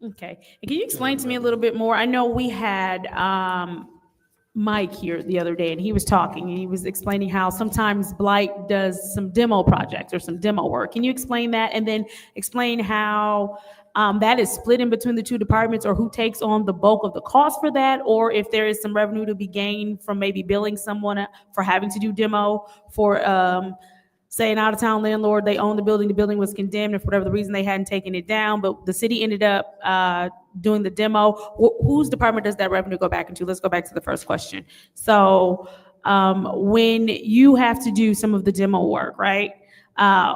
Okay. And can you explain to me a little bit more? I know we had Mike here the other day, and he was talking, and he was explaining how sometimes Blight does some demo projects or some demo work. Can you explain that? And then explain how that is split in between the two departments, or who takes on the bulk of the cost for that, or if there is some revenue to be gained from maybe billing someone for having to do demo for, say, an out-of-town landlord, they own the building was condemned, and for whatever the reason, they hadn't taken it down, but the city ended up doing the demo. Whose department does that revenue go back into? Let's go back to the first question. So when you have to do some of the demo work, right?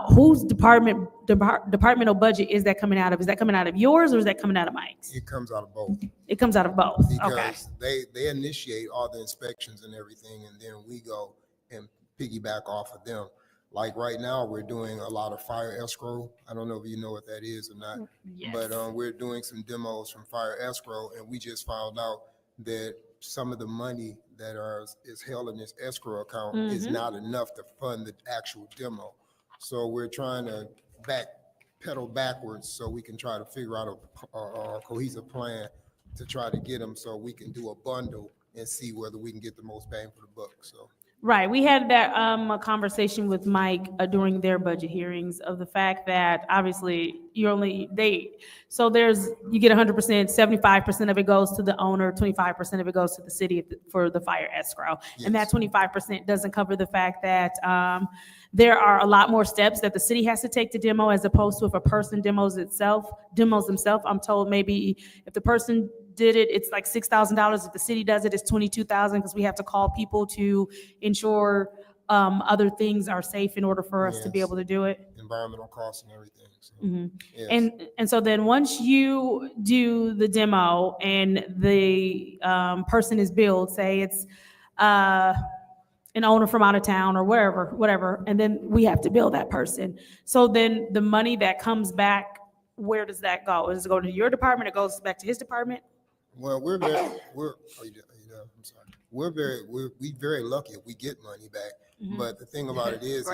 Whose departmental budget is that coming out of? Is that coming out of yours, or is that coming out of Mike's? it comes out of both. It comes out of both. Okay. Because they initiate all the inspections and everything, and then we go and piggyback off of them. Like right now, we're doing a lot of fire escrow. I don't know if you know what that is or not, but we're doing some demos from fire escrow, and we just found out that some of the money that is held in this escrow account is not enough to fund the actual demo. So we're trying to pedal backwards so we can try to figure out a cohesive plan to try to get them so we can do a bundle and see whether we can get the most bang for the buck. So. Right. We had that a conversation with Mike during their budget hearings of the fact that obviously you get 100%, 75% of it goes to the owner, 25% of it goes to the city for the fire escrow. Yes. And that 25% doesn't cover the fact that there are a lot more steps that the city has to take to demo, as opposed to if a person demos themselves. I'm told maybe if the person did it, it's like $6,000. If the city does it, it's $22,000, because we have to call people to ensure other things are safe in order for us to be able to do it. Environmental costs and everything. So, yes. And so then once you do the demo and the person is billed, say it's an owner from out of town or whatever, and then we have to bill that person. So then the money that comes back, where does that go? Does it go to your department? It goes back to his department? Well, we're very lucky if we get money back. But the thing about it is,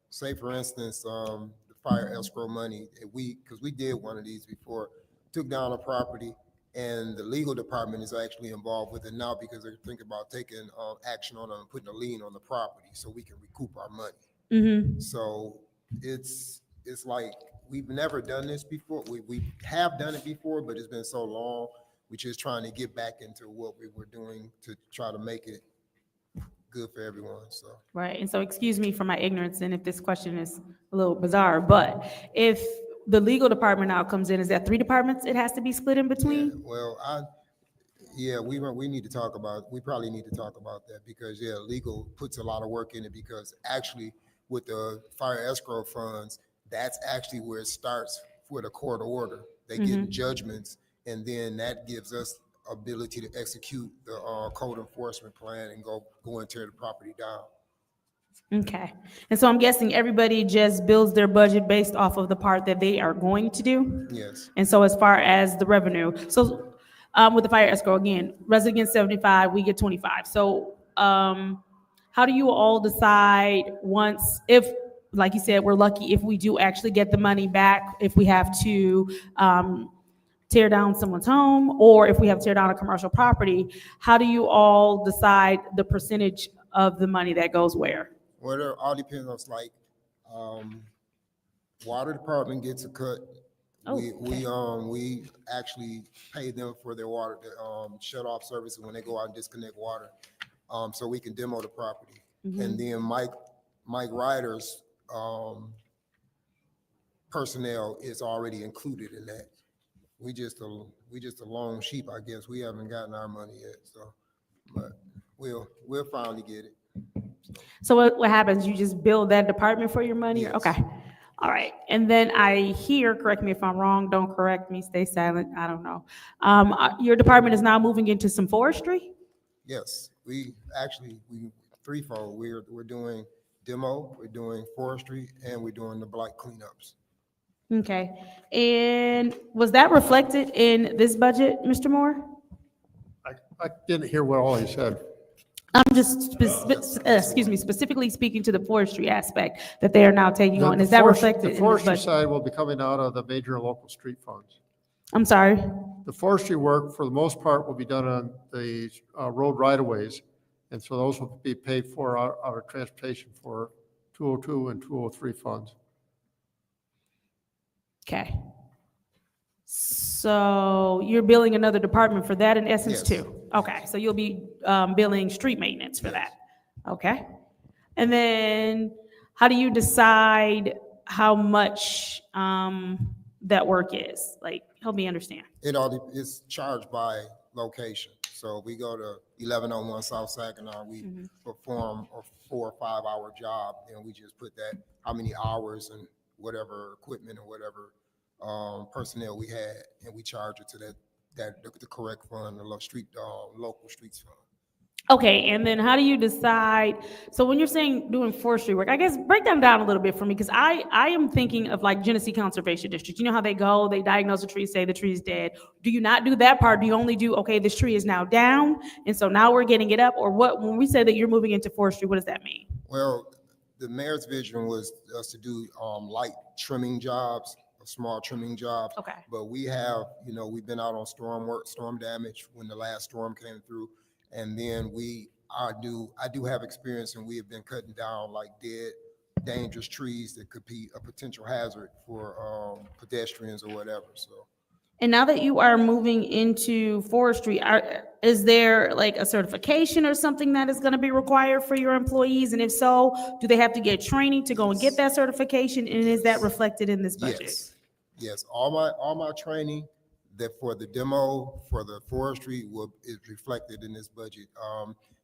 say for instance, the fire escrow money, because we did one of these before, took down a property, and the legal department is actually involved with it now because they're thinking about taking action on it and putting a lien on the property so we can recoup our money. So it's like, we've never done this before. We have done it before, but it's been so long. We're just trying to get back into what we were doing to try to make it good for everyone. So. Right. And so excuse me for my ignorance, and if this question is a little bizarre, but if the legal department now comes in, is that 3 departments it has to be split in between? Yeah, well, we need to talk about, we probably need to talk about that because legal puts a lot of work in it, because actually with the fire escrow funds, that's actually where it starts with a court order. They get judgments, and then that gives us ability to execute the code enforcement plan and go and tear the property down. Okay. And so I'm guessing everybody just builds their budget based off of the part that they are going to do? Yes. And so as far as the revenue, so with the fire escrow, again, residents 75, we get 25. So how do you all decide if, like you said, we're lucky if we do actually get the money back, if we have to tear down someone's home, or if we have to tear down a commercial property, how do you all decide the percentage of the money that goes where? Well, it all depends on, like, water department gets a cut. We actually pay them for their water, shut off services when they go out and disconnect water, so we can demo the property. And then Mike Ryder's personnel is already included in that. We just a lone sheep, I guess. We haven't gotten our money yet, so, but we'll finally get it. So what happens? You just build that department for your money? Yes. Okay. All right. And then I hear, correct me if I'm wrong, don't correct me, stay silent, I don't know. Your department is now moving into some forestry? Yes, threefold. We're doing demo, we're doing forestry, and we're doing the blight cleanups. Okay. And was that reflected in this budget, Mr. Moore? I didn't hear what all he said. I'm just, specifically speaking to the forestry aspect that they are now taking on. Is that reflected The in this forestry budget? side will be coming out of the major and local street funds. I'm sorry. The forestry work, for the most part, will be done on the road right-of-ways. And so those will be paid for out of transportation for 202 and 203 funds. Okay. So you're billing another department for that in essence Yes. too? Okay, so you'll be billing street maintenance for that? Okay. And then how do you decide how much that work is? Like, help me understand. It's charged by location. So if we go to 1101 South Saginaw, we perform a 4 or 5 hour job, and we just put that, how many hours and whatever equipment or whatever personnel we had, and we charge it to the correct fund, the local streets fund. Okay, and then how do you decide, so when you're saying doing forestry work, I guess break them down a little bit for me, because I am thinking of like Genesee Conservation District. You know how they go, they diagnose a tree, say the tree is dead. Do you not do that part? Do you only do, okay, this tree is now down, and so now we're getting it up? Or what, when we say that you're moving into forestry, what does that mean? Well, the mayor's vision was us to do light trimming jobs, small trimming jobs. Okay. But we have, we've been out on storm damage when the last storm came through. And then I do have experience, and we have been cutting down like dead, dangerous trees that could be a potential hazard for pedestrians or whatever, so. And now that you are moving into forestry, is there like a certification or something that is going to be required for your employees? And if so, do they have to get training to go and get that certification? And is that reflected in this budget? Yes, all my training that for the demo, for the forestry is reflected in this budget.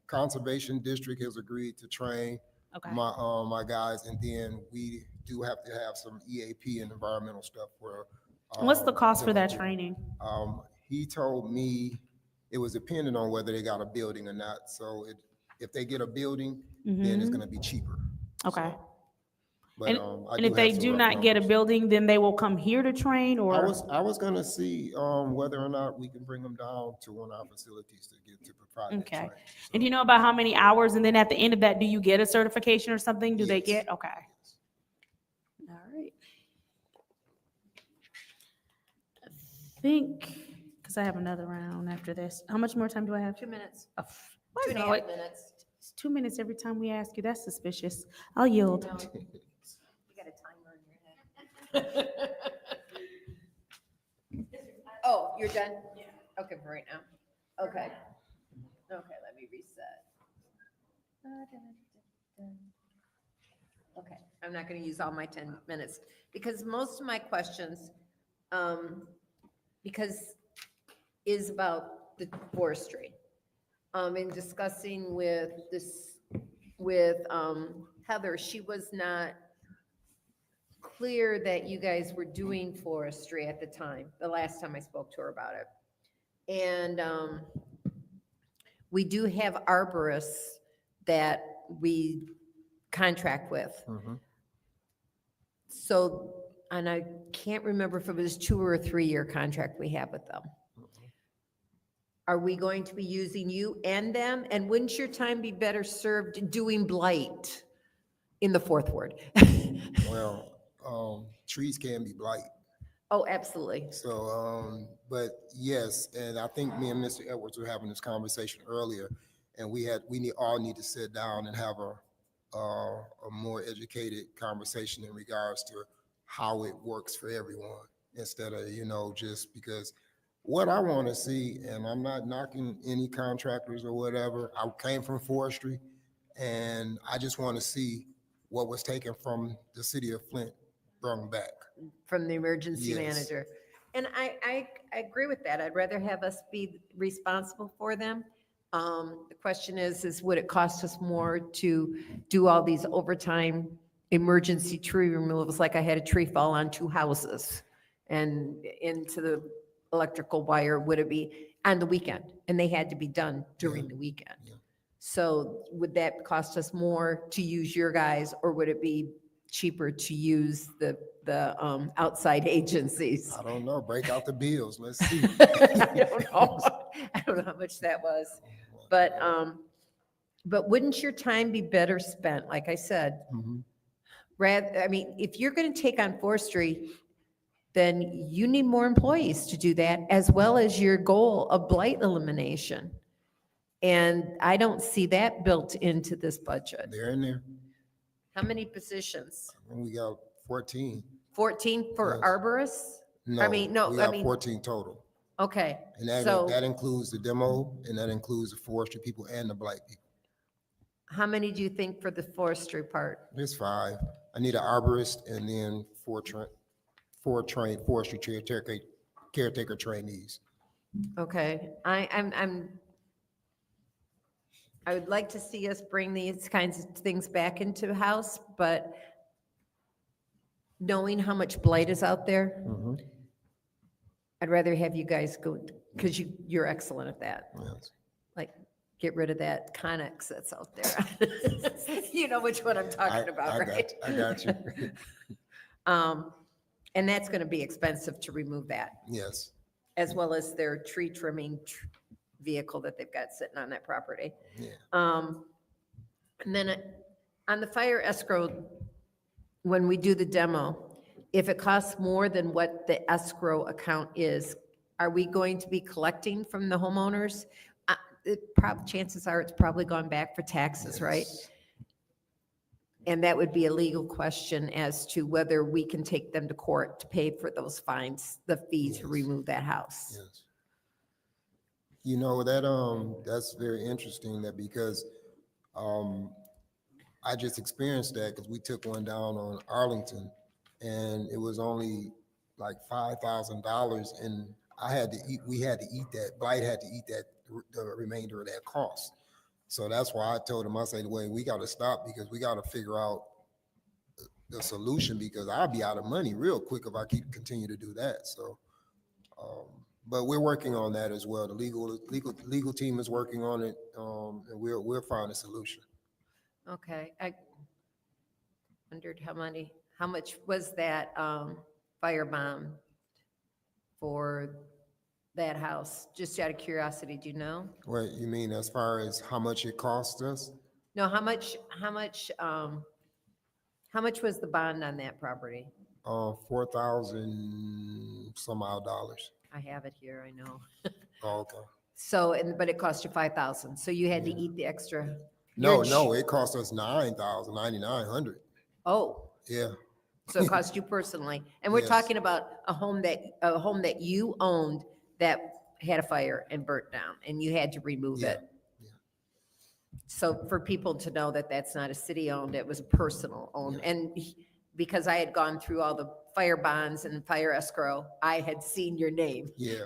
Conservation District has agreed to train Okay. my guys, and then we do have to have some EAP and environmental stuff for. What's the cost for that training? He told me it was dependent on whether they got a building or not. So if they get a building, then it's gonna be cheaper. Okay. But, And, I and do if they have some do rough not get a numbers. building, then they will come here to train, I or? was gonna see whether or not we can bring them down to one of our facilities to provide that Okay. training. And do you know about how many hours? And then at the end of that, do you get a certification or something? Do they Yes. get? Okay. All right. I think, because I have another round after this. How much more time do I have? 2 minutes. Oh, 2.5 minutes. It's 2 minutes every time we ask you. That's suspicious. I'll yield. You got a timer on your head. Oh, you're done? Yeah. Okay, for right now. Okay. Okay, let me reset. Okay, I'm not going to use all my 10 minutes because most of my questions, is about the forestry. In discussing with Heather, she was not clear that you guys were doing forestry at the time, the last time I spoke to her about it. And we do have arborists that we contract with. So, and I can't remember if it was 2 or 3 year contract we have with them. Are we going to be using you and them? And wouldn't your time be better served doing blight in the fourth ward? Well, trees can be blight. Oh, absolutely. So, but yes, and I think me and Mr. Edwards were having this conversation earlier, and we all need to sit down and have a more educated conversation in regards to how it works for everyone, instead of, just because what I want to see, and I'm not knocking any contractors or whatever, I came from forestry, and I just want to see what was taken from the city of Flint brought back. From the emergency Yes. manager. And I agree with that. I'd rather have us be responsible for them. The question is would it cost us more to do all these overtime emergency tree removals? Like I had a tree fall on 2 houses and into the electrical wire, would it be on the weekend? And they had to be done during the weekend. Yeah. So would that cost us more to use your guys, or would it be cheaper to use the outside agencies? I don't know, break out the bills, let's see. I don't know. I don't know how much that was. But wouldn't your time be better spent, like I said? Mhm. I mean, if you're going to take on forestry, then you need more employees to do that, as well as your goal of blight elimination. And I don't see that built into this budget. They're in there. How many positions? And we got 14. 14 for Yes. arborists? No, mean, no, we I got mean- 14 total. Okay, And that, so that includes the demo, and that includes the forestry people and the blight people. how many do you think for the forestry part? There's 5. I need an arborist and then 4 trained forestry caretaker trainees. Okay, I would like to see us bring these kinds of things back into the house, but knowing how much blight is out there, I'd rather have you guys go, because you're excellent at that. Yes. Like, get rid of that Connex that's out there. You know which one I'm talking about, right? I got you. And that's going to be expensive to remove that, Yes. as well as their tree trimming vehicle that they've got sitting on that property. Yeah. And then on the fire escrow, when we do the demo, if it costs more than what the escrow account is, are we going to be collecting from the homeowners? Chances are it's probably gone back for taxes, right? Yes. And that would be a legal question as to whether we can take them to court to pay for those fines, the fee to Yes. remove that house. Yes. You know, that's very interesting that because, I just experienced that because we took one down on Arlington and it was only like $5,000 and we had to eat that, Blight had to eat that, the remainder of that cost. So that's why I told him, I said, wait, we got to stop because we got to figure out the solution because I'll be out of money real quick if I continue to do that. So, but we're working on that as well. The legal team is working on it, and we'll find a solution. Okay, I wondered how much was that firebomb for that house? Just out of curiosity, do you know? What you mean as far as how much it cost us? No, how much was the bond on that property? 4,000 some odd dollars. I have it here, I know. Oh, okay. So, but it cost you 5,000, so you had to eat the extra. No, You're it cost us 9,900. Oh, Yeah, so it cost you personally. And we're Yes. talking about a home that you owned that had a fire and burnt down, and you had to remove Yeah, it. So for people to know that that's not a city-owned, it was personal owned. And because I had gone through all the fire bonds and fire escrow, I had seen your name. yeah.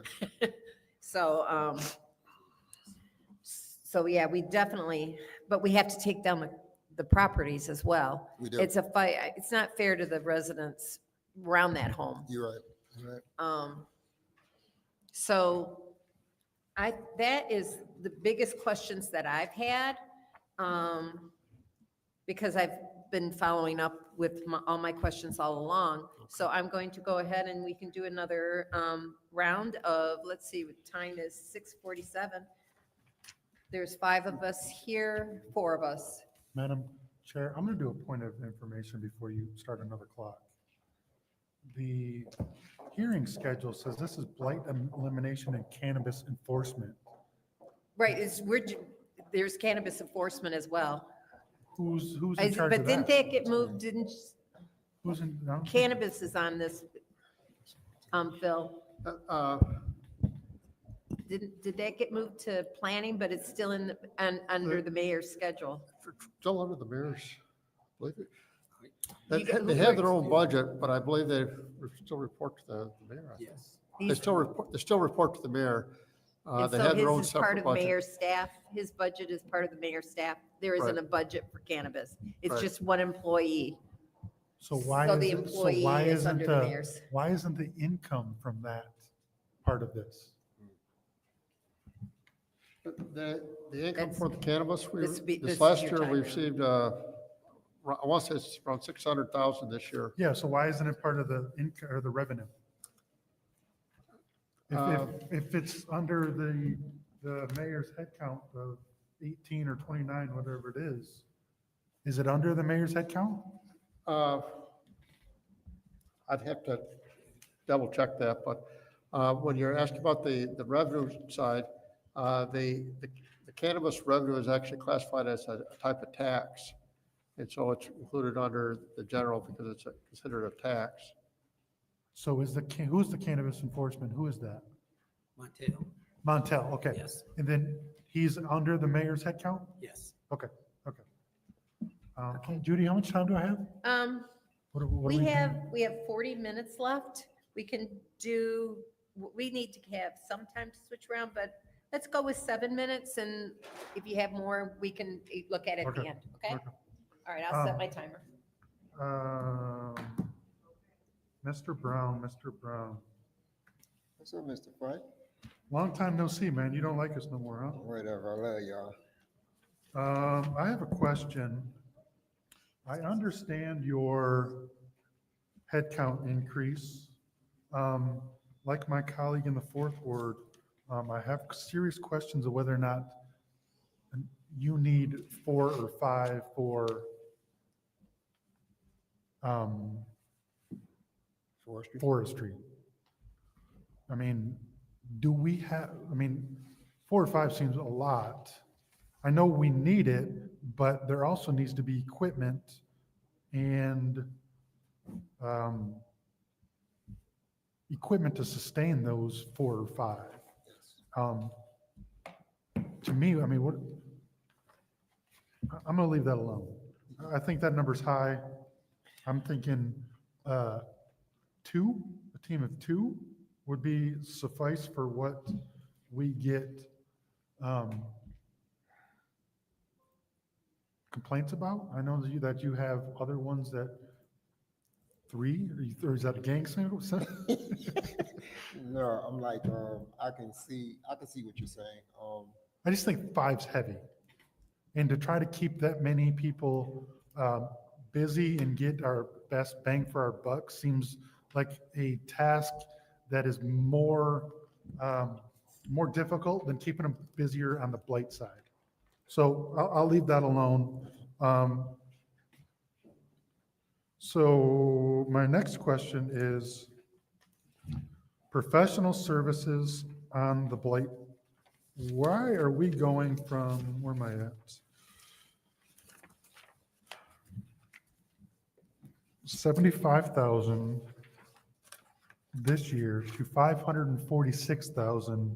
So, yeah, we definitely, but we have to take down the properties as well. We do. It's it's not fair to the residents around that home. You're right. You're right. So that is the biggest questions that I've had, because I've been following up with all my questions all along. So I'm going to go ahead and we can do another round of, let's see, what time is 6:47. There's 5 of us here, 4 of us. Madam Chair, I'm going to do a point of information before you start another clock. The hearing schedule says this is blight elimination and cannabis enforcement. Right, there's cannabis enforcement as well. Who's in charge But of didn't that? that get moved, Who's in, no? cannabis is on this, Phil? Did that get moved to planning, but it's still under the mayor's schedule? Still under the mayor's, believe it. You got- They have their own budget, but I believe they still report to the mayor. Yes. They still report to the mayor. And They so have their own his is part separate of the budget. mayor's staff, his budget is part of the mayor's staff. There isn't Right. a budget for cannabis. It's Right. just one employee. So why So is the it, employee why is isn't under the mayor's. why isn't the income from that part of this? The income for the cannabis, this this is last your year, time we now. received, I want to say it's around 600,000 this year. Yeah, so why isn't it part of the income or the revenue? If it's under the mayor's head count of 18 or 29, whatever it is it under the mayor's head count? I'd have to double check that, but when you're asking about the revenue side, the cannabis revenue is actually classified as a type of tax. And so it's included under the general because it's considered a tax. So who's the cannabis enforcement? Who is that? Montel, Montel, okay. yes, And then he's under the mayor's head count? yes. Okay. Judy, how much time do I have? What do We do? have 40 minutes left. We can do, we need to have some time to switch around, but let's go with 7 minutes, and if you have more, we can look at it at the Okay. end, okay? Okay. All right, I'll set my timer. Mr. Brown. What's up, Mr. Frank? Long time no see, man. You don't like us no more, huh? Whatever, I love y'all. I have a question. I understand your headcount increase. Like my colleague in the fourth ward, I have serious questions of whether or not you need 4 or 5 for forestry. I mean, do we have, 4 or 5 seems a lot. I know we need it, but there also needs to be equipment and equipment to sustain those 4 or 5. To me, what, I'm gonna leave that alone. I think that number's high. I'm thinking 2, a team of 2 would be suffice for what we get complaints about. I know that you have other ones that 3, or is that a gang signal? No, I'm like, I can see what you're saying. I just think 5's heavy. And to try to keep that many people busy and get our best bang for our buck seems like a task that is more difficult than keeping them busier on the blight side. So I'll leave that alone. So my next question is professional services on the blight. Why are we going from, where am I at? 75,000 this year to 546,000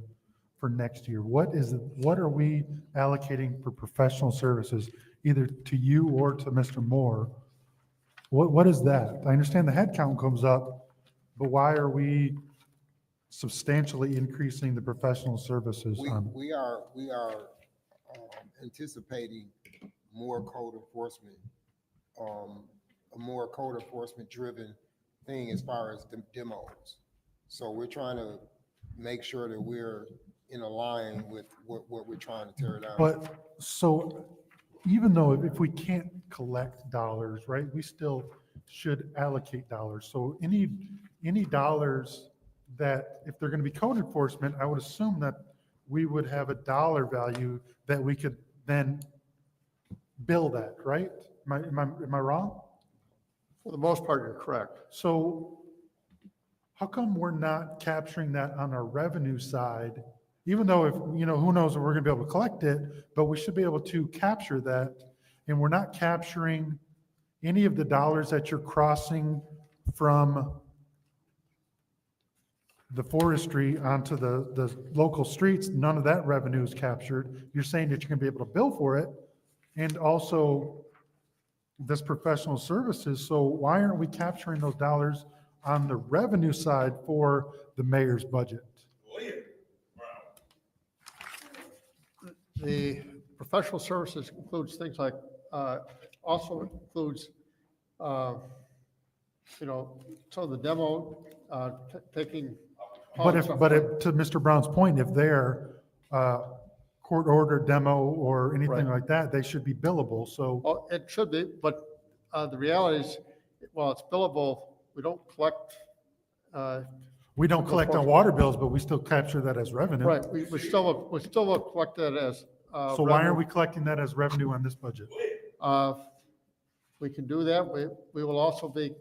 for next year. What are we allocating for professional services, either to you or to Mr. Moore? What is that? I understand the headcount comes up, but why are we substantially increasing the professional services on? We are anticipating more code enforcement, a more code enforcement driven thing as far as the demos. So we're trying to make sure that we're in a line with what we're trying to tear down. But, so, even though if we can't collect dollars, right, we still should allocate dollars. So any dollars that, if they're gonna be code enforcement, I would assume that we would have a dollar value that we could then bill that, right? Am I wrong? For the most part, you're correct. So how come we're not capturing that on our revenue side? Even though if, who knows if we're gonna be able to collect it, but we should be able to capture that. And we're not capturing any of the dollars that you're crossing from the forestry onto the local streets. None of that revenue is captured. You're saying that you're gonna be able to bill for it. And also this professional services. So why aren't we capturing those dollars on the revenue side for the mayor's budget? The professional services includes things like, also includes, some of the demo, taking. But to Mr. Brown's point, if they're court order demo or anything Right. like that, they should be billable, so. Well, it should be, but the reality is, while it's billable, we don't collect. We don't collect on water bills, but we still capture that as revenue. Right, we still will collect that as. So why aren't revenue. we collecting that as revenue on this budget? We can do that. We will also be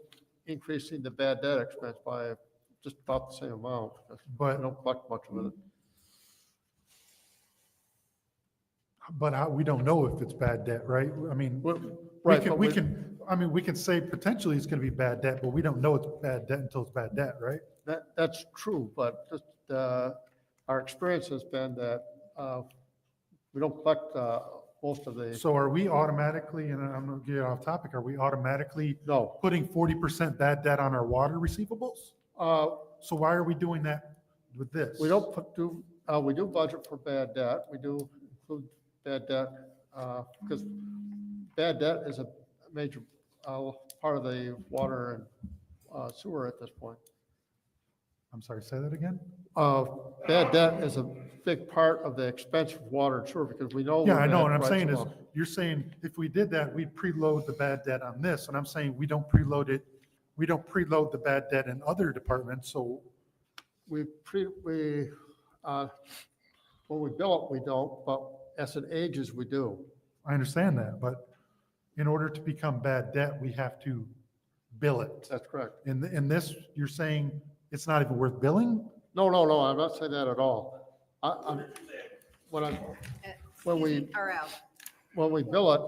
increasing the bad debt expense by just about the same amount. But- We don't collect much of it. But we don't know if it's bad debt, right? I mean, right, we but can, I mean, we can say potentially it's gonna be bad debt, but we don't know it's bad debt until it's bad debt, right? That's true, but just, our experience has been that we don't collect most of the. So are we automatically, and I'm gonna get off topic, are we automatically No. putting 40% bad debt on our water receivables? So why are we doing that with this? We don't we do budget for bad debt. We do include bad debt, because bad debt is a major part of the water and sewer at this point. I'm sorry, say that again? Bad debt is a big part of the expense of water and sewer, because we know. Yeah, we're I know, gonna what I'm have to saying write is, some off. you're saying if we did that, we'd preload the bad debt on this, and I'm saying we don't preload it, we don't preload the bad debt in other departments, so When we bill it, we don't, but as it ages, we do. I understand that, but in order to become bad debt, we have to bill it. That's correct. In this, you're saying it's not even worth billing? No, I'm not saying that at all. When we bill it,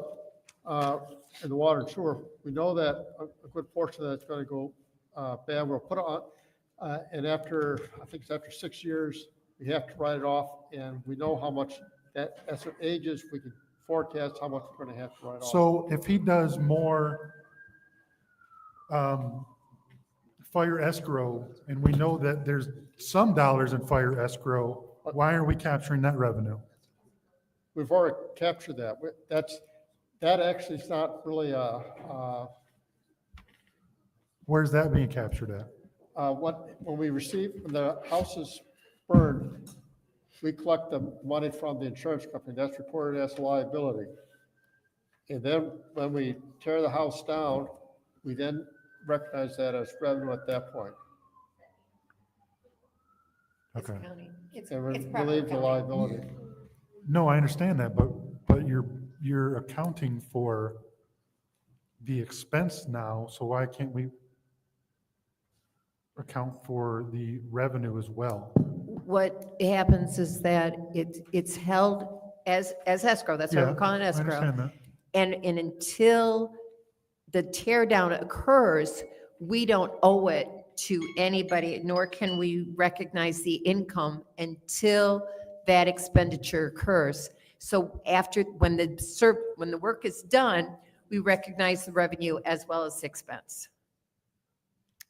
in the water and sewer, we know that a good portion of that's gonna go, bad. We'll put it on, and after, I think it's after 6 years, we have to write it off, and we know how much that, as it ages, we can forecast how much we're gonna have to write off. So if he does more fire escrow, and we know that there's some dollars in fire escrow, why are we capturing that revenue? We've already captured that. That actually is not really Where's that being captured at? when the house is burned, we collect the money from the insurance company. That's reported as a liability. And then when we tear the house down, we then recognize that as revenue at that point. Okay. And relieve the liability. No, I understand that, but you're accounting for the expense now, so why can't we account for the revenue as well? What happens is that it's held as escrow, that's what Yeah, we're calling I escrow. understand that. And until the tear down occurs, we don't owe it to anybody, nor can we recognize the income until that expenditure occurs. So after, when the work is done, we recognize the revenue as well as the expense.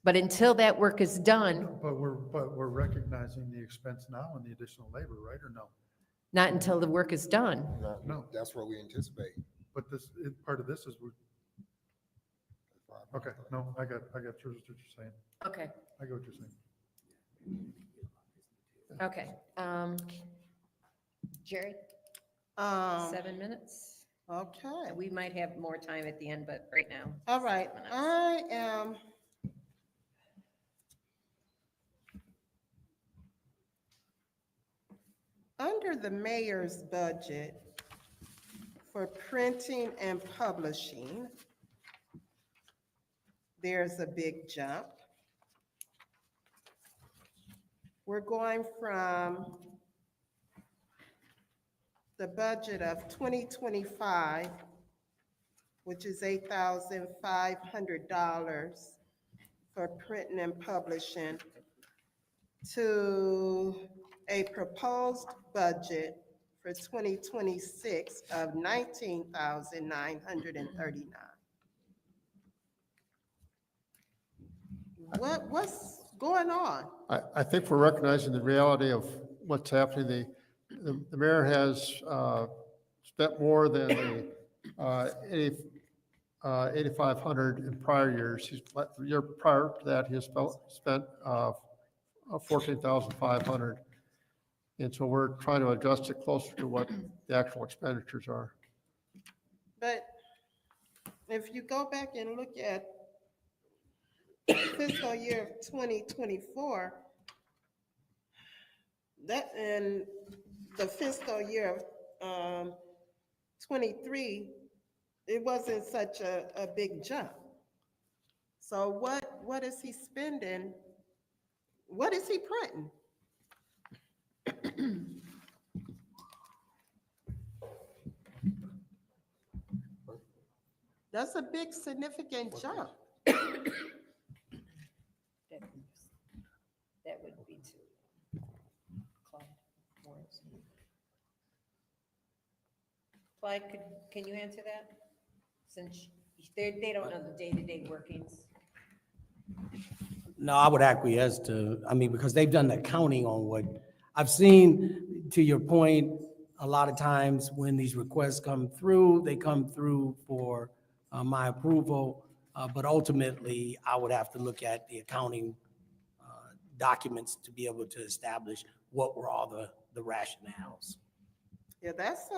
But until that work is done, But we're recognizing the expense now and the additional labor, right, or no? not until the work is done. No. That's what we anticipate. But part of this is, okay, no, I got what you're saying. Okay, I get what you're saying. okay. Jerry, 7 minutes? Okay. We might have more time at the end, but right now. All right, 7 minutes. I am under the mayor's budget for printing and publishing. There's a big jump. We're going from the budget of 2025, which is $8,500 for printing and publishing, to a proposed budget for 2026 of $19,939. What's going on? I think we're recognizing the reality of what's happening. The mayor has spent more than the 8,500 in prior years. The year prior to that, he has spent 14,500. And so we're trying to adjust it closer to what the actual expenditures are. But if you go back and look at fiscal year of 2024, that in the fiscal year of 23, it wasn't such a big jump. So what is he spending? What is he printing? That's a big significant jump. That would be two. Clyde, can you answer that? Since they don't know the day-to-day workings. No, I would acquiesce to, I mean, because they've done the counting on what, I've seen, to your point, a lot of times when these requests come through, they come through for my approval, but ultimately, I would have to look at the accounting documents to be able to establish what were all the rationales. Yeah, that's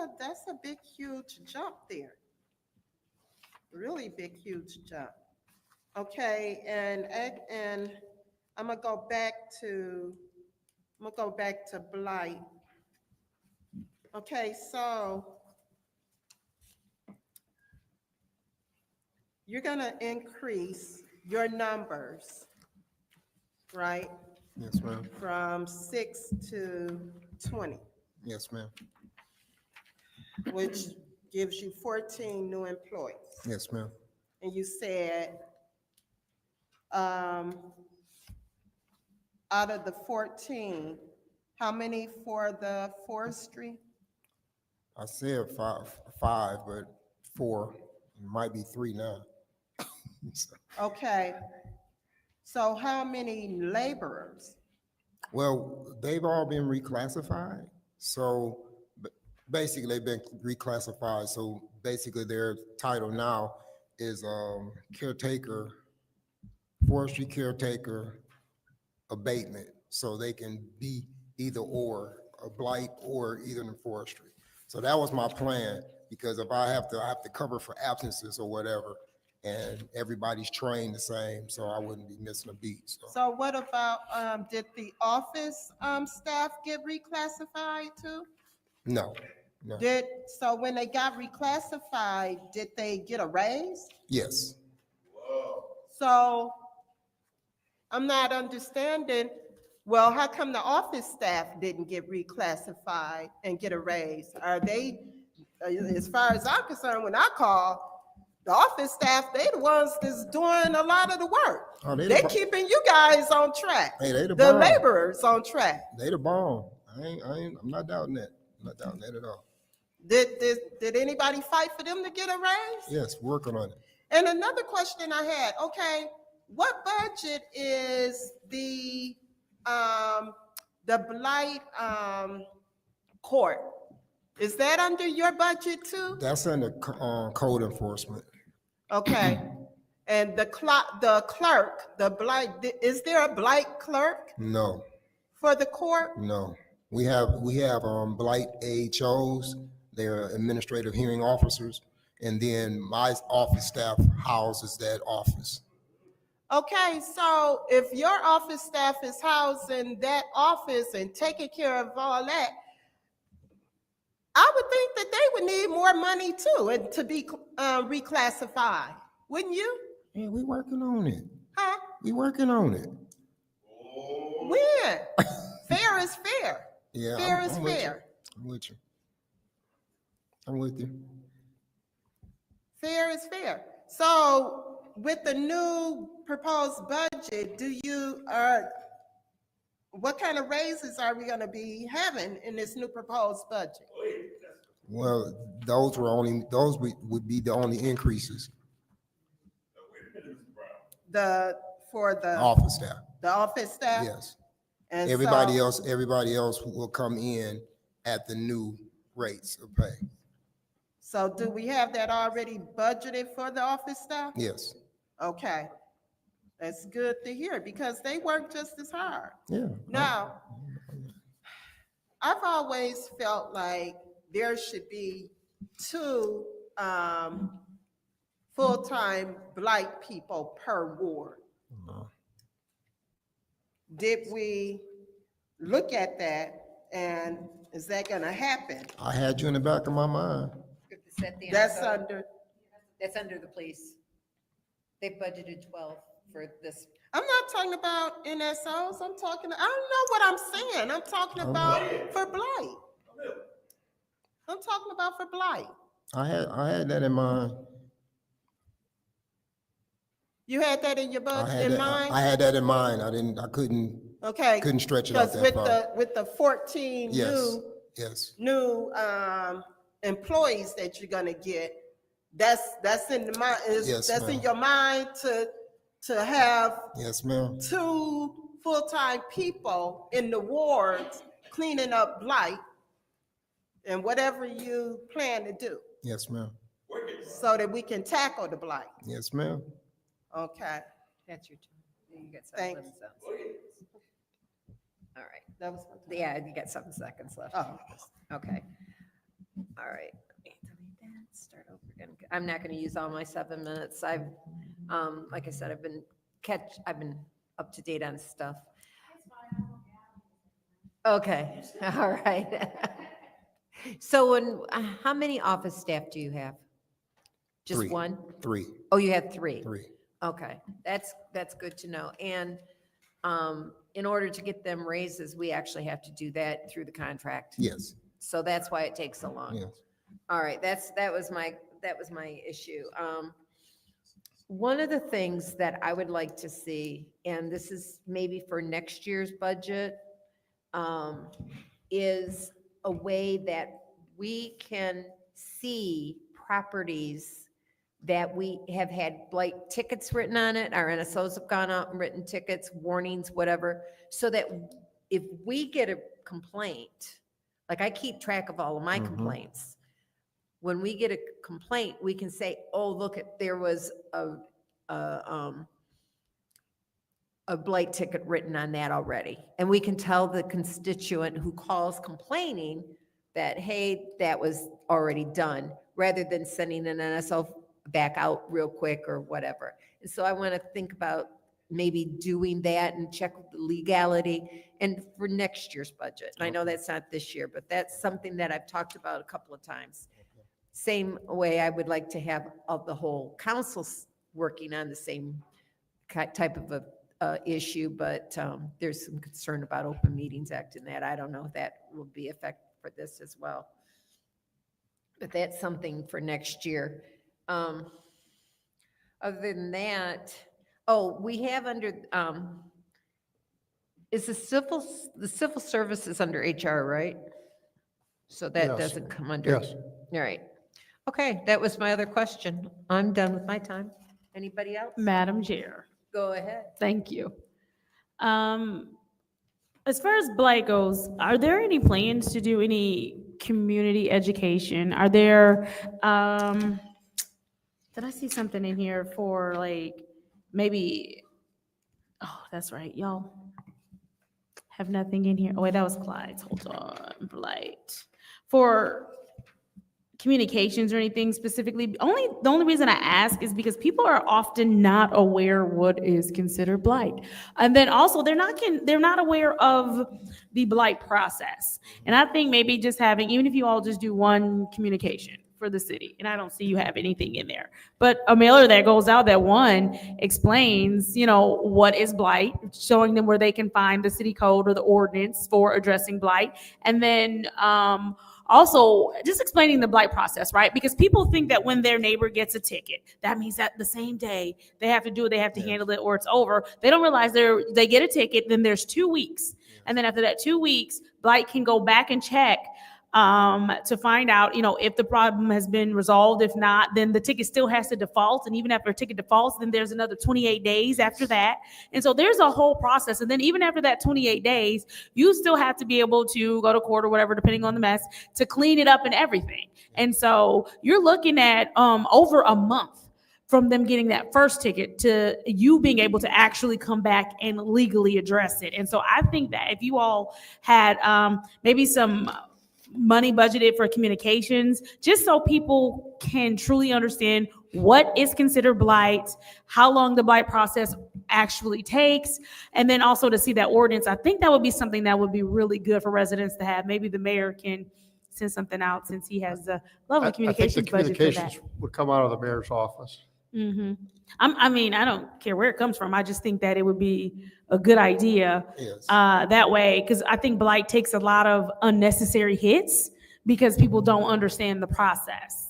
a big, huge jump there. Really big, huge jump. Okay, and I'm gonna go back to blight. Okay, so you're gonna increase your numbers, right? Yes, ma'am. From 6 to 20, Yes, ma'am. which gives you 14 new employees. Yes, ma'am. And you said, out of the 14, how many for the forestry? I said five, but 4, it might be 3 now. So, Okay, so how many laborers? well, they've all been reclassified, so basically they've been reclassified, so basically their title now is caretaker, forestry caretaker, abatement, so they can be either or, a blight or either in forestry. So that was my plan, because if I have to cover for absences or whatever, and everybody's trained the same, so I wouldn't be missing a beat, so. So what about, did the office staff get reclassified too? No, no, So when they got reclassified, did they get a raise? yes. So I'm not understanding, well, how come the office staff didn't get reclassified and get a raise? Are they, as far as I'm concerned, when I call, the office staff, they the ones that's doing a lot of the work. Oh, They keeping you guys on track. Hey, they the The bomb. laborers on track. They the bomb. I'm not doubting that. I'm not doubting that at all. Did anybody fight for them to get a raise? Yes, working on it. And another question I had, okay, what budget is the blight court? Is that under your budget too? That's under code enforcement. Okay. And the clerk, the blight, is there a blight clerk No, for the court? no. We have blight AHOs. They're administrative hearing officers. And then my office staff houses that office. Okay, so if your office staff is housed in that office and taking care of all that, I would think that they would need more money too, and to be reclassified, wouldn't you? Yeah, we working on it. Huh? We working on it. When? Fair is fair. Yeah, Fair is I'm with you. fair. I'm with you. I'm with you. Fair is fair. So with the new proposed budget, what kind of raises are we gonna be having in this new proposed budget? Well, those would be the only increases. For the Office staff, the office staff? yes. And Everybody so- else will come in at the new rates of pay. So do we have that already budgeted for the office staff? Yes, Okay. That's good to hear because they work just as hard. yeah. Now, I've always felt like there should be two full-time blight people per ward. Did we look at that, and is that gonna happen? I had you in the back of my mind. That's under, That's under the police. They budgeted 12 for this. I'm not talking about NSOs, I'm talking, I don't know what I'm saying, I'm talking about for blight. I'm talking about for blight. I had that in mind. You had that in your I budget, had in that, mind? I had that in mind. I couldn't Okay. stretch it out Because that far. with the 14 Yes, yes, new employees that you're gonna get, that's in the mind, Yes, that's in ma'am. your mind to have yes, ma'am. two full-time people in the wards cleaning up blight and whatever you plan to do, Yes, ma'am. so that we can tackle the blight. Yes, ma'am. Okay, That's your turn. You got Thanks. 7 seconds. All right. that was my time. Yeah, you got 7 seconds left. Oh. Okay. All right. Start over again. I'm not going to use all my 7 minutes. Like I said, I've been up to date on stuff. Okay, all right. So how many office staff do you have? Just Three. one? 3, Oh, you had 3? 3. Okay, that's good to know. And in order to get them raises, we actually have to do that through the contract. Yes, So that's why it takes so long. yes. All right, that was my issue. One of the things that I would like to see, and this is maybe for next year's budget, is a way that we can see properties that we have had blight tickets written on it, our NSOs have gone out and written tickets, warnings, whatever, so that if we get a complaint, like I keep track of all of my complaints. When we get a complaint, we can say, oh, look, there was a blight ticket written on that already. And we can tell the constituent who calls complaining that, hey, that was already done, rather than sending an NSO back out real quick or whatever. And so I want to think about maybe doing that and check the legality and for next year's budget. And I know that's not this year, but that's something that I've talked about a couple of times. Same way I would like to have the whole council working on the same type of a issue, but there's some concern about Open Meetings Act and that. I don't know if that will be effective for this as well. But that's something for next year. Other than that, we have under, is the civil services under HR, right? So that Yes. doesn't come under. Yes. All right. Okay, that was my other question. I'm done with my time. Anybody else? Madam Chair. Go ahead. Thank you. As far as blight goes, are there any plans to do any community education? Are there, did I see something in here for like, maybe, oh, that's right, y'all have nothing in here. Oh, wait, that was Clyde's. Hold on, blight. For communications or anything specifically, the only reason I ask is because people are often not aware what is considered blight. And then also they're not aware of the blight process. And I think maybe just having, even if you all just do one communication for the city, and I don't see you have anything in there, but a mailer that goes out that one explains, what is blight, showing them where they can find the city code or the ordinance for addressing blight. And then, also, just explaining the blight process, right? Because people think that when their neighbor gets a ticket, that means that the same day they have to do it, they have to handle it, or it's over. They don't realize they get a ticket, then there's 2 weeks. And then after that 2 weeks, blight can go back and check to find out, if the problem has been resolved. If not, then the ticket still has to default. And even after a ticket defaults, then there's another 28 days after that. And so there's a whole process. And then even after that 28 days, you still have to be able to go to court or whatever, depending on the mess, to clean it up and everything. And so you're looking at over a month from them getting that first ticket to you being able to actually come back and legally address it. And so I think that if you all had maybe some money budgeted for communications, just so people can truly understand what is considered blight, how long the blight process actually takes, and then also to see that ordinance, I think that would be something that would be really good for residents to have. Maybe the mayor can send something out since he has the lovely I think the communications budget for that. communications would come out of the mayor's office. I mean, I don't care where it comes from. I just think that it would be a good idea Yes. that way, because I think blight takes a lot of unnecessary hits because people don't understand the process.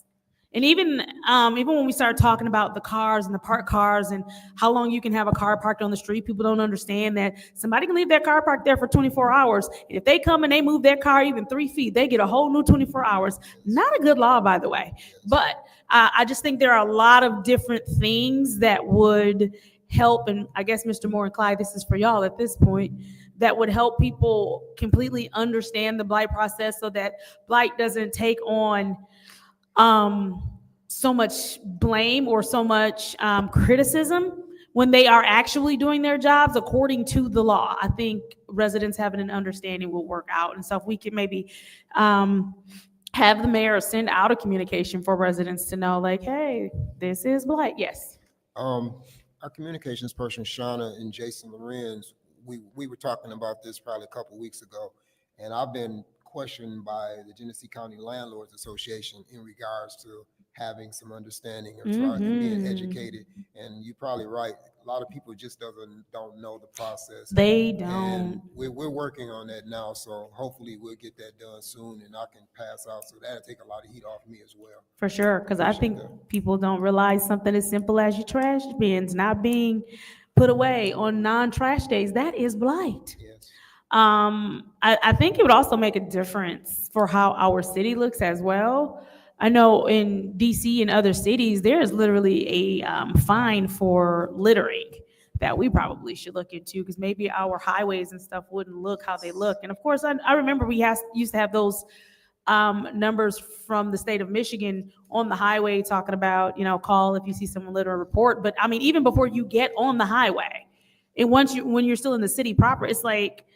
And even when we start talking about the cars and the parked cars and how long you can have a car parked on the street, people don't understand that somebody can leave their car parked there for 24 hours. And if they come and they move their car even 3 feet, they get a whole new 24 hours. Not a good law, by the way. But I just think there are a lot of different things that would help. And I guess, Mr. Moore and Clyde, this is for y'all at this point, that would help people completely understand the blight process so that blight doesn't take on so much blame or so much criticism when they are actually doing their jobs according to the law. I think residents having an understanding will work out. And so if we could maybe have the mayor send out a communication for residents to know, like, hey, this is blight. Yes. Our communications person, Shauna and Jason Lorenz, we were talking about this probably a couple weeks ago, and I've been questioned by the Genesee County Landlords Association in regards to having some understanding of trying and being educated. And you're probably right. A lot of people just don't know the process. They don't. And we're working on that now, so hopefully we'll get that done soon and I can pass out. So that'll take a lot of heat off me as well. For sure, because I think people don't realize something as simple as your trash bins not being put away on non-trash days. That is blight. Yes. I think it would also make a difference for how our city looks as well. I know in DC and other cities, there is literally a fine for littering that we probably should look into, because maybe our highways and stuff wouldn't look how they look. And of course, I remember we used to have those numbers from the state of Michigan on the highway talking about, call if you see someone litter, report. But I mean, even before you get on the highway, and when you're still in the city proper, it's like,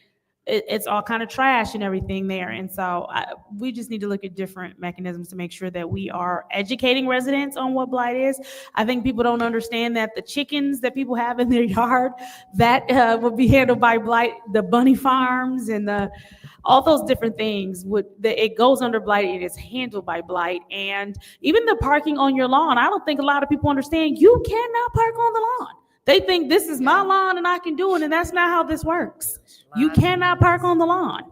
it's all kind of trash and everything there. And so we just need to look at different mechanisms to make sure that we are educating residents on what blight is. I think people don't understand that the chickens that people have in their yard, that would be handled by blight, the bunny farms and all those different things it goes under blight. It is handled by blight. And even the parking on your lawn, I don't think a lot of people understand you cannot park on the lawn. They think this is my lawn and I can do it, and that's not how this works. You cannot park on the lawn.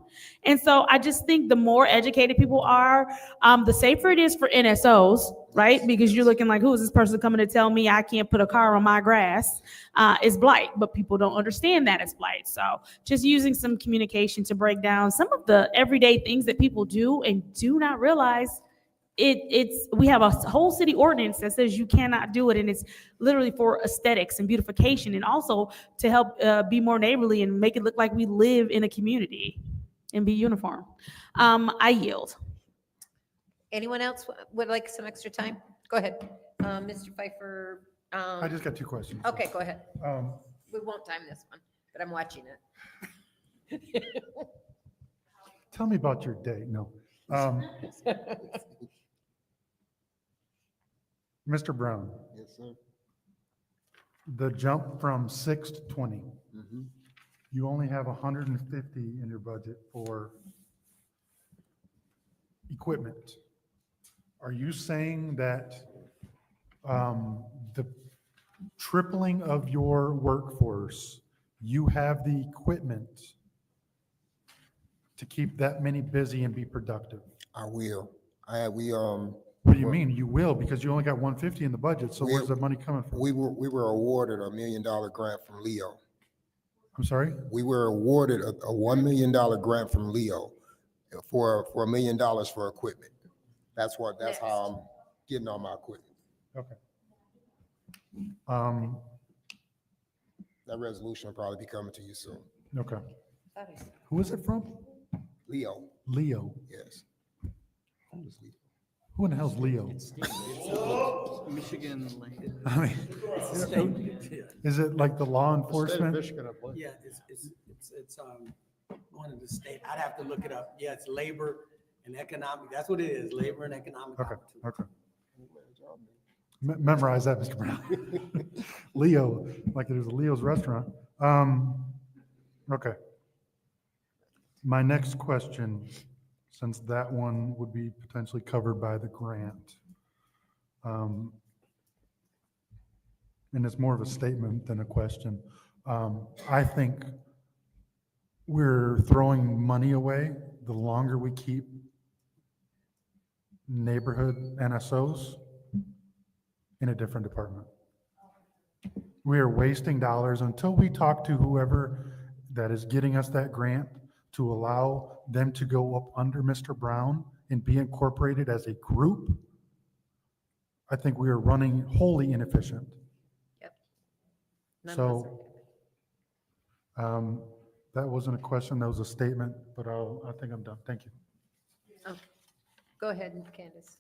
And so I just think the more educated people are, the safer it is for NSOs, right? Because you're looking like, who is this person coming to tell me I can't put a car on my grass? It's blight, but people don't understand that it's blight. So just using some communication to break down some of the everyday things that people do and do not realize. We have a whole city ordinance that says you cannot do it, and it's literally for aesthetics and beautification, and also to help be more neighborly and make it look like we live in a community and be uniform. I yield. Anyone else would like some extra time? Go ahead. Mr. Pfeiffer. I just got two questions. Okay, go ahead. Um, We won't time this one, but I'm watching it. Tell me about your day. No. Mr. Brown, Yes, sir. the jump from 6 to 20, Mhm. you only have 150 in your budget for equipment. Are you saying that the tripling of your workforce, you have the equipment to keep that many busy and be productive? I will. What do you mean? You will, because you only got 150 in the budget, so where's the money coming from? We were awarded a $1 million grant from Leo. I'm sorry? We were awarded a $1 million grant from Leo for $1 million for equipment. That's how I'm getting all my equipment. Okay. That resolution will probably be coming to you soon. Okay. Who is it from? Leo, Leo. yes. Who is Leo? Who in the hell's Leo? Michigan. I mean, is it like the law The state of enforcement? Michigan, I believe. Yeah, it's one of the state, I'd have to look it up. Yeah, it's labor and economic, that's what it is, labor and economic Okay, opportunity. okay. Memorize that, Mr. Brown. Leo, like there's a Leo's restaurant. Okay. My next question, since that one would be potentially covered by the grant. And it's more of a statement than a question. I think we're throwing money away the longer we keep neighborhood NSOs in a different department. We are wasting dollars until we talk to whoever that is getting us that grant to allow them to go up under Mr. Brown and be incorporated as a group. I think we are running wholly inefficient. None of us So that wasn't a question, that was a statement, but I think I'm done. Thank you. Oh, go ahead, Candace.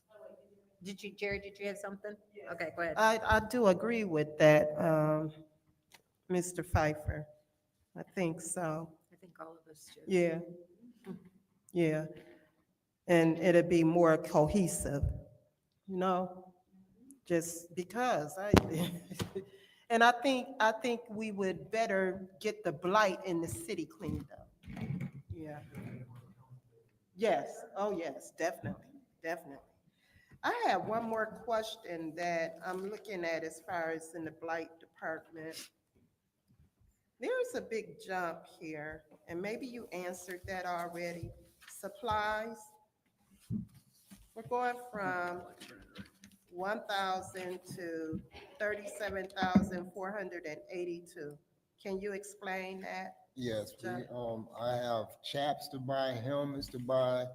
Jerry, did you have something? Okay, go ahead. I do agree with that, Mr. Pfeiffer. I think so. I think all of us do. Yeah. Yeah. And it'd be more cohesive, you know, just because and I think we would better get the blight in the city cleaned up. Yeah. Yes, oh yes, definitely, definitely. I have one more question that I'm looking at as far as in the blight department. There's a big jump here, and maybe you answered that already. Supplies. We're going from 1,000 to 37,482. Can you explain that? Yes, John? I have chaps to buy, helmets to buy.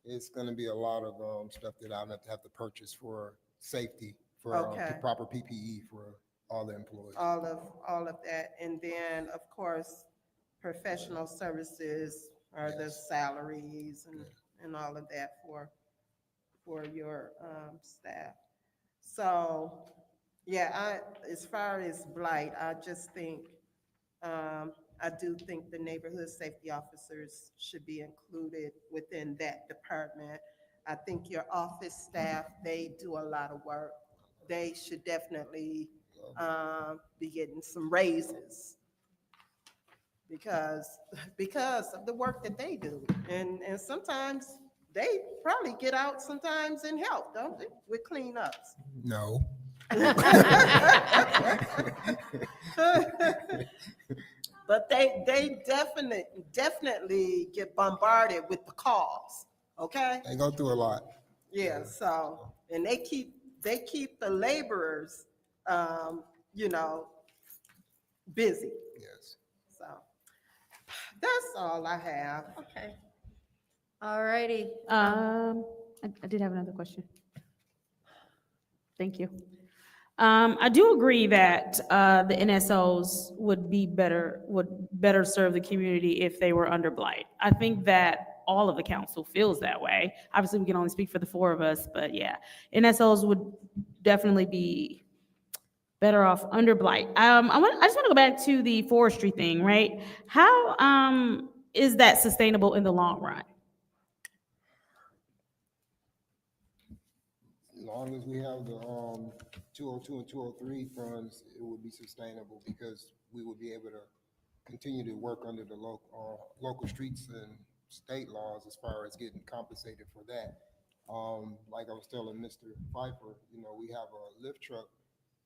It's gonna be a lot of, stuff that I'm gonna have to purchase for safety, for, Okay. proper PPE for all the employees. All of that, and then, of course, professional services are the Yes. salaries and all of that for your, staff. So, yeah, as far as blight, I just think, I do think the neighborhood safety officers should be included within that department. I think your office staff, they do a lot of work. They should definitely, be getting some raises because of the work that they do. And sometimes they probably get out sometimes and help, don't they, with cleanups? No. But they definitely get bombarded with the calls, okay? They go through a lot. Yeah, so, and they keep the laborers, you know, busy. Yes. So, that's all I have. Okay. All righty. I did have another question. Thank you. I do agree that the NSOs would better serve the community if they were under blight. I think that all of the council feels that way. Obviously, we can only speak for the four of us, but yeah, NSOs would definitely be better off under blight. I just want to go back to the forestry thing, right? How is that sustainable in the long run? As long as we have the 202 and 203 funds, it would be sustainable because we would be able to continue to work under the local streets and state laws as far as getting compensated for that. Like I was telling Mr. Pfeiffer, you know, we have a lift truck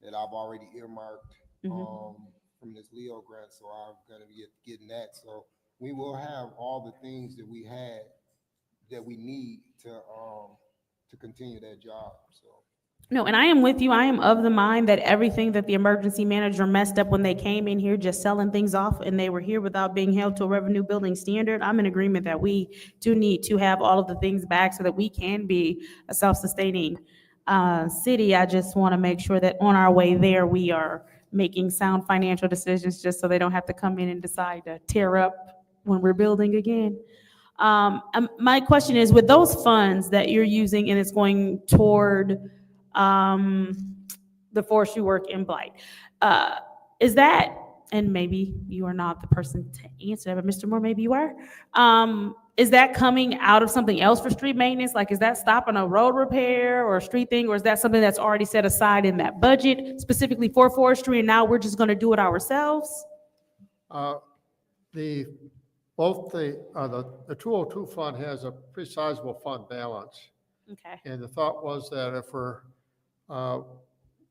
that I've already earmarked from this Leo grant, so I'm gonna be getting that. So we will have all the things that we had that we need to continue that job, so. No, and I am with you. I am of the mind that everything that the emergency manager messed up when they came in here just selling things off and they were here without being held to a revenue building standard, I'm in agreement that we do need to have all of the things back so that we can be a self-sustaining city. I just want to make sure that on our way there, we are making sound financial decisions just so they don't have to come in and decide to tear up when we're building again. My question is, with those funds that you're using and it's going toward the forestry work in Blight, is that, and maybe you are not the person to answer, but Mr. Moore, maybe you are. Is that coming out of something else for street maintenance? Like, is that stopping a road repair or a street thing, or is that something that's already set aside in that budget specifically for forestry, and now we're just gonna do it ourselves? Both the 202 fund has a pretty sizable fund balance. Okay. And the thought was that if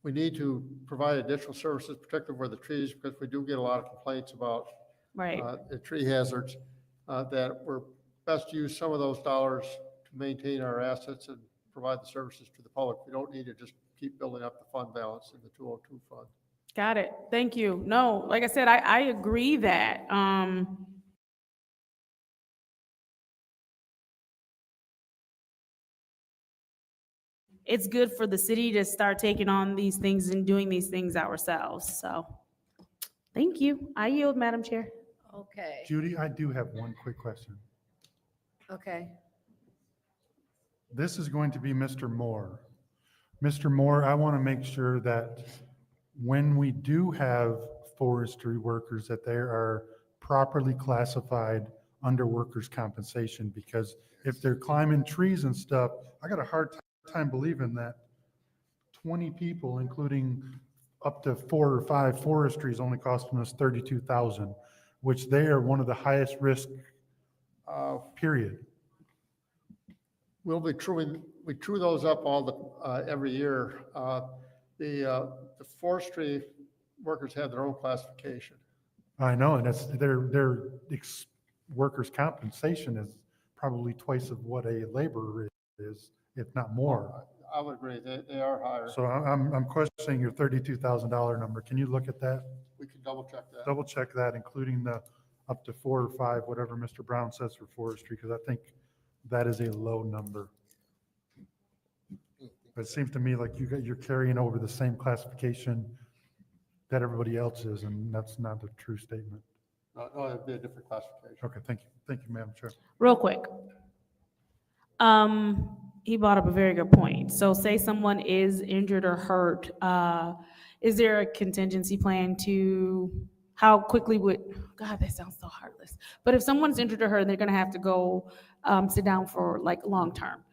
we need to provide additional services, particularly where the trees, because we do get a lot of complaints about Right. the tree hazards, that we're best to use some of those dollars to maintain our assets and provide the services to the public. We don't need to just keep building up the fund balance in the 202 fund. Got it. Thank you. No, like I said, I agree that, it's good for the city to start taking on these things and doing these things ourselves. So, thank you. I yield, Madam Chair. Okay, Judy, I do have one quick question. okay. This is going to be Mr. Moore. Mr. Moore, I want to make sure that when we do have forestry workers, that they are properly classified under workers' compensation, because if they're climbing trees and stuff, I got a hard time believing that 20 people, including up to 4 or 5 forestry, is only costing us $32,000, which they are one of the highest risk, period. We true those up every year. The forestry workers have their own classification. I know, and that's their workers' compensation is probably twice of what a laborer is, if not more. I would agree, they are higher. So I'm questioning your $32,000 number. Can you look at that? We can double check that. Double check that, including the up to 4 or 5, whatever Mr. Brown says for forestry, because I think that is a low number. But it seems to me like you're carrying over the same classification that everybody else is, and that's not a true statement. No, it'd be a different classification. Okay, thank you. Thank you, Madam Chair. Real quick. He brought up a very good point. So say someone is injured or hurt, is there a contingency plan to, how quickly God, that sounds so heartless. But if someone's injured or hurt, they're gonna have to go sit down for like long term.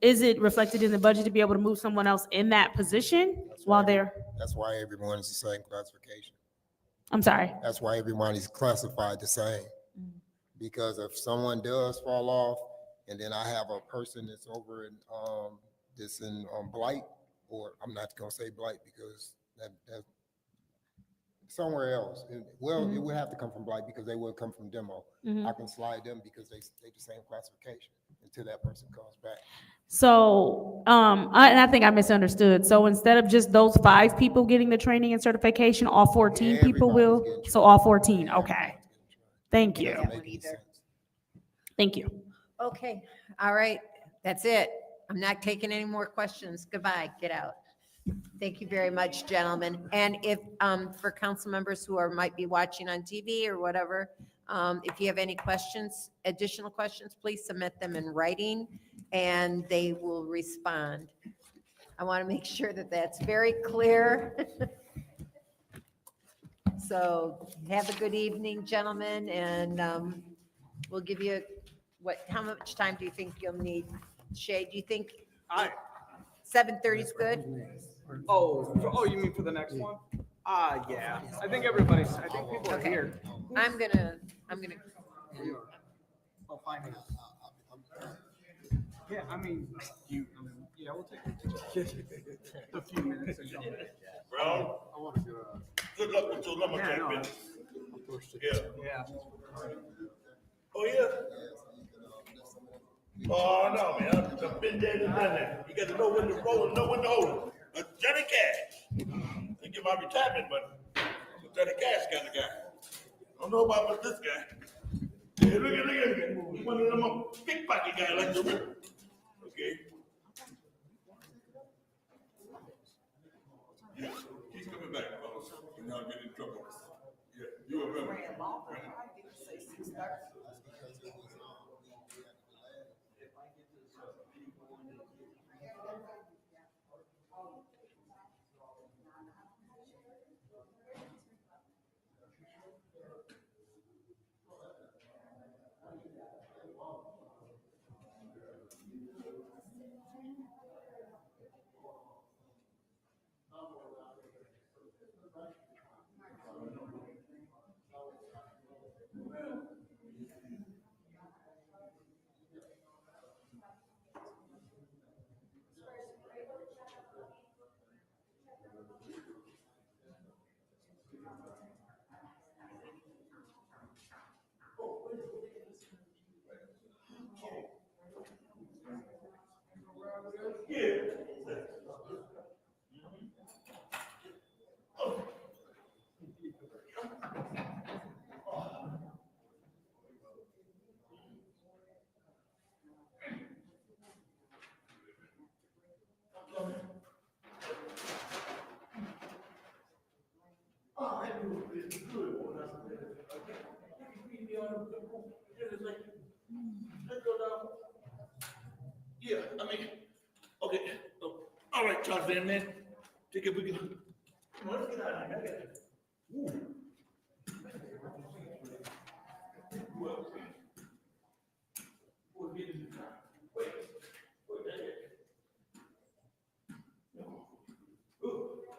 Is it reflected in the budget to be able to move someone else in that position while they're, That's why everyone is the same classification. I'm sorry. That's why everyone is classified the same. Because if someone does fall off, and then I have a person that's over in, that's in Blight, or I'm not gonna say Blight because that somewhere else. Well, it would have to come from Blight because they would come from demo. I can slide them because they the same classification until that person comes back. So, and I think I misunderstood. So instead of just those 5 people getting the training and certification, all 14 people will? Everybody's getting So all 14, okay. Thank you. Doesn't make any sense. Thank you. Okay, all right, that's it. I'm not taking any more questions. Goodbye, get out. Thank you very much, gentlemen. And if, for council members who might be watching on TV or whatever, if you have any questions, additional questions, please submit them in writing and they will respond. I want to make sure that that's very clear. So have a good evening, gentlemen, and we'll give you, how much time do you think you'll need? Shay, do you think 7:30 is good? Oh, you mean for the next one? Yeah. I think people are Okay. here. I'm gonna, I'll find it. Yeah, I mean, yeah, we'll take a few minutes and go. Brown, good luck with your lumberjack Yeah, no, business. Yeah. Yeah. Oh, yeah? Oh, no, man, I've been there and done that. You gotta know when to roll and know when to hold it. Johnny Cash. I get my retirement, but Johnny Cash kind of guy. I don't know about this guy. Hey, look at. He's one of them pickpocket guy like the rip. Okay. He's coming back, fellas. You're not getting in trouble. Yeah, you remember. Yeah, I mean, okay, all right, Charles Van Man, take it, we can. Come on, let's get out of here, I got it. Ooh. Well, we'll get in the car. Wait, that's it. Ooh.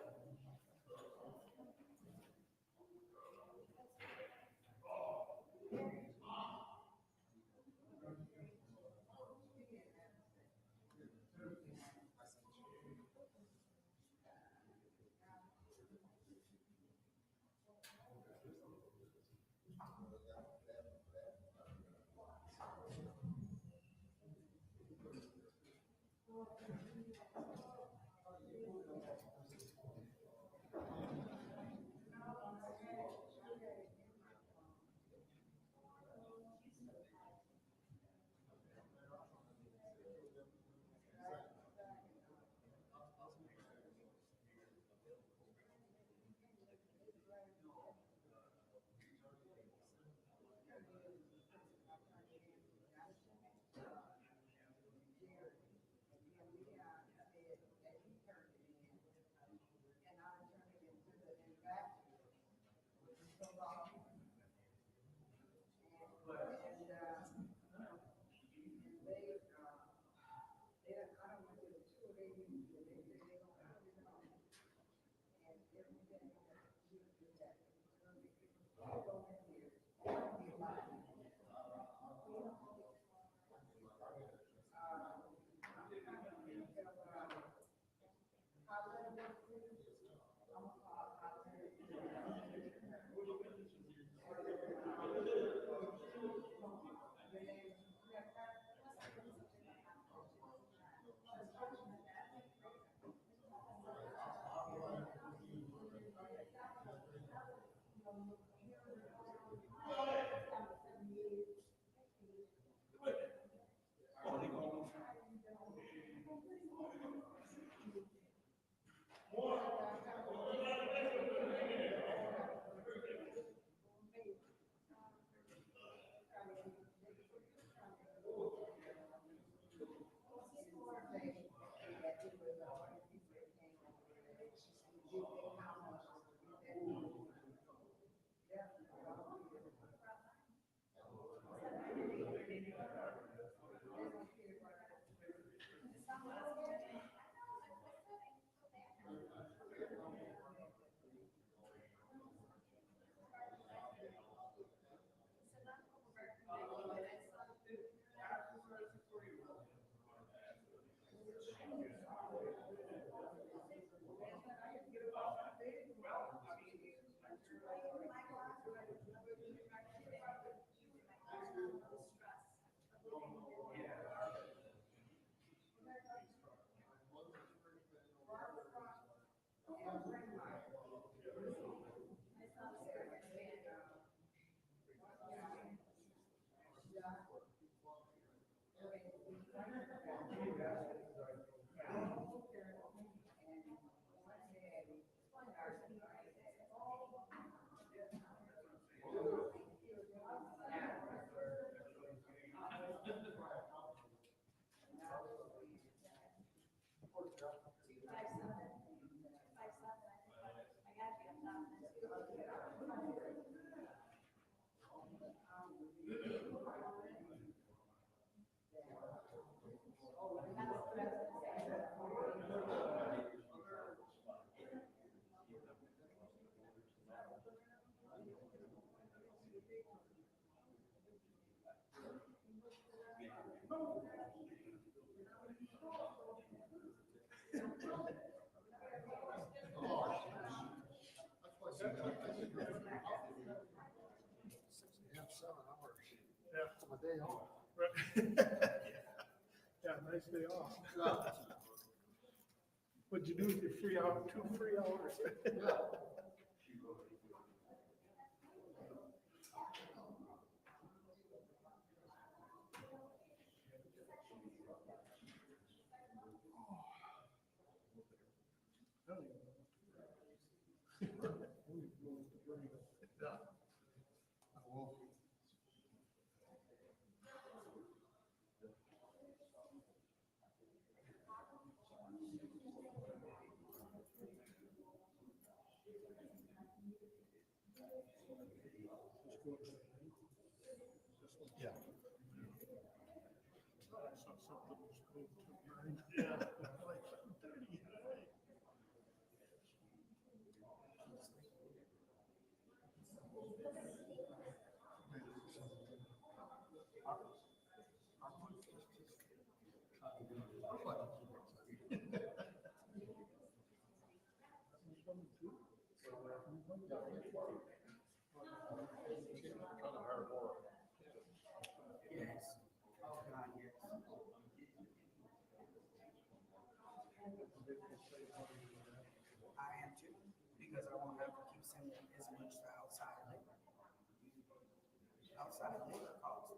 day off. Yeah, nice day off. What'd you do with your 2 free hours? I am too, because I won't have to keep sending as much for outside labor. Outside labor costs.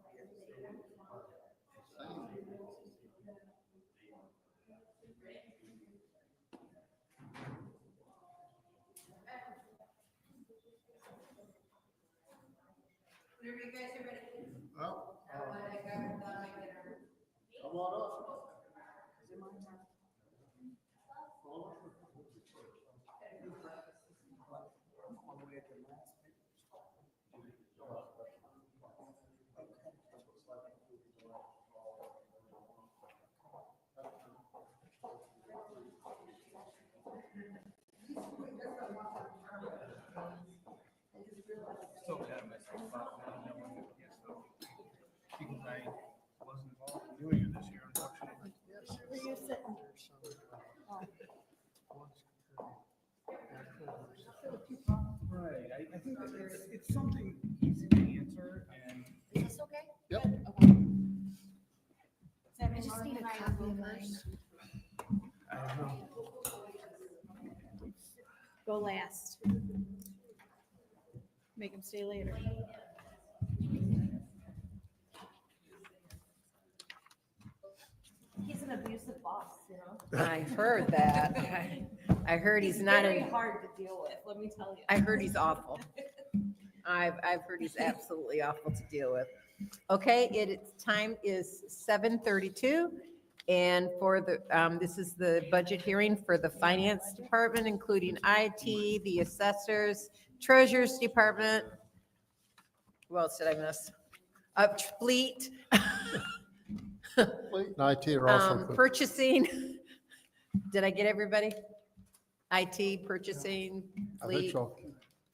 Whenever you guys are ready. Well, come on up. Still kind of myself up now, knowing, because I wasn't involved in doing it this year, unfortunately. Where you sitting? Right, I think that it's something easy to answer, and Is this okay? Yep. I just need a copy of mine. I don't know. Go last. Make them stay later. He's an abusive boss, you know? I heard that. I heard he's not Very in, hard to deal with, let me tell you. I heard he's awful. I've heard he's absolutely awful to deal with. Okay, time is 7:32. And for the, this is the budget hearing for the finance department, including IT, the assessors, treasurer's department. Who else did I miss? Fleet. Fleet and IT are also good. Purchasing. Did I get everybody? IT, purchasing, I think fleet. so.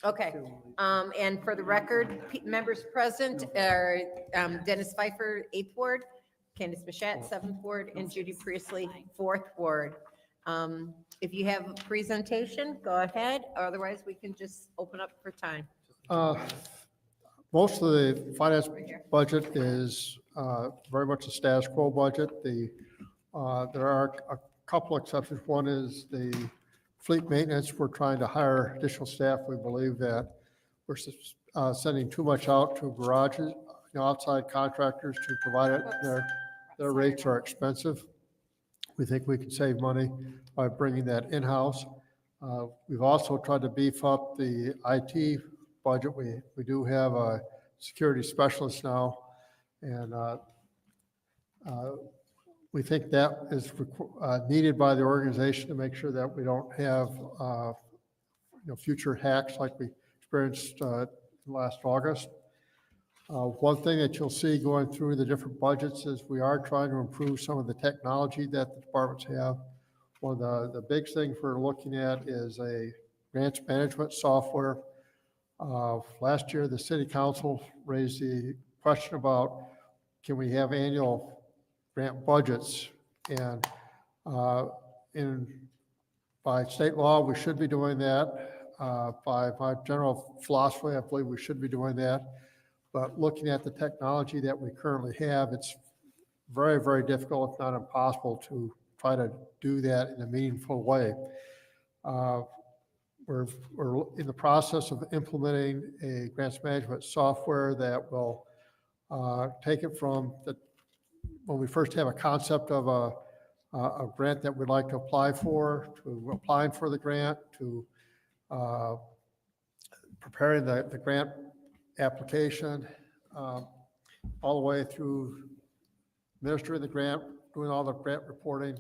Okay, and for the record, members present are Dennis Pfeiffer, 8th Ward, Candace Mashat, 7th Ward, and Judy Priestley, 4th Ward. If you have a presentation, go ahead, otherwise we can just open up for time. Most of the finance budget is very much a status quo budget. There are a couple exceptions. One is the fleet maintenance. We're trying to hire additional staff. We believe that we're sending too much out to garages, outside contractors to provide it. Their rates are expensive. We think we can save money by bringing that in-house. We've also tried to beef up the IT budget. We do have a security specialist now, and we think that is needed by the organization to make sure that we don't have future hacks like we experienced last August. One thing that you'll see going through the different budgets is we are trying to improve some of the technology that the departments have. One of the big things we're looking at is a grants management software. Last year, the city council raised the question about, can we have annual grant budgets? And by state law, we should be doing that. By my general philosophy, I believe we should be doing that. But looking at the technology that we currently have, it's very, very difficult, if not impossible, to try to do that in a meaningful way. We're in the process of implementing a grants management software that will take it from when we first have a concept of a grant that we'd like to apply for, to applying for the grant, to preparing the grant application, all the way through administering the grant, doing all the grant reporting,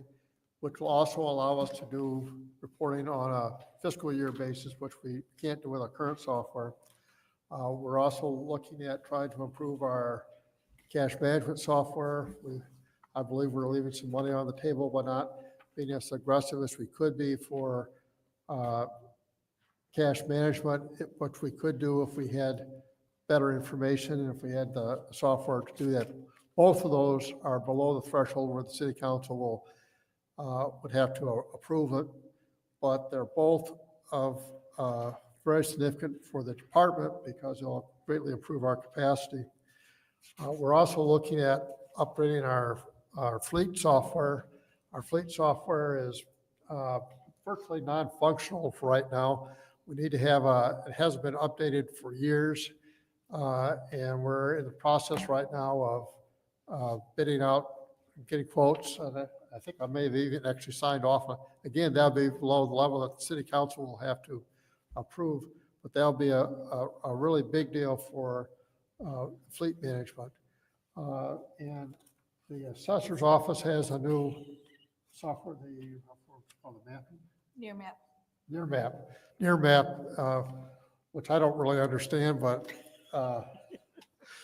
which will also allow us to do reporting on a fiscal year basis, which we can't do with our current software. We're also looking at trying to improve our cash management software. I believe we're leaving some money on the table by not being as aggressive as we could be for cash management, which we could do if we had better information and if we had the software to do that. Both of those are below the threshold where the city council would have to approve it, but they're both of very significant for the department because they'll greatly improve our capacity. We're also looking at upgrading our fleet software. Our fleet software is virtually non-functional for right now. We need to have it hasn't been updated for years, and we're in the process right now of bidding out, getting quotes. I think I may have even actually signed off. Again, that'll be below the level that the city council will have to approve, but that'll be a really big deal for fleet management. And the assessor's office has a new software, the mapping? Near map, which I don't really understand, but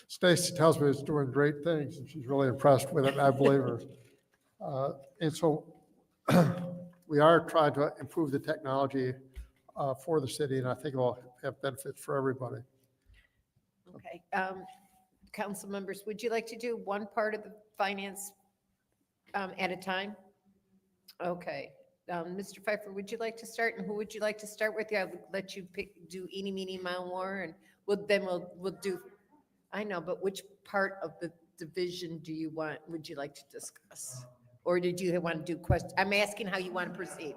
Stacy tells me it's doing great things and she's really impressed with it, and I believe her. And so we are trying to improve the technology for the city, and I think it will have benefits for everybody. Okay. Council members, would you like to do one part of the finance at a time? Okay. Mr. Pfeiffer, would you like to start, and who would you like to start with? I would let you do eeny, meeny, mile, and we'll do, I know, but which part of the division would you like to discuss? Or did you want to do questions? I'm asking how you want to proceed.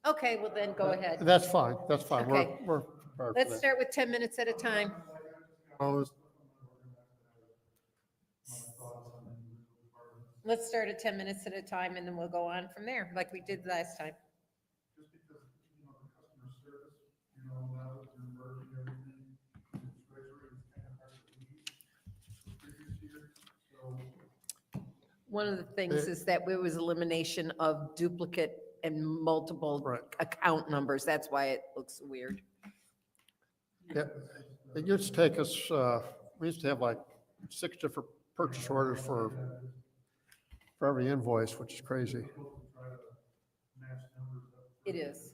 Okay, well then go ahead. That's fine, that's fine. Okay. We're prepared for Let's that. start with 10 minutes at a time. Let's start at 10 minutes at a time, and then we'll go on from there, like we did last time. Just because, the customer service, now that you're working everything, treasury is kind of hard to read the previous year, so. One of the things is that there was elimination of duplicate and multiple account numbers. That's why it looks weird. Yeah, it used to take us, we used to have like 6 different purchase orders for every invoice, which is crazy. It is.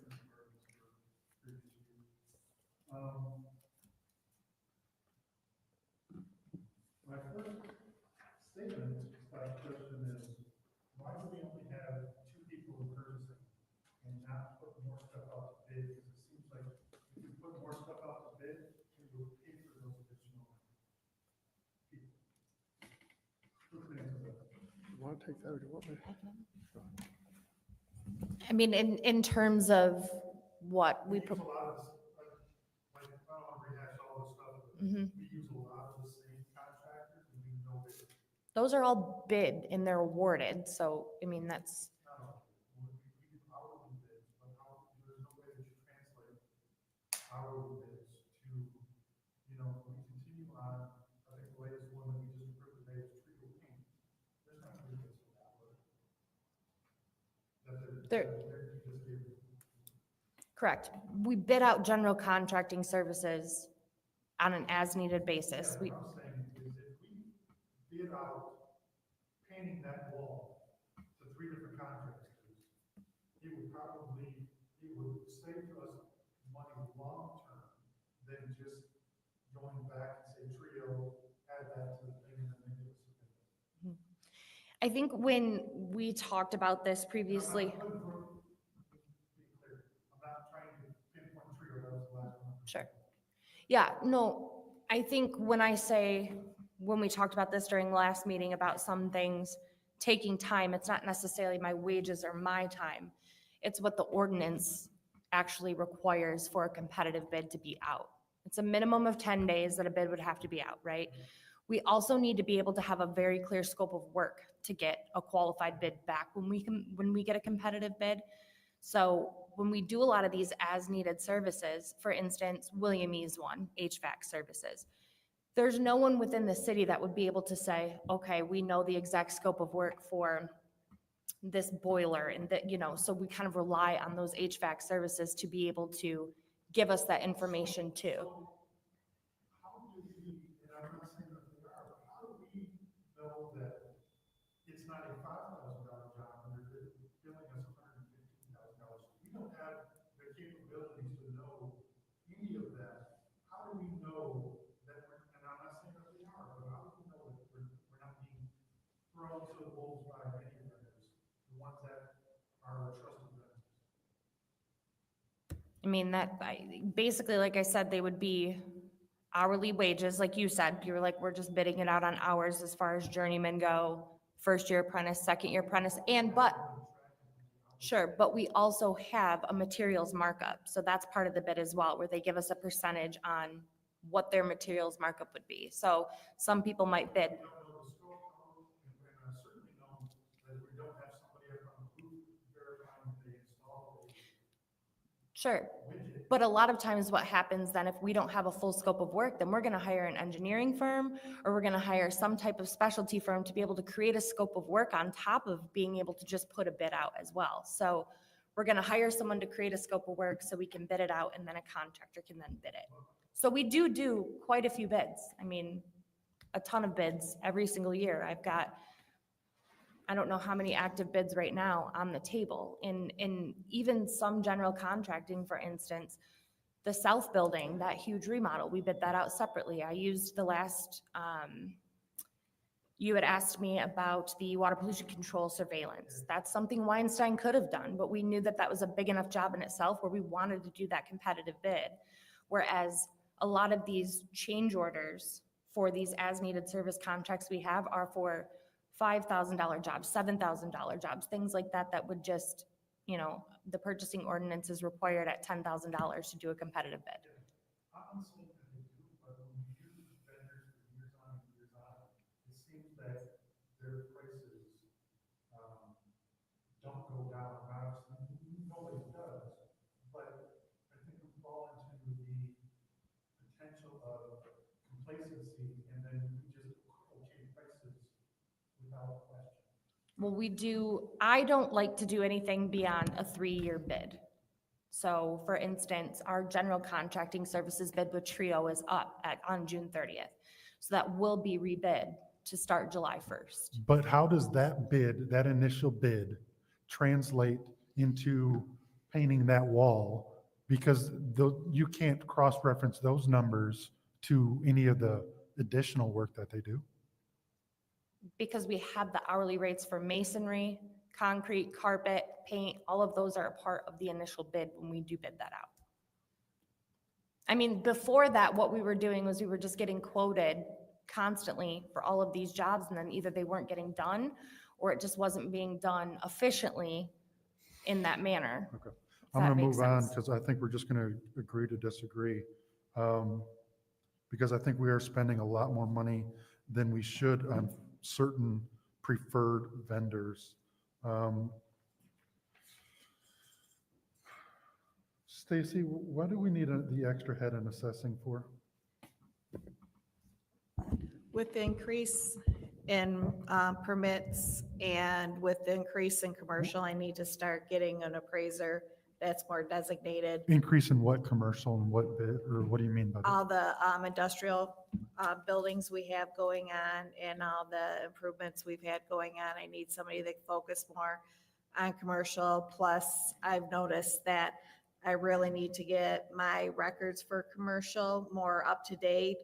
My first statement, question is, why do we only have 2 people in purchasing and not put more stuff out to bid? Because it seems like if you put more stuff out to bid, you will pay for those additional people. You want to take that or do you want me? I mean, in terms of what we. Like, I don't want to rehash all this stuff, but Mhm. we use a lot of the same contractors and we know it. Those are all bid and they're awarded, so, I mean, that's, We do hourly bids, but there's no way that you translate hourly bids to, we continue on, I think the latest one that we just approved today is Trio Paint. There's not really bids for that, but correct. We bid out general contracting services on an as-needed basis. What I'm saying is if we bid out painting that wall to 3 different contractors, it would save us money long-term than just going back and say Trio, add that to the thing and then they give us a bid. I think when we talked about this previously. I'm not trying to pinpoint Trio, that was the last one. Sure. Yeah, no, I think when we talked about this during the last meeting about some things taking time, it's not necessarily my wages or my time. It's what the ordinance actually requires for a competitive bid to be out. It's a minimum of 10 days that a bid would have to be out, right? We also need to be able to have a very clear scope of work to get a qualified bid back when we get a competitive bid. So when we do a lot of these as-needed services, for instance, William E's one, HVAC services, there's no one within the city that would be able to say, okay, we know the exact scope of work for this boiler and that, so we kind of rely on those HVAC services to be able to give us that information too. How do we, and I'm not saying that they are, but how do we know that it's not a $5,000 job and they're billing us $115,000? We don't have the capabilities to know any of that. How do we know that we're, and I'm not saying that we are, but how do we know that we're not being thrown to the wolves by many vendors, the ones that are trusted vendors? I mean, basically, like I said, they would be hourly wages, like you said. You were like, we're just bidding it out on hours as far as journeymen go, first-year apprentice, second-year apprentice, sure, but we also have a materials markup. So that's part of the bid as well, where they give us a percentage on what their materials markup would be. So some people might bid. Sure. But a lot of times what happens then, if we don't have a full scope of work, then we're going to hire an engineering firm or we're going to hire some type of specialty firm to be able to create a scope of work on top of being able to just put a bid out as well. So we're going to hire someone to create a scope of work so we can bid it out and then a contractor can then bid it. So we do quite a few bids. I mean, a ton of bids every single year. I've got, I don't know how many active bids right now on the table. In even some general contracting, for instance, the South Building, that huge remodel, we bid that out separately. I used the last, you had asked me about the water pollution control surveillance. That's something Weinstein could have done, but we knew that that was a big enough job in itself where we wanted to do that competitive bid. Whereas a lot of these change orders for these as-needed service contracts we have are for $5,000 jobs, $7,000 jobs, things like that, that would just, the purchasing ordinance is required at $10,000 to do a competitive bid. I'm saying that they do, but when you use vendors for years on and years on, it seems that their prices don't go down. Obviously, nobody does, but I think we fall into the potential of complacency, and then we just okay prices without question. Well, I don't like to do anything beyond a 3-year bid. So for instance, our general contracting services bid with Trio is up on June 30th. So that will be rebid to start July 1st. But how does that bid, that initial bid, translate into painting that wall? Because you can't cross-reference those numbers to any of the additional work that they do. Because we have the hourly rates for masonry, concrete, carpet, paint, all of those are a part of the initial bid when we do bid that out. I mean, before that, what we were doing was we were just getting quoted constantly for all of these jobs, and then either they weren't getting done or it just wasn't being done efficiently in that manner. Okay. I'm going to move on because I think we're just going to agree to disagree. Because I think we are spending a lot more money than we should on certain preferred vendors. Stacy, what do we need the extra head in assessing for? With the increase in permits and with the increase in commercial, I need to start getting an appraiser that's more designated. Increase in what commercial and what bid, or what do you mean by that? All the industrial buildings we have going on and all the improvements we've had going on. I need somebody that focus more on commercial. Plus, I've noticed that I really need to get my records for commercial more up to date.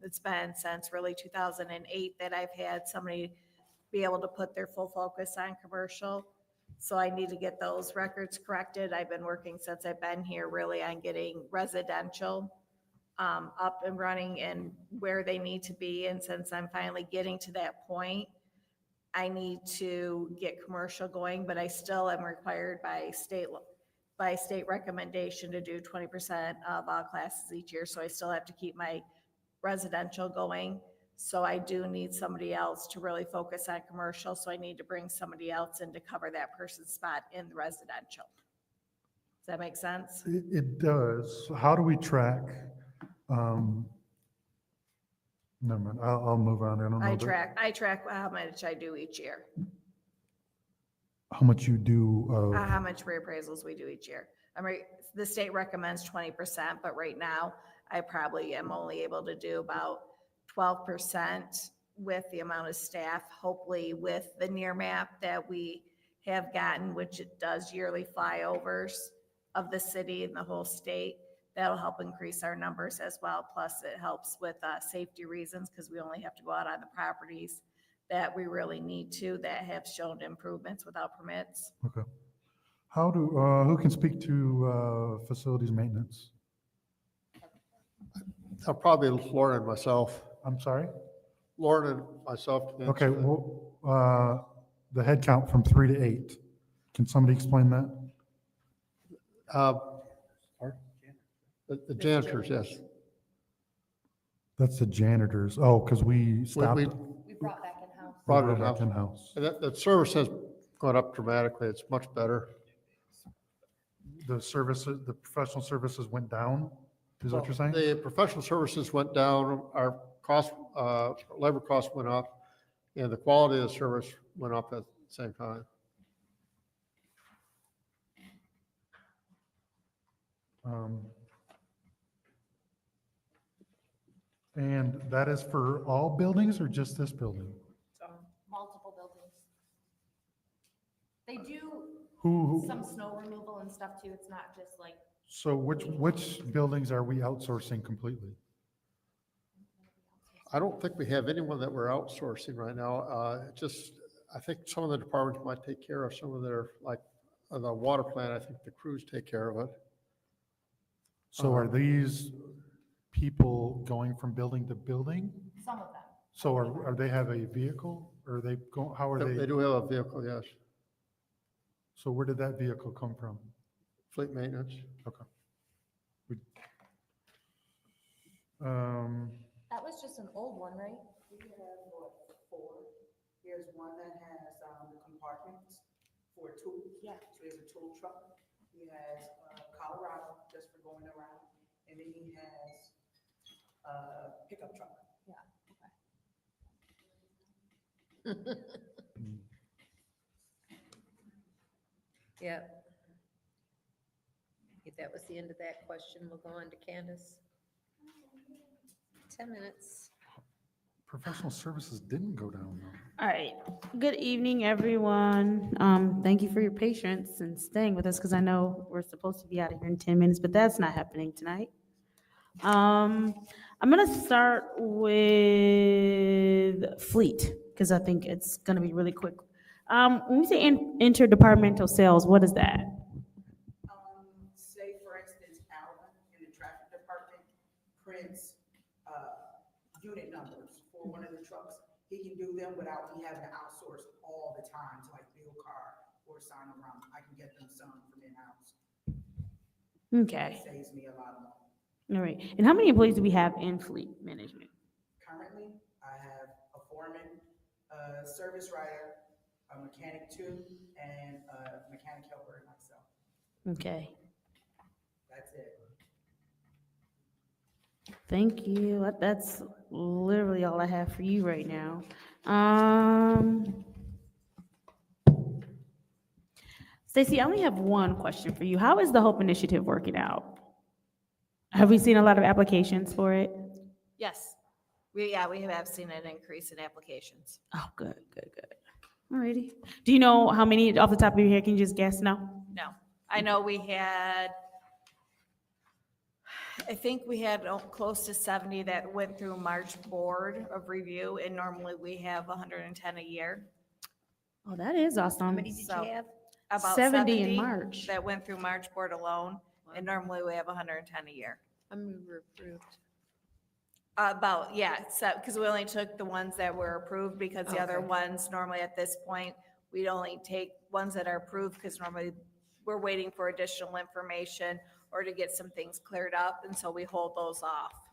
It's been since really 2008 that I've had somebody be able to put their full focus on commercial. So I need to get those records corrected. I've been working since I've been here really on getting residential up and running and where they need to be. And since I'm finally getting to that point, I need to get commercial going, but I still am required by state recommendation to do 20% of all classes each year. So I still have to keep my residential going. So I do need somebody else to really focus on commercial. So I need to bring somebody else in to cover that person's spot in the residential. Does that make sense? It does. How do we track? Never mind, I'll move on. I don't know. I track how much I do each year, How much you do of, how much reappraisals we do each year. The state recommends 20%, but right now I probably am only able to do about 12% with the amount of staff, hopefully with the near map that we have gotten, which it does yearly flyovers of the city and the whole state. That'll help increase our numbers as well. Plus it helps with safety reasons because we only have to go out on the properties that we really need to, that have shown improvements without permits. okay. How do, who can speak to facilities maintenance? Probably Lauren and myself. I'm sorry? Lauren and myself. can Okay, answer that. well, the head count from 3 to 8. Can somebody explain that? The janitors, yes. That's the janitors. Oh, because we stopped. We brought back in-house. brought We it brought up. back in-house. And that service has gone up dramatically. It's much better. The services, the professional services went down, is what you're saying? The professional services went down, our cost, labor costs went up, and the quality of the service went up at the same time. And that is for all buildings or just this building? Multiple buildings. They do Who- some snow removal and stuff too. It's not just like, So which buildings are we outsourcing completely? I don't think we have anyone that we're outsourcing right now. I think some of the departments might take care of some of their, like, the water plant, I think the crews take care of it. So are these people going from building to building? some of them. So are they have a vehicle or are they go, how are They they? do have a vehicle, yes, So where did that vehicle come from? fleet maintenance. Okay. Um, That was just an old one, right? We have four. Here's one that has the compartments for tools. Yeah. So he has a tool truck. He has Colorado just for going around, and then he has a pickup truck. Yeah. Yep. If that was the end of that question, we'll go on to Candace. 10 minutes. professional services didn't go down though. All right. Good evening, everyone. Thank you for your patience and staying with us because I know we're supposed to be out of here in 10 minutes, but that's not happening tonight. I'm going to start with fleet because I think it's going to be really quick. When we say interdepartmental sales, what is that? Say, for instance, Alvin in the traffic department prints unit numbers for one of the trucks. He can do them without me having to outsource all the time to like bill car or sign around. I can get them signed from in-house. Okay. It saves me a lot of money. All right. And how many employees do we have in fleet management? Currently, I have a foreman, a service writer, a mechanic two, and a mechanic helper and myself. Okay. That's it. Thank you. That's literally all I have for you right now. Stacy, I only have one question for you. How is the Hope Initiative working out? Have we seen a lot of applications for it? Yes. We have seen an increase in applications. Oh, good. Alrighty. Do you know how many off the top of your head? Can you just guess? No? No. I know we had, I think we had close to 70 that went through March board of review, and normally we have 110 a year. Oh, that is awesome. How many did you So- have? About 70 in 70 March. that went through March board alone, and normally we have 110 a year. I'm approved. About, yeah, so, because we only took the ones that were approved, because the other Okay. ones, normally at this point, we'd only take ones that are approved, because normally we're waiting for additional information or to get some things cleared up, and so we hold those off.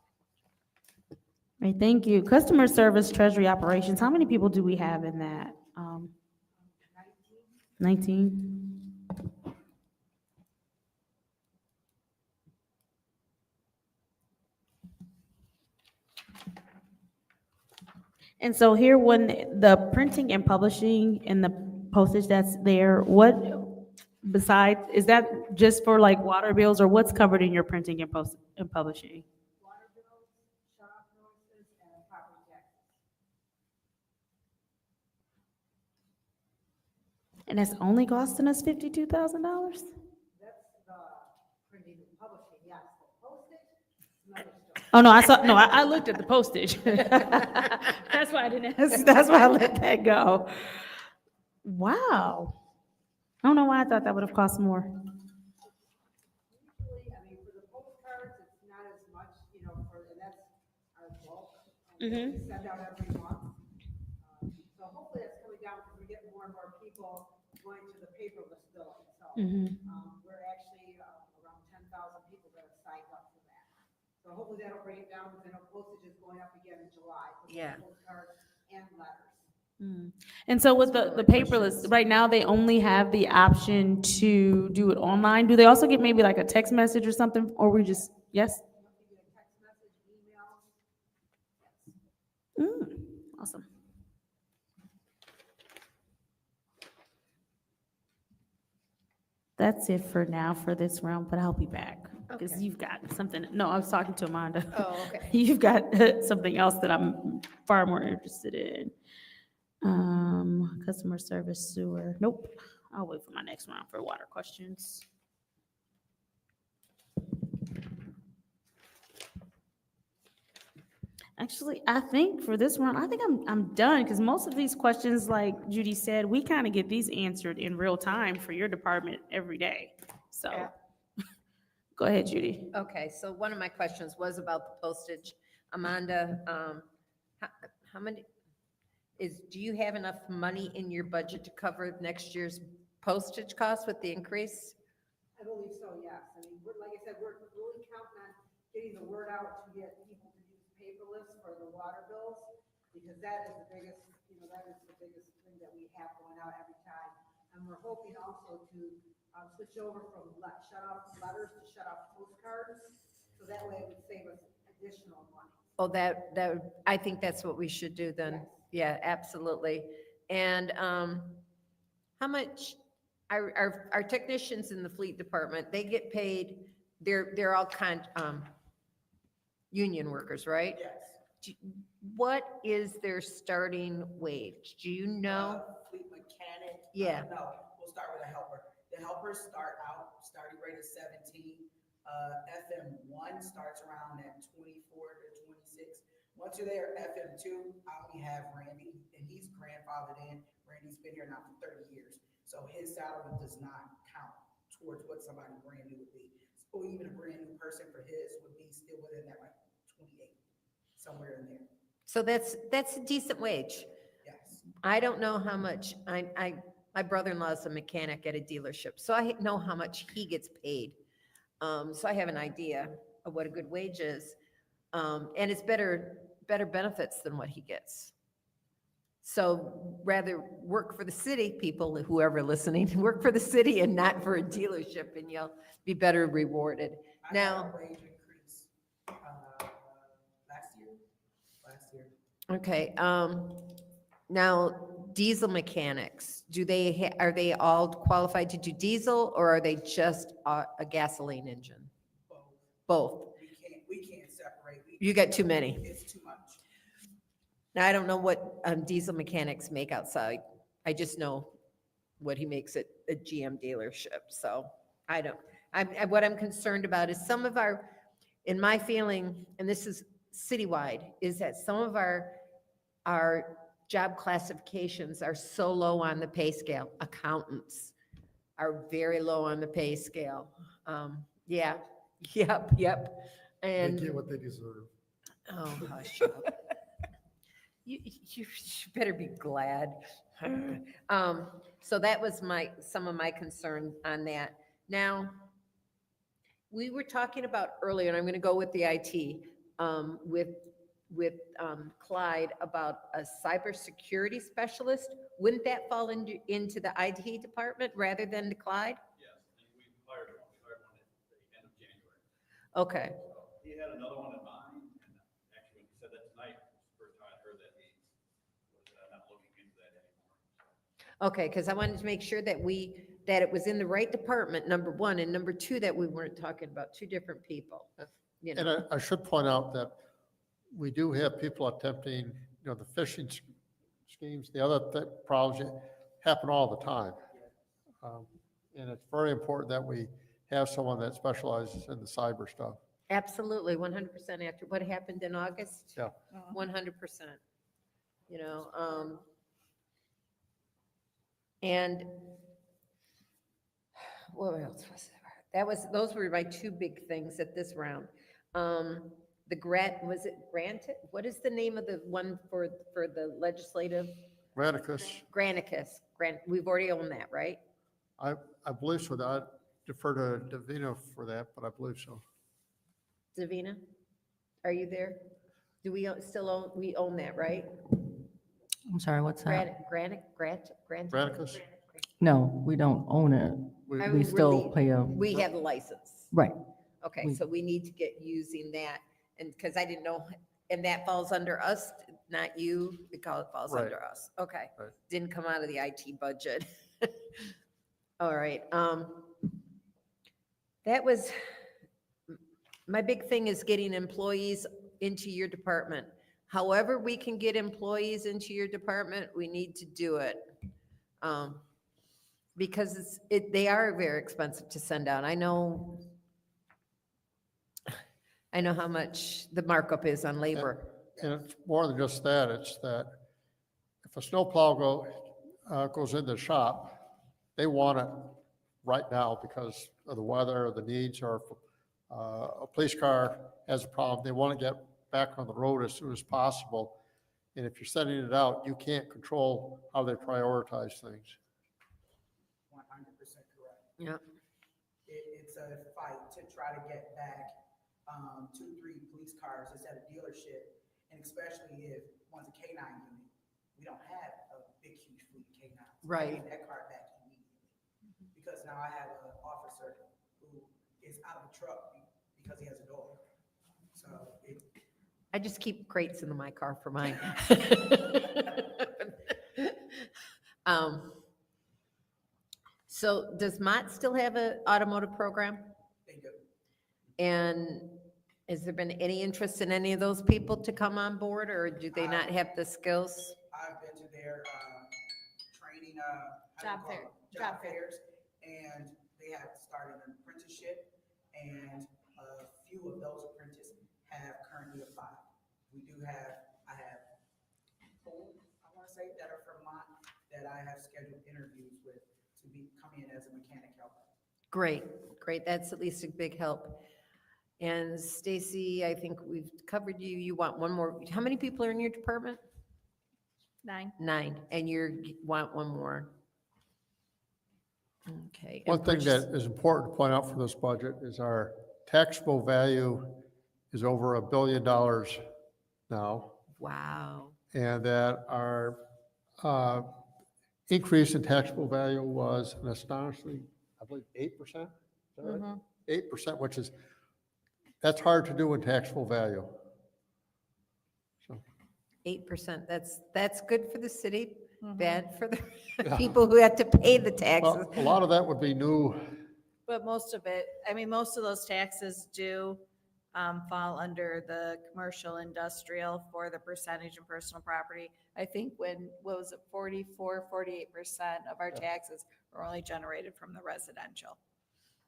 Right, thank you. Customer service, treasury operations, how many people do we have in that? 19? And so here, when the printing and publishing and the postage that's there, what besides, is that just for like water bills, or what's covered in your printing and publishing? And that's only costing us $52,000? Oh, no, I looked at the postage. That's why I didn't ask, that's why I let that go. Wow. I don't know why I thought that would have cost more. Mhm. Send out every month. So hopefully that's coming down because we're getting more and more people going to the paperless billing. So Mhm. we're actually around 10,000 people that have signed up for that. So hopefully that'll bring it down because I know postage is going up again in July. for both Yeah. Postcards and letters. And so with the paperless, right now, they only have the option to do it online. Do they also get maybe like a text message or something, or we just, yes? Awesome. That's it for now for this round, but I'll be back because Okay. you've got something. No, I was talking to Amanda. Oh, okay. You've got something else that I'm far more interested in. Customer service, sewer. Nope. I'll wait for my next round for water questions. Actually, I think for this round, I think I'm done because most of these questions, like Judy said, we kind of get these answered in real time for your department every day. So, Yeah. go ahead, Judy. Okay, so one of my questions was about the postage. Amanda, how many, do you have enough money in your budget to cover next year's postage costs with the increase? I believe so, yes. I mean, like I said, we're really counting on getting the word out to get people to use paperless for the water bills, because that is the biggest, that is the biggest thing that we have going out every time. And we're hoping also to switch over from shut off letters to shut off postcards, so that way it would save us additional money. Oh, I think that's what we should do then. Yeah, absolutely. And how much, our technicians in the fleet department, they get paid, they're all union workers, right? Yes. What is their starting wage? Do you know? Fleet mechanic. Yeah. No, we'll start with a helper. The helpers starting rate is 17. FM1 starts around at 24 to 26. Once you're there, FM2, I only have Randy, and he's grandfathered in. Randy's been here now for 30 years. So his salary does not count towards what somebody brand new would be. So even a brand new person for his would be still within that like 28, somewhere in there. So that's a decent wage. Yes. I don't know how much, my brother-in-law is a mechanic at a dealership, so I know how much he gets paid. So I have an idea of what a good wage is. And it's better benefits than what he gets. So rather work for the city, people, whoever listening, work for the city and not for a dealership, and you'll be better rewarded. I Now, got a wage increase last year. okay, now diesel mechanics, are they all qualified to do diesel, or are they just a gasoline engine? Both. We can't separate. You got too many. It's too much. Now, I don't know what diesel mechanics make outside. I just know what he makes at a GM dealership. So what I'm concerned about is some of in my feeling, and this is citywide, is that some of our job classifications are so low on the pay scale. Accountants are very low on the pay scale. Yeah, yep. They And get what they deserve. Oh, hush up. You better be glad. So that was some of my concern on that. Now, we were talking about earlier, and I'm going to go with the IT, with Clyde about a cybersecurity specialist. Wouldn't that fall into the IT department rather than to Clyde? Yes, and we hired one. We hired one at the end of January. Okay. So he had another one in mind, and actually, when he said that tonight, it was the first time I heard that he was not looking into that anymore. Okay, because I wanted to make sure that it was in the right department, number one, and number two, that we weren't talking about two different people, you And know. I should point out that we do have people attempting, the phishing schemes, the other problems that happen all the time. And it's very important that we have someone that specializes in the cyber stuff. Absolutely, 100% after what happened in August. Yeah. 100%. And what else was there? Those were my two big things at this round. Was it granted? What is the name of the one for the legislative? Granicus, We've already owned that, right? I believe so. I defer to Davina for that, but I believe so. Davina, are you there? Do we we own that, right? I'm sorry, what's that? Granicus? No, we don't own it. I We mean, still pay We have the license. right. Okay, We- so we need to get using that, and, because I didn't know, and that falls under us, not you, because it falls Right. under us. Okay. Right. Didn't come out of the IT budget. All right, that was, my big thing is getting employees into your department. However we can get employees into your department, we need to do it. Because they are very expensive to send out. I know how much the markup is on labor. And it's more than just that, it's that if a snowplow goes in the shop, they want it right now because of the weather or the needs, or if a police car has a problem, they want to get back on the road as soon as possible. And if you're sending it out, you can't control how they prioritize things. 100% correct. Yeah. It's a fight to try to get back 2, 3 police cars that's at a dealership, and especially if one's a K-9 unit. We don't have a big, huge fleet of K-9s. Right. Get that car back immediately. Because now I have an officer who is out of the truck because he has a dog. So I just keep crates in my car for mine. So does Mott still have an automotive program? they do. And has there been any interest in any of those people to come on board, or do they not have the skills? I've been to their training, Job fair. job fairs, and they have started an apprenticeship, and a few of those apprentices have currently applied. I have 4, I want to say, that are from Mott, that I have scheduled interviews with to come in as a mechanic helper. Great, great. That's at least a big help. And Stacy, I think we've covered you. You want one more. How many people are in your department? 9. 9, and you want one more. Okay. One and thing purchase- that is important to point out for this budget is our taxable value is over $1 billion now, Wow. and that our increase in taxable value was an astonishing, I believe, 8%? Is that right? 8%, which is, that's hard to do in taxable value. 8%. That's good for the city, bad for the Yeah. people who have to pay the taxes. Well, a lot of that would be new. But most of it, I mean, most of those taxes do fall under the commercial industrial for the percentage and personal property. I think what was it, 48% of our taxes are only generated from the residential.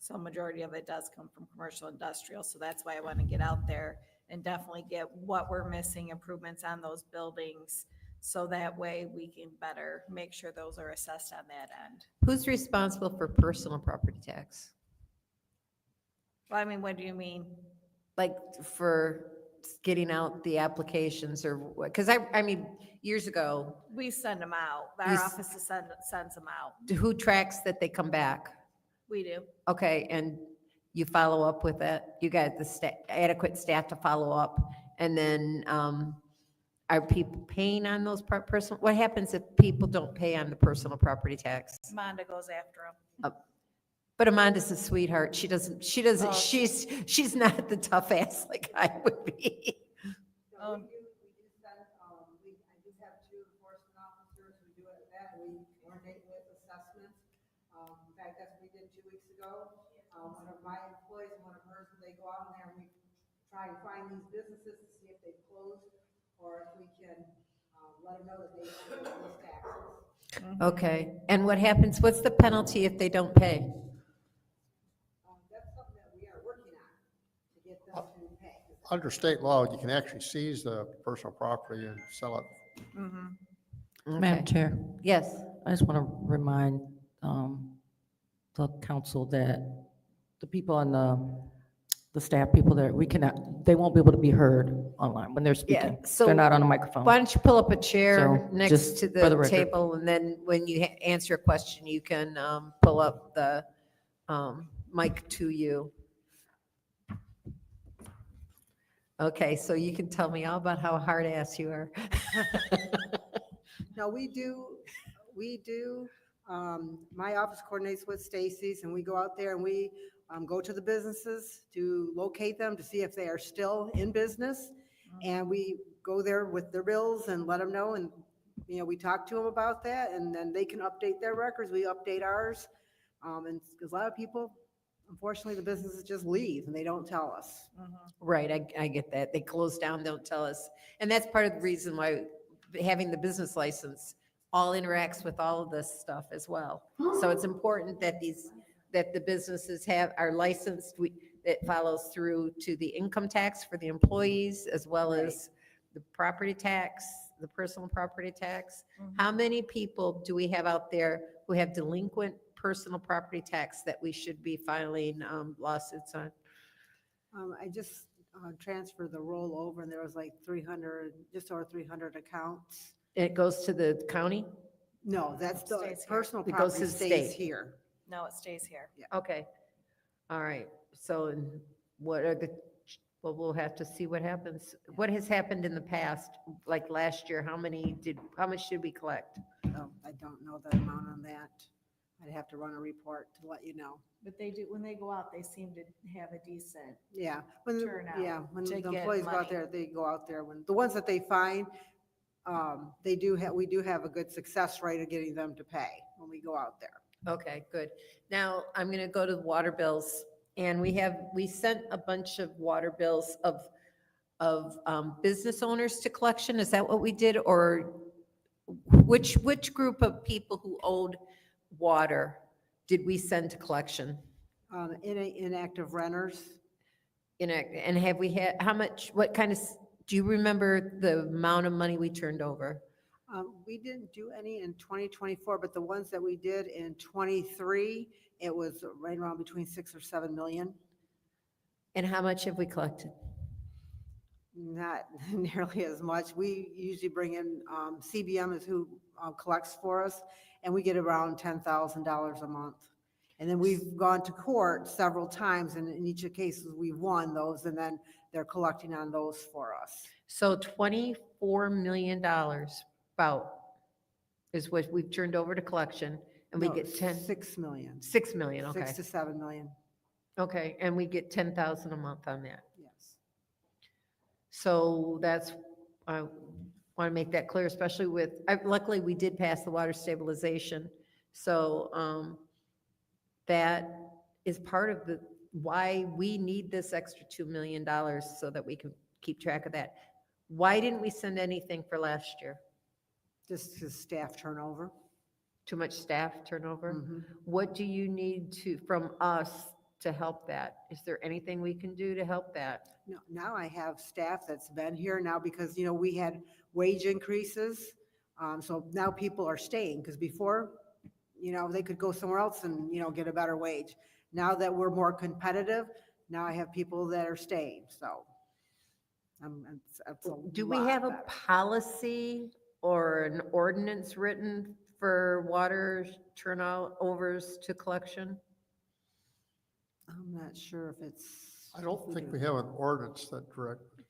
So majority of it does come from commercial industrial. So that's why I want to get out there and definitely get what we're missing, improvements on those buildings. So that way we can better make sure those are assessed on that end. Who's responsible for personal property tax? Well, I mean, what do you mean? Like for getting out the applications or, because I mean, years ago, We send them out. You Our s- office sends them out. who tracks that they come back? We do. Okay, and you follow up with it? You got the adequate staff to follow up? And then, are people paying on those personal, what happens if people don't pay on the personal property tax? Monda goes after them. But Amanda's a sweetheart. She doesn't, Oh. she's not the tough ass like I would be. I do have two enforcement officers who do it that, we coordinate with assessments. In fact, that's what we did 2 weeks ago. One of my employees and one of hers, they go out there and we try and find these businesses to see if they've closed or if we can, let them know that they owe these taxes. Okay, and what happens, what's the penalty if they don't pay? That's something that we are working on to get them to pay. Under state law, you can actually seize the personal property and sell it. Madam Okay. Chair, Yes, I just want to remind the council that the people on the staff, people that we cannot, they won't be able to be heard online when they're speaking. so They're not on a microphone. why don't you pull up a chair So, next just to for the the record. table, and then when you answer a question, you can pull up the mic to you. Okay, so you can tell me all about how hard ass you are. No, we do, my office coordinates with Stacy's and we go out there and we go to the businesses to locate them, to see if they are still in business. And we go there with their bills and let them know, and, you know, we talk to them about that, and then they can update their records, we update ours. And because a lot of people, unfortunately, the businesses just leave and they don't tell us. Right, I get that. They close down, don't tell us. And that's part of the reason why having the business license all interacts with all of this stuff as well. So it's important that that the businesses are licensed, it follows through to the income tax for the employees as well as the property tax, the personal property tax. How many people do we have out there who have delinquent personal property tax that we should be filing lawsuits on? I just transferred the rollover and there was like 300, just over 300 accounts. It goes to the county? No, that's the Stays here. personal It goes property to the stays state. here. No, it stays here. Okay. All right. So what are well, we'll have to see what happens. What has happened in the past? Like last year, how much did we collect? Oh, I don't know the amount on that. I'd have to run a report to let you know. But they do, when they go out, they seem to have a decent Yeah, when, turnout when to the get employees go money. out there, they go out there. When, the ones that they find, we do have a good success rate of getting them to pay when we go out there. Okay, good. Now, I'm going to go to the water bills, and we sent a bunch of water bills of business owners to collection. Is that what we did? Or which group of people who owed water did we send to collection? Inactive renters. And have we had, do you remember the amount of money we turned over? We didn't do any in 2024, but the ones that we did in 23, it was right around between 6 or 7 million. And how much have we collected? Not nearly as much. We usually bring in, CBM is who collects for us, and we get around $10,000 a month. And then we've gone to court several times, and in each of the cases, we've won those, and then they're collecting on those for us. So $24 million about is what we've turned over to collection, and we No, get 6 million. 6 million, okay. 6 to 7 million, Okay, and we get 10,000 a month on that. yes. So I want to make that clear, especially luckily we did pass the water stabilization. So that is part of why we need this extra $2 million so that we can keep track of that. Why didn't we send anything for last year? Just because staff turnover. Too much staff turnover? Mhm. What do you need from us to help that? Is there anything we can do to help that? No, now I have staff that's been here now because, you know, we had wage increases. So now people are staying because before, you know, they could go somewhere else and, you know, get a better wage. Now that we're more competitive, now I have people that are staying. So It's a Do we lot have a better. policy or an ordinance written for water turnovers to collection? I'm not sure if it's. I don't think we have an ordinance that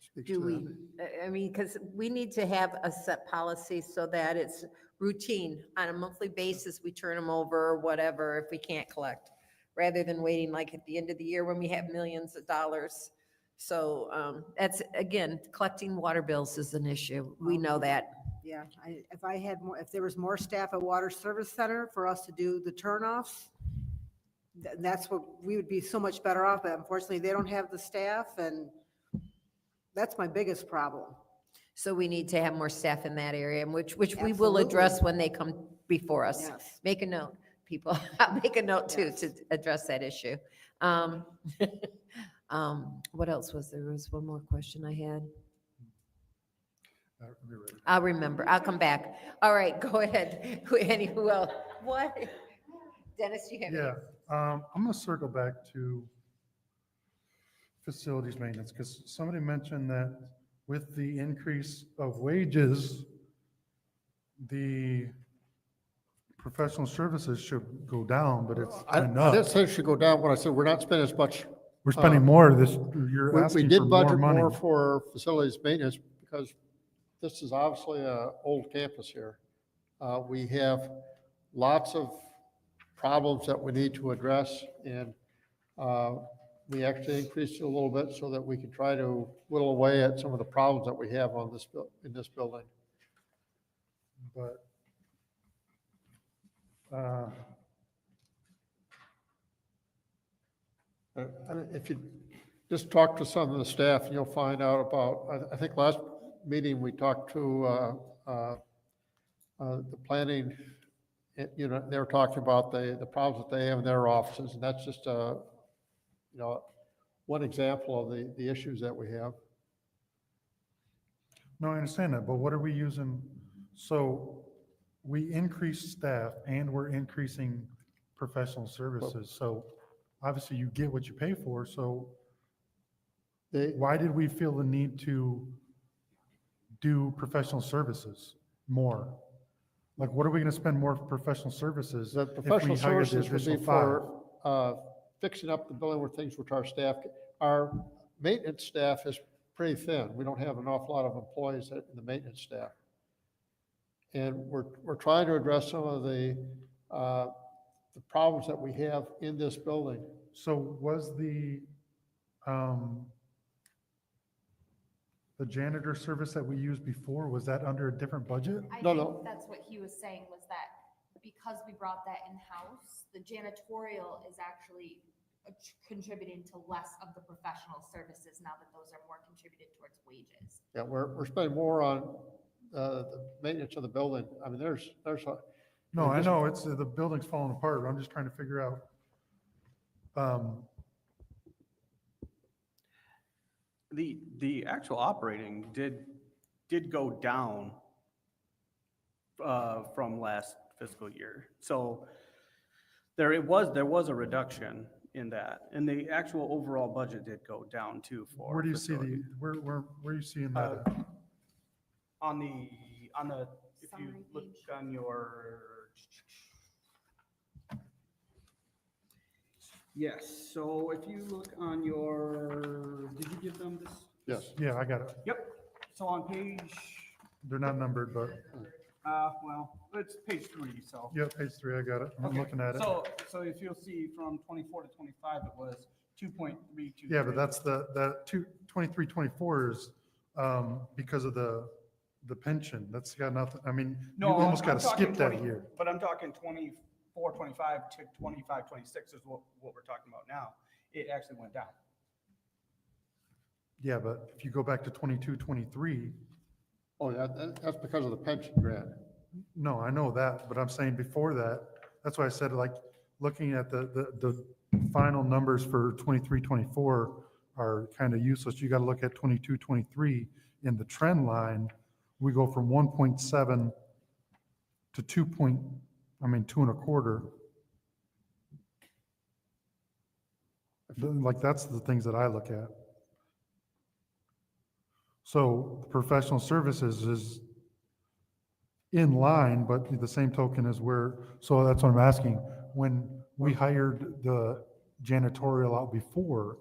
speaks Do to we, that. I mean, because we need to have a set policy so that it's routine. On a monthly basis, we turn them over or whatever if we can't collect, rather than waiting like at the end of the year when we have millions of dollars. So that's, again, collecting water bills is an issue. We know that. Yeah, if I had more, if there was more staff at Water Service Center for us to do the turnoffs, that's what, we would be so much better off, but unfortunately, they don't have the staff, and that's my biggest problem. So we need to have more staff in that area, and which we will address when they come before us. Yes. Make a note, people. I'll make a note too, to address that issue. What else was there? There was one more question I had. I'll remember. I'll come back. All right, go ahead. Who else? What? Dennis, you have? Yeah, I'm going to circle back to facilities maintenance, because somebody mentioned that with the increase of wages, the professional services should go down, but it's I enough. didn't say it should go down when I said we're not spending as much. We're spending more this, you're We asking did for more budget money. more for facilities maintenance because this is obviously an old campus here. We have lots of problems that we need to address, and we actually increased it a little bit so that we can try to whittle away at some of the problems that we have on this, in this building. But If you just talk to some of the staff, you'll find out about, I think last meeting, we talked to the planning, they were talking about the problems that they have in their offices, and that's just, one example of the issues that we have. no, I understand that, but what are we using? So we increase staff and we're increasing professional services. So obviously you get what you pay for. So why did we feel the need to do professional services more? Like, what are we going to spend more for professional services? The if we professional hired the services would be additional five? for fixing up the building where things which our staff, our maintenance staff is pretty thin. We don't have an awful lot of employees in the maintenance staff. And we're trying to address some of the problems that we have in this building. So was the janitor service that we used before, was that under a different budget? I No, think no. that's what he was saying, was that because we brought that in-house, the janitorial is actually contributing to less of the professional services now that those are more contributed towards wages. Yeah, we're spending more on the maintenance of the building. I mean, there's a. No, I know, it's, the building's falling apart. I'm just trying to figure out. The actual operating did go down from last fiscal year. So there was a reduction in that, and the actual overall budget did go down too for. Where do you see facility. where are you seeing that at? On the, if you look on your. Yes, so if you look on your, did you give them this? Yes. Yeah, I got it. Yep, so on page, They're not numbered, but, well, it's page 3, so. yeah, page 3, I got it. I'm Okay, looking at it. So if you'll see from 24 to 25, it was 2.323. Yeah, but that's that 23, 24 is because of the pension. That's got nothing, I mean, you No, almost I'm got to talking skip that 20 year. But I'm talking 24, 25 to 25, 26 is what we're talking about now. It actually went down. Yeah, but if you go back to 22, 23, Oh, yeah, that's because of the pension grant. no, I know that, but I'm saying before that, that's why I said, like, looking at the final numbers for 23, 24 are kind of useless. You got to look at 22, 23 in the trend line. We go from 1.7 to 2.25. Like, that's the things that I look at. So professional services is in line, but the same token as so that's what I'm asking. When we hired the janitorial out before,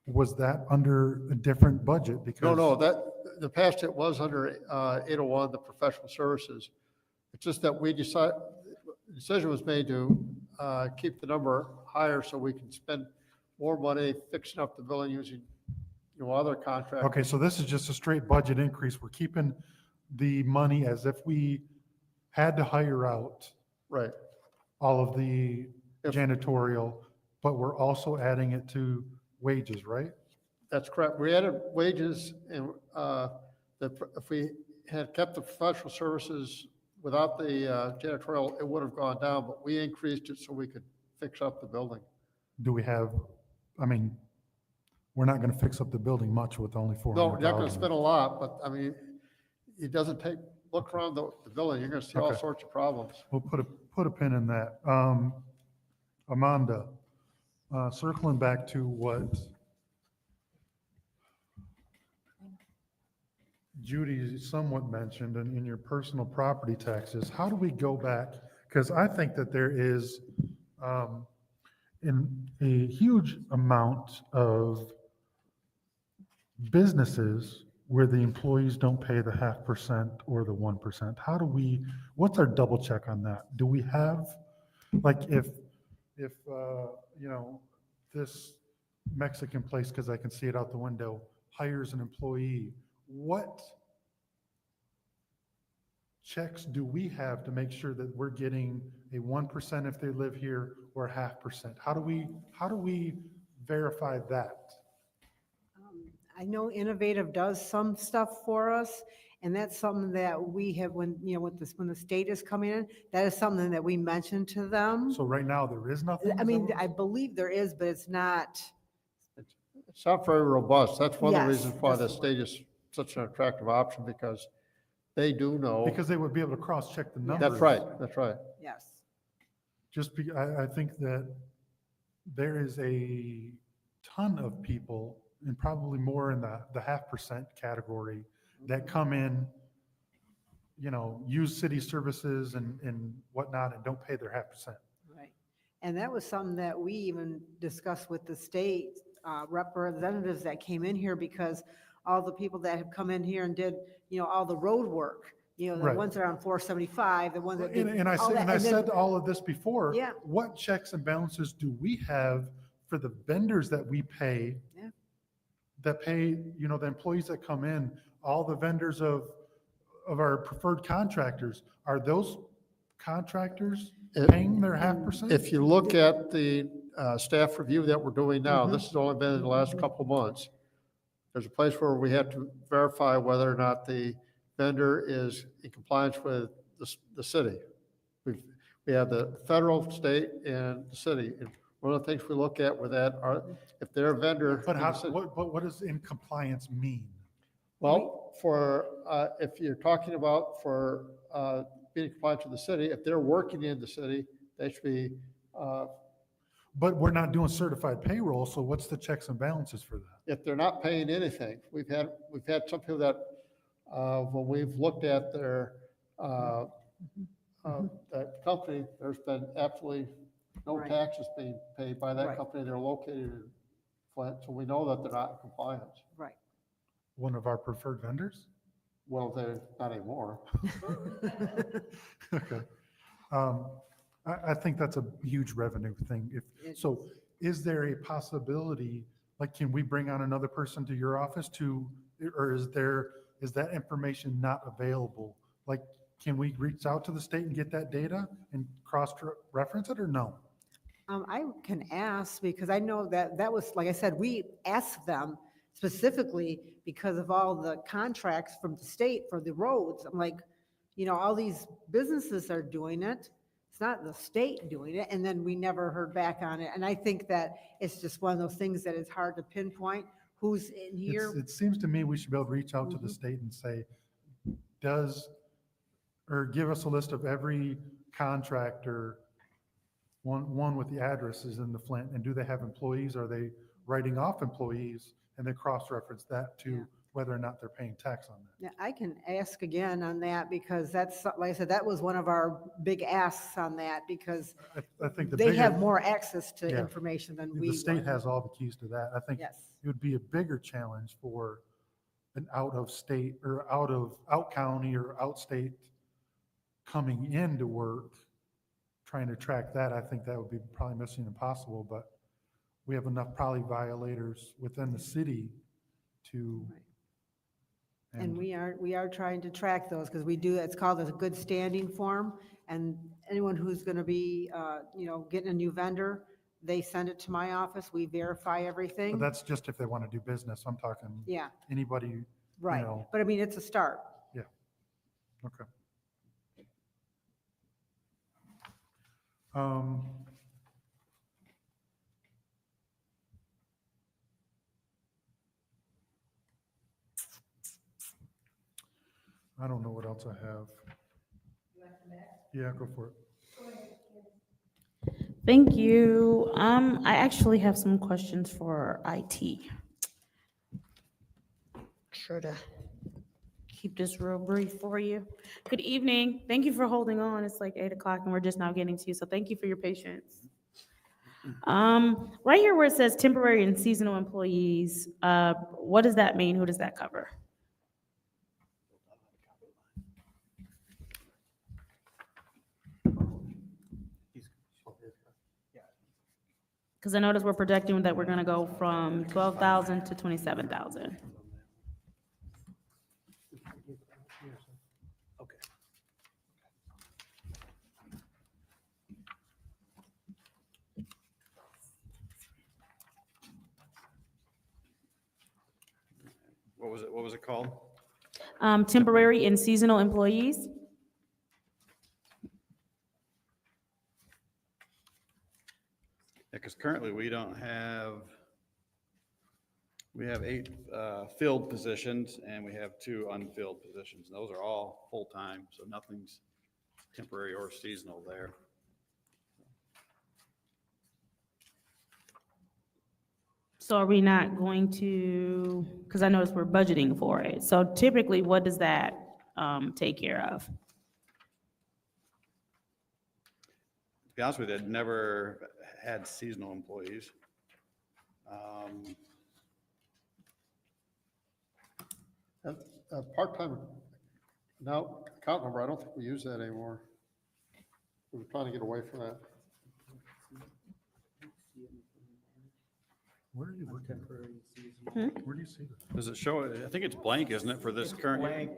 was that under a different budget? Because No, in the past it was under 801, the professional services. It's just that the decision was made to keep the number higher so we can spend more money fixing up the building using, other contractors. Okay, so this is just a straight budget increase. We're keeping the money as if we had to hire out Right. all of the janitorial, but we're also adding it to wages, right? That's correct. We added wages and if we had kept the professional services without the janitorial, it would have gone down, but we increased it so we could fix up the building. Do we have, we're not going to fix up the building much with only No, you're not going to 400,000. spend a lot, but it doesn't look around the building, you're going to see all Okay. sorts of problems. We'll put a pin in that. Amanda, circling back to what Judy somewhat mentioned in your personal property taxes, how do we go back? Because I think that there is in a huge amount of businesses where the employees don't pay the 0.5% or the 1%. What's our double check on that? Do we have, like, if this Mexican place, because I can see it out the window, hires an employee, what checks do we have to make sure that we're getting a 1% if they live here or 0.5%? How do we verify that? I know Innovative does some stuff for us, and that's something that we have when the state is coming in, that is something that we mentioned to them. So right now, there is nothing? I believe there is, but it's not. It's not very robust. That's one of the Yes, reasons why the that's the state is such an attractive option, because they do know. Because they would be able to cross-check the numbers. That's right, that's right. Yes. I think that there is a ton of people, and probably more in the 0.5% category, that come in, use city services and whatnot, and don't pay their 0.5%. Right. And that was something that we even discussed with the state representatives that came in here, because all the people that have come in here and did, all the road work, the Right. ones that are on 475, the ones that did And I all said, that, and I and then- said all of this before. Yeah. What checks and balances do we have for the vendors that we pay? Yeah. That pay, the employees that come in, all the vendors of our preferred contractors, are those contractors paying their 0.5%? If you look at the staff review that we're doing now, Mm-hmm. this has only been in the last couple of months. There's a place where we have to verify whether or not the vendor is in compliance with the city. We have the federal, state, and the city. And one of the things we look at with that are if they're a vendor. But what does in compliance mean? Well, if you're talking about being in compliance with the city, if they're working in the city, they should be. But we're not doing certified payroll, so what's the checks and balances for that? If they're not paying anything, we've had some people that, when we've looked at their, that company, there's been absolutely no Right. taxes being paid by that Right. company. They're located in Flint, so we know that they're not in compliance. Right. One of our preferred vendors? Well, they're not anymore. Okay. I think that's a huge revenue thing. So is there a possibility, like, can we bring on another person to your office or is that information not available? Like, can we reach out to the state and get that data and cross-reference it, or no? I can ask, because I know that was, like I said, we asked them specifically because of all the contracts from the state for the roads. I'm like, all these businesses are doing it. It's not the state doing it. And then we never heard back on it. And I think that it's just one of those things that is hard to pinpoint who's in here. It seems to me we should be able to reach out to the state and say, or give us a list of every contractor, one with the addresses in the Flint, and do they have employees? Are they writing off employees? And they cross-reference that to whether or not they're paying tax on that. Yeah, I can ask again on that because that's, like I said, that was one of our big asks on that because I think the they have bigger- more access to Yeah. information than we The state would. has all the keys to that. I think Yes. it would be a bigger challenge for an out-of-state or out-county or out-state coming into work, trying to track that. I think that would be probably mission impossible, but we have enough probably violators within the city to. And we are trying to track those because we do, it's called a good standing form. And anyone who's going to be, getting a new vendor, they send it to my office. We verify everything. But that's just if they want to do business. I'm talking. Yeah. Anybody, you Right. know. But I mean, it's a start. Yeah. Okay. I don't know what else I have. Yeah, go for it. Thank you. I actually have some questions for IT. Sure to keep this real brief for you. Good evening. Thank you for holding on. It's like 8 o'clock and we're just now getting to you, so thank you for your patience. Right here where it says temporary and seasonal employees, what does that mean? Who does that cover? Because I noticed we're projecting that we're gonna go from 12,000 to 27,000. What was it called? Temporary and seasonal employees. Because currently we don't have, we have 8 filled positions and we have 2 unfilled positions. Those are all full-time, so nothing's temporary or seasonal there. So are we not going to, because I noticed we're budgeting for it. So typically, what does that take care of? To be honest with you, I'd never had seasonal employees. Part-time, now, account number, I don't think we use that anymore. We were trying to get away from that. Where are you looking? Where do you see that? Does it show, I think it's blank, isn't it, for this current year?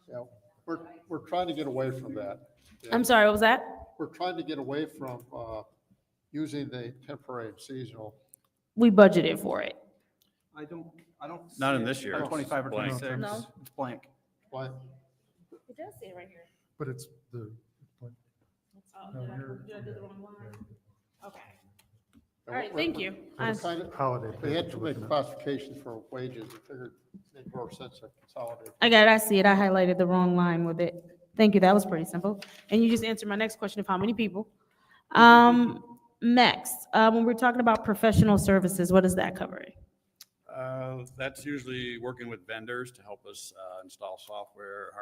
Yeah, we're trying to get away from that. Yeah. I'm sorry, what was that? We're trying to get away from using the temporary and seasonal. We budgeted for it. I don't. Not in see it. this year. Or 25 or Blank. 26. No. It's blank. Why? It does say it right here. But it's the. No, Did you're- I do the wrong line? Okay. All right, thank you. Holiday. They had too many classifications for wages. I figured it made more sense to consolidate. I got it, I see it. I highlighted the wrong line with it. Thank you, that was pretty simple. And you just answered my next question of how many people. Next, when we're talking about professional services, what is that covering? That's usually working with vendors to help us install software, or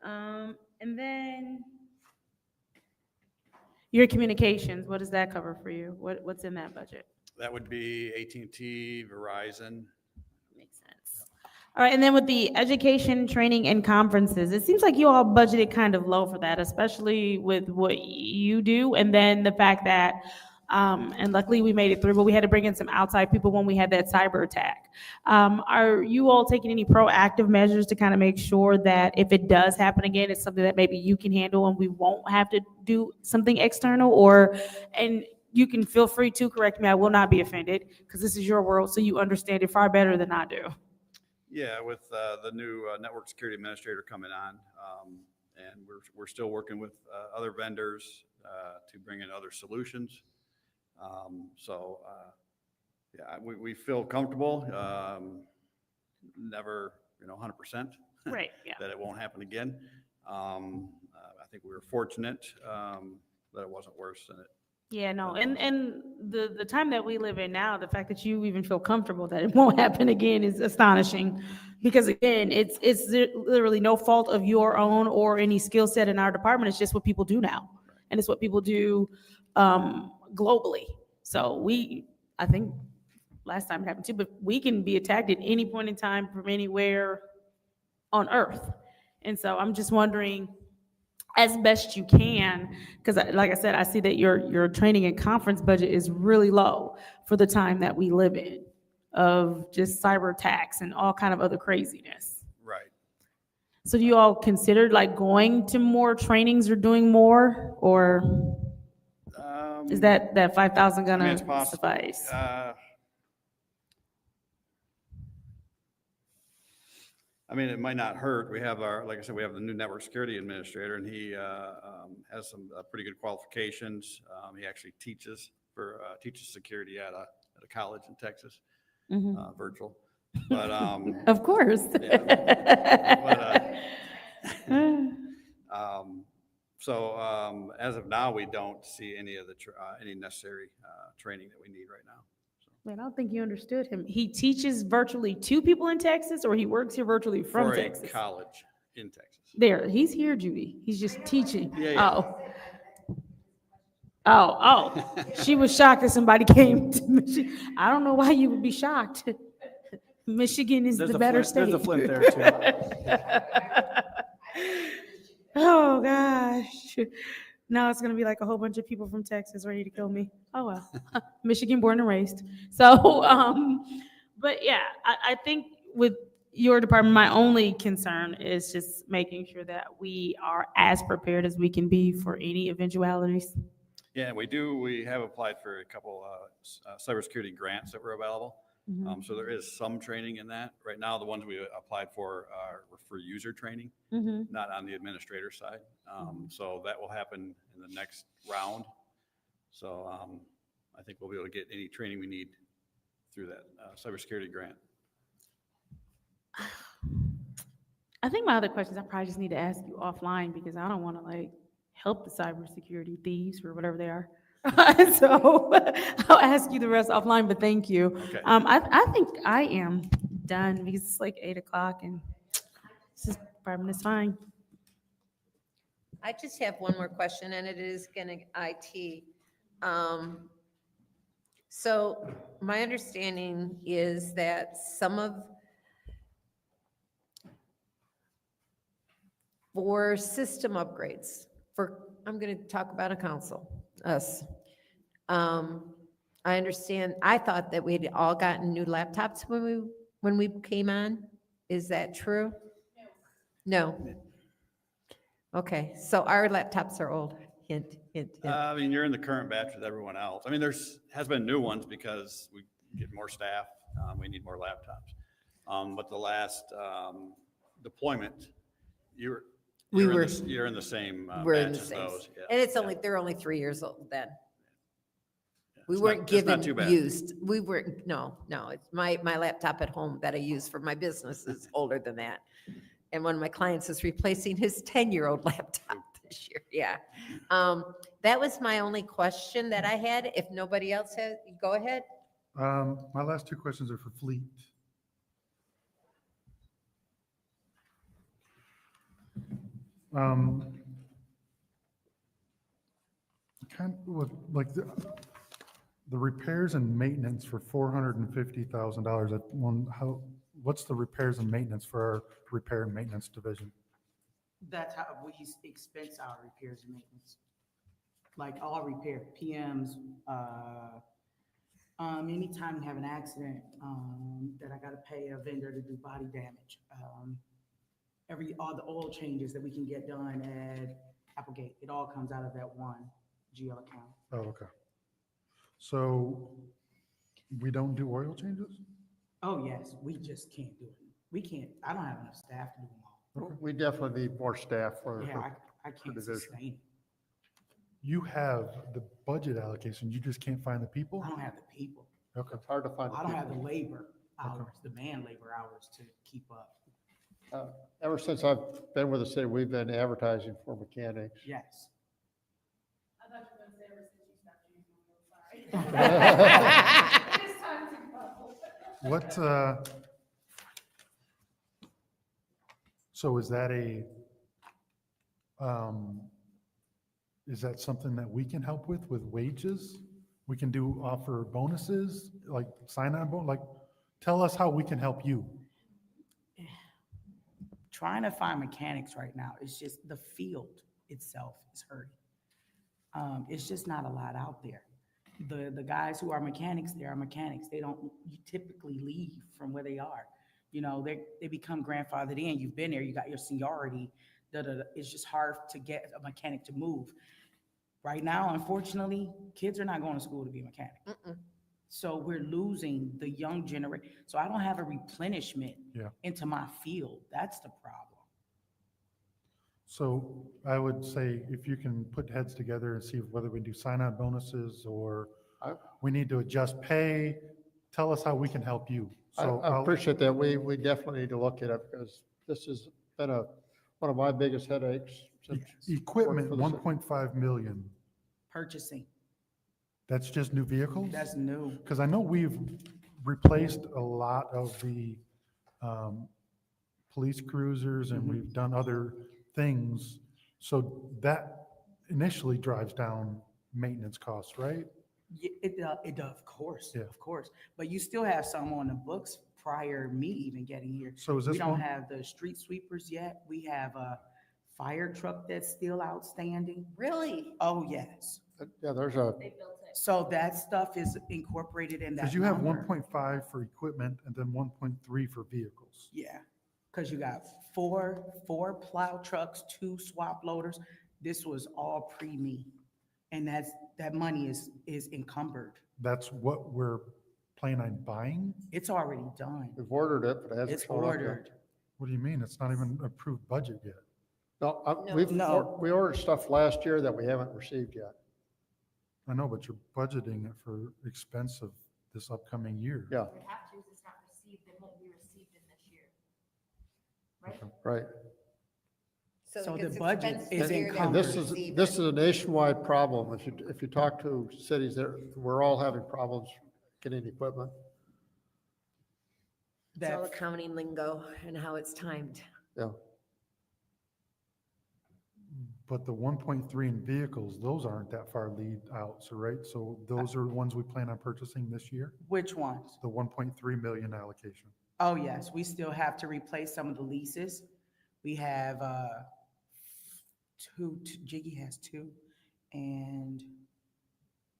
hardware. And then your communications, what does that cover for you? What's in that budget? That would be AT&T, Verizon. Makes sense. All right, and then with the education, training, and conferences, it seems like you all budgeted kind of low for that, especially with what you do, and then the fact that, and luckily we made it through, but we had to bring in some outside people when we had that cyber attack. Are you all taking any proactive measures to kind of make sure that if it does happen again, it's something that maybe you can handle and we won't have to do something external? Or, and you can feel free to correct me, I will not be offended, because this is your world, so you understand it far better than I do. Yeah, with the new network security administrator coming on, and we're still working with other vendors to bring in other solutions. Yeah, we feel comfortable, never, 100%. Right, yeah. That it won't happen again. I think we were fortunate that it wasn't worse than it Yeah, no, and the time that we live in now, the fact that you even feel comfortable that it won't happen again is astonishing. Because again, it's literally no fault of your own or any skill set in our department. It's just what people do now. And it's what people do globally. So I think last time it happened too, but we can be attacked at any point in time from anywhere on earth. And so I'm just wondering, as best you can, because like I said, I see that your training and conference budget is really low for the time that we live in, of just cyber attacks and all kind of other craziness. Right. So do you all consider like going to more trainings or doing more, or is that 5,000 I mean, gonna it's possible. suffice? I mean, it might not hurt. We have like I said, we have the new network security administrator, and he has some pretty good qualifications. He actually teaches security at a college in Texas, virtual. But of course. Yeah. So as of now, we don't see any of the any necessary training that we need right now. Man, I don't think you understood him. He teaches virtually to people in Texas, or he works here virtually from For Texas? a college in Texas. There, he's here, Judy. He's just teaching. Yeah. Oh. She was shocked that somebody came to Michigan. I don't know why you would be shocked. Michigan is the better state. There's a Flint there too. Oh, gosh. Now it's going to be like a whole bunch of people from Texas ready to kill me. Oh, well. Michigan born and raised. So, but yeah, I think with your department, my only concern is just making sure that we are as prepared as we can be for any eventualities. Yeah, we do. We have applied for a couple cybersecurity grants that were available. So there is some training in that. Right now, the ones we applied for are for user training, not on the administrator side. So that will happen in the next round. So I think we'll be able to get any training we need through that cybersecurity grant. I think my other questions I probably just need to ask you offline, because I don't want to like help the cybersecurity thieves or whatever they are. So I'll ask you the rest offline, but thank you. Okay. I think I am done because it's like 8:00 and this department is fine. I just have one more question, and it is going to IT. So my understanding is that for system upgrades, I'm going to talk about a council, us. I understand, I thought that we'd all gotten new laptops when we came on. Is that true? No. Okay, so our laptops are old. Hint, hint, hint. I mean, you're in the current batch with everyone else. I mean, has been new ones because we get more staff. We need more laptops. But the last deployment, you're in the same We're in batch the as same. those. Yeah. And they're only 3 years old then. We It's weren't not given too bad. used. We weren't, no, it's my laptop at home that I use for my business is older than that. And one of my clients is replacing his 10-year-old laptop this year. Yeah. That was my only question that I had. If nobody else has, go ahead. My last two questions are for Fleet. Kind of with like the repairs and maintenance for $450,000. What's the repairs and maintenance for our repair and maintenance division? That's how we expense our repairs and maintenance. Like all repair, PMs, anytime we have an accident, that I gotta pay a vendor to do body damage. All the oil changes that we can get done at Applegate, it all comes out of that one GL account. Oh, okay. So we don't do oil changes? Oh, yes, we just can't do it. We can't, I don't have enough staff to do them all. We definitely need more staff for. Yeah, I for can't division. sustain it. You have the budget allocation, you just can't find the people? I don't have the people. Okay. It's hard to find. I don't have the people. labor hours, the man labor hours to keep up. Ever since I've been with the city, we've been advertising for mechanics. Yes. I thought you were going to say ever since you stopped using What, so is that something that we can help with wages? We can offer bonuses, like sign-on bonus, like, tell us how we can help you. Trying to find mechanics right now, it's just the field itself is hurting. It's just not a lot out there. The guys who are mechanics, they are mechanics. They don't typically leave from where they are. You know, they become grandfathered in. You've been there, you got your seniority. It's just hard to get a mechanic to move. Right now, unfortunately, kids are not going to school to be a mechanic. So we're losing the young generation. So I don't have a replenishment into my field. That's the problem. So I would say if you can put heads together and see whether we do sign-on bonuses or we need to adjust pay, tell us how we can help you. So I appreciate that. We definitely need to look at it because this has been one of my biggest headaches. since Equipment, worked for the 1.5 million. Purchasing. That's just new vehicles? That's new. Because I know we've replaced a lot of the police cruisers and we've done other things. So that initially drives down maintenance costs, right? Yeah, it does, of course, of course. But you still have some on the books prior me even getting here. So is this We don't one- have the street sweepers yet. We have a fire truck that's still outstanding. Really? Oh, yes. Yeah, there's a, So that stuff is incorporated in that Because you have number. 1.5 for equipment and then 1.3 for vehicles. Yeah, because you got four plow trucks, 2 swap loaders. This was all pre-me. And that money is encumbered. That's what we're planning on buying? It's already done. we've ordered it, but it hasn't It's shown up yet. ordered. What do you mean? It's not even approved budget yet. No, No. we ordered stuff last year that we haven't received yet. I know, but you're budgeting it for expense of this upcoming year. Yeah, We have to, it's not received, it won't be received in this year. Right? right. So it the gets budget expensive is here than And encumbered. this is a nationwide problem. If you talk to cities, we're all having problems getting equipment. It's all accounting lingo and how it's timed. Yeah. But the 1.3 in vehicles, those aren't that far lead out, so right? So those are ones we plan on purchasing this year? Which ones? The 1.3 million allocation. Oh, yes, we still have to replace some of the leases. We have Jiggy has 2, and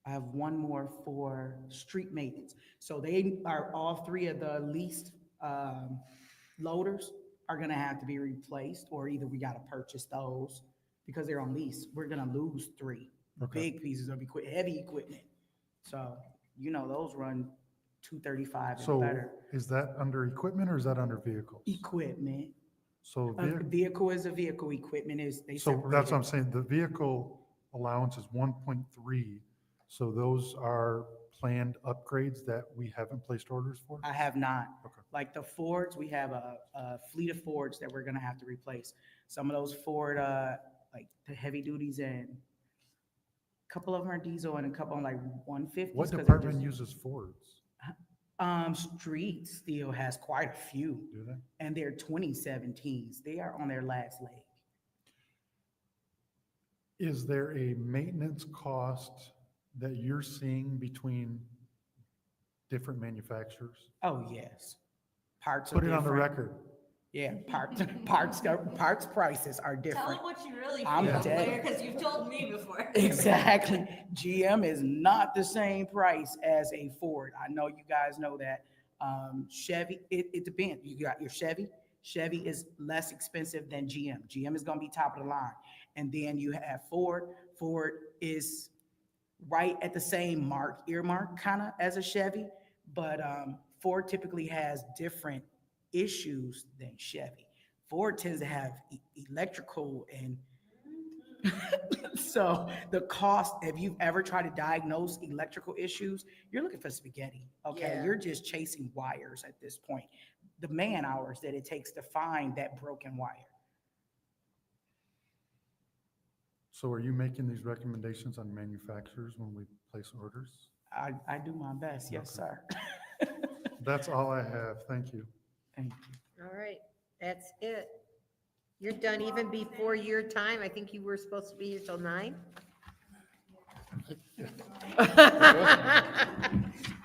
I have 1 more for street maintenance. So they are, all 3 of the leased loaders are gonna have to be replaced, or either we gotta purchase those because they're on lease. We're gonna lose 3 big pieces of equipment, heavy equipment. So, you know, those run 235 and So better. is that under equipment or is that under vehicles? Equipment. So A vehicle is a vehicle, equipment is, they So separate that's what I'm it. saying, the vehicle allowance is 1.3, so those are planned upgrades that we haven't placed orders for? I have not. Okay. Like the Fords, we have a fleet of Fords that we're gonna have to replace. Some of those Ford, like the heavy duties, and a couple of them are diesel and a couple are like 150s. What department uses Fords? Street still has quite a few. Do they? And they're 2017s. They are on their last leg. Is there a maintenance cost that you're seeing between different manufacturers? Oh, yes. Parts are Put it on the different. record. Yeah, parts prices are different. Tell them what you really I'm feel, dead. because you've told me before. Exactly. GM is not the same price as a Ford. I know you guys know that. Chevy, it depends. You got your Chevy. Chevy is less expensive than GM. GM is going to be top of the line. And then you have Ford. Ford is right at the same earmark kind of as a Chevy. But Ford typically has different issues than Chevy. Ford tends to have electrical and so the cost, if you've ever tried to diagnose electrical issues, you're looking for spaghetti. Okay. Yeah. You're just chasing wires at this point. The man hours that it takes to find that broken wire. So are you making these recommendations on manufacturers when we place orders? I do my best, yes, sir. That's all I have. Thank you. Thank you. All right, that's it. You're done even before your time. I think you were supposed to be here till 9.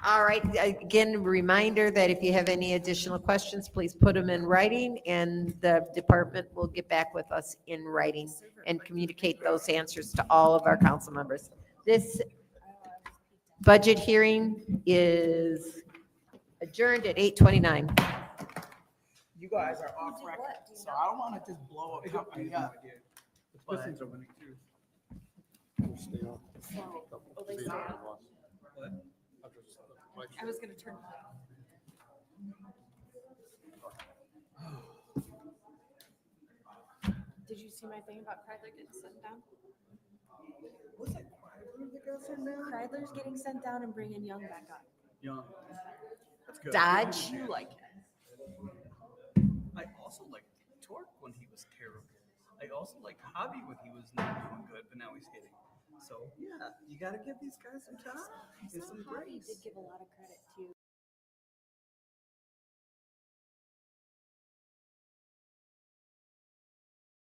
All right, again, a reminder that if you have any additional questions, please put them in writing, and the department will get back with us in writing and communicate those answers to all of our council members. This budget hearing is adjourned at 8:29. You guys are off record, so I don't want to just blow a company up. The Pistons are winning too. I was gonna turn. Did you see my thing about Kreidler getting sent down? What's that? Kreidler's getting sent down and bringing Young back up. Young. That's good. Dodge. You like it. I also liked Torque when he was terrible. I also liked Hobby when he was not doing good, but now he's hitting. So yeah, you got to give these guys some time and some grace. Did give a lot of credit to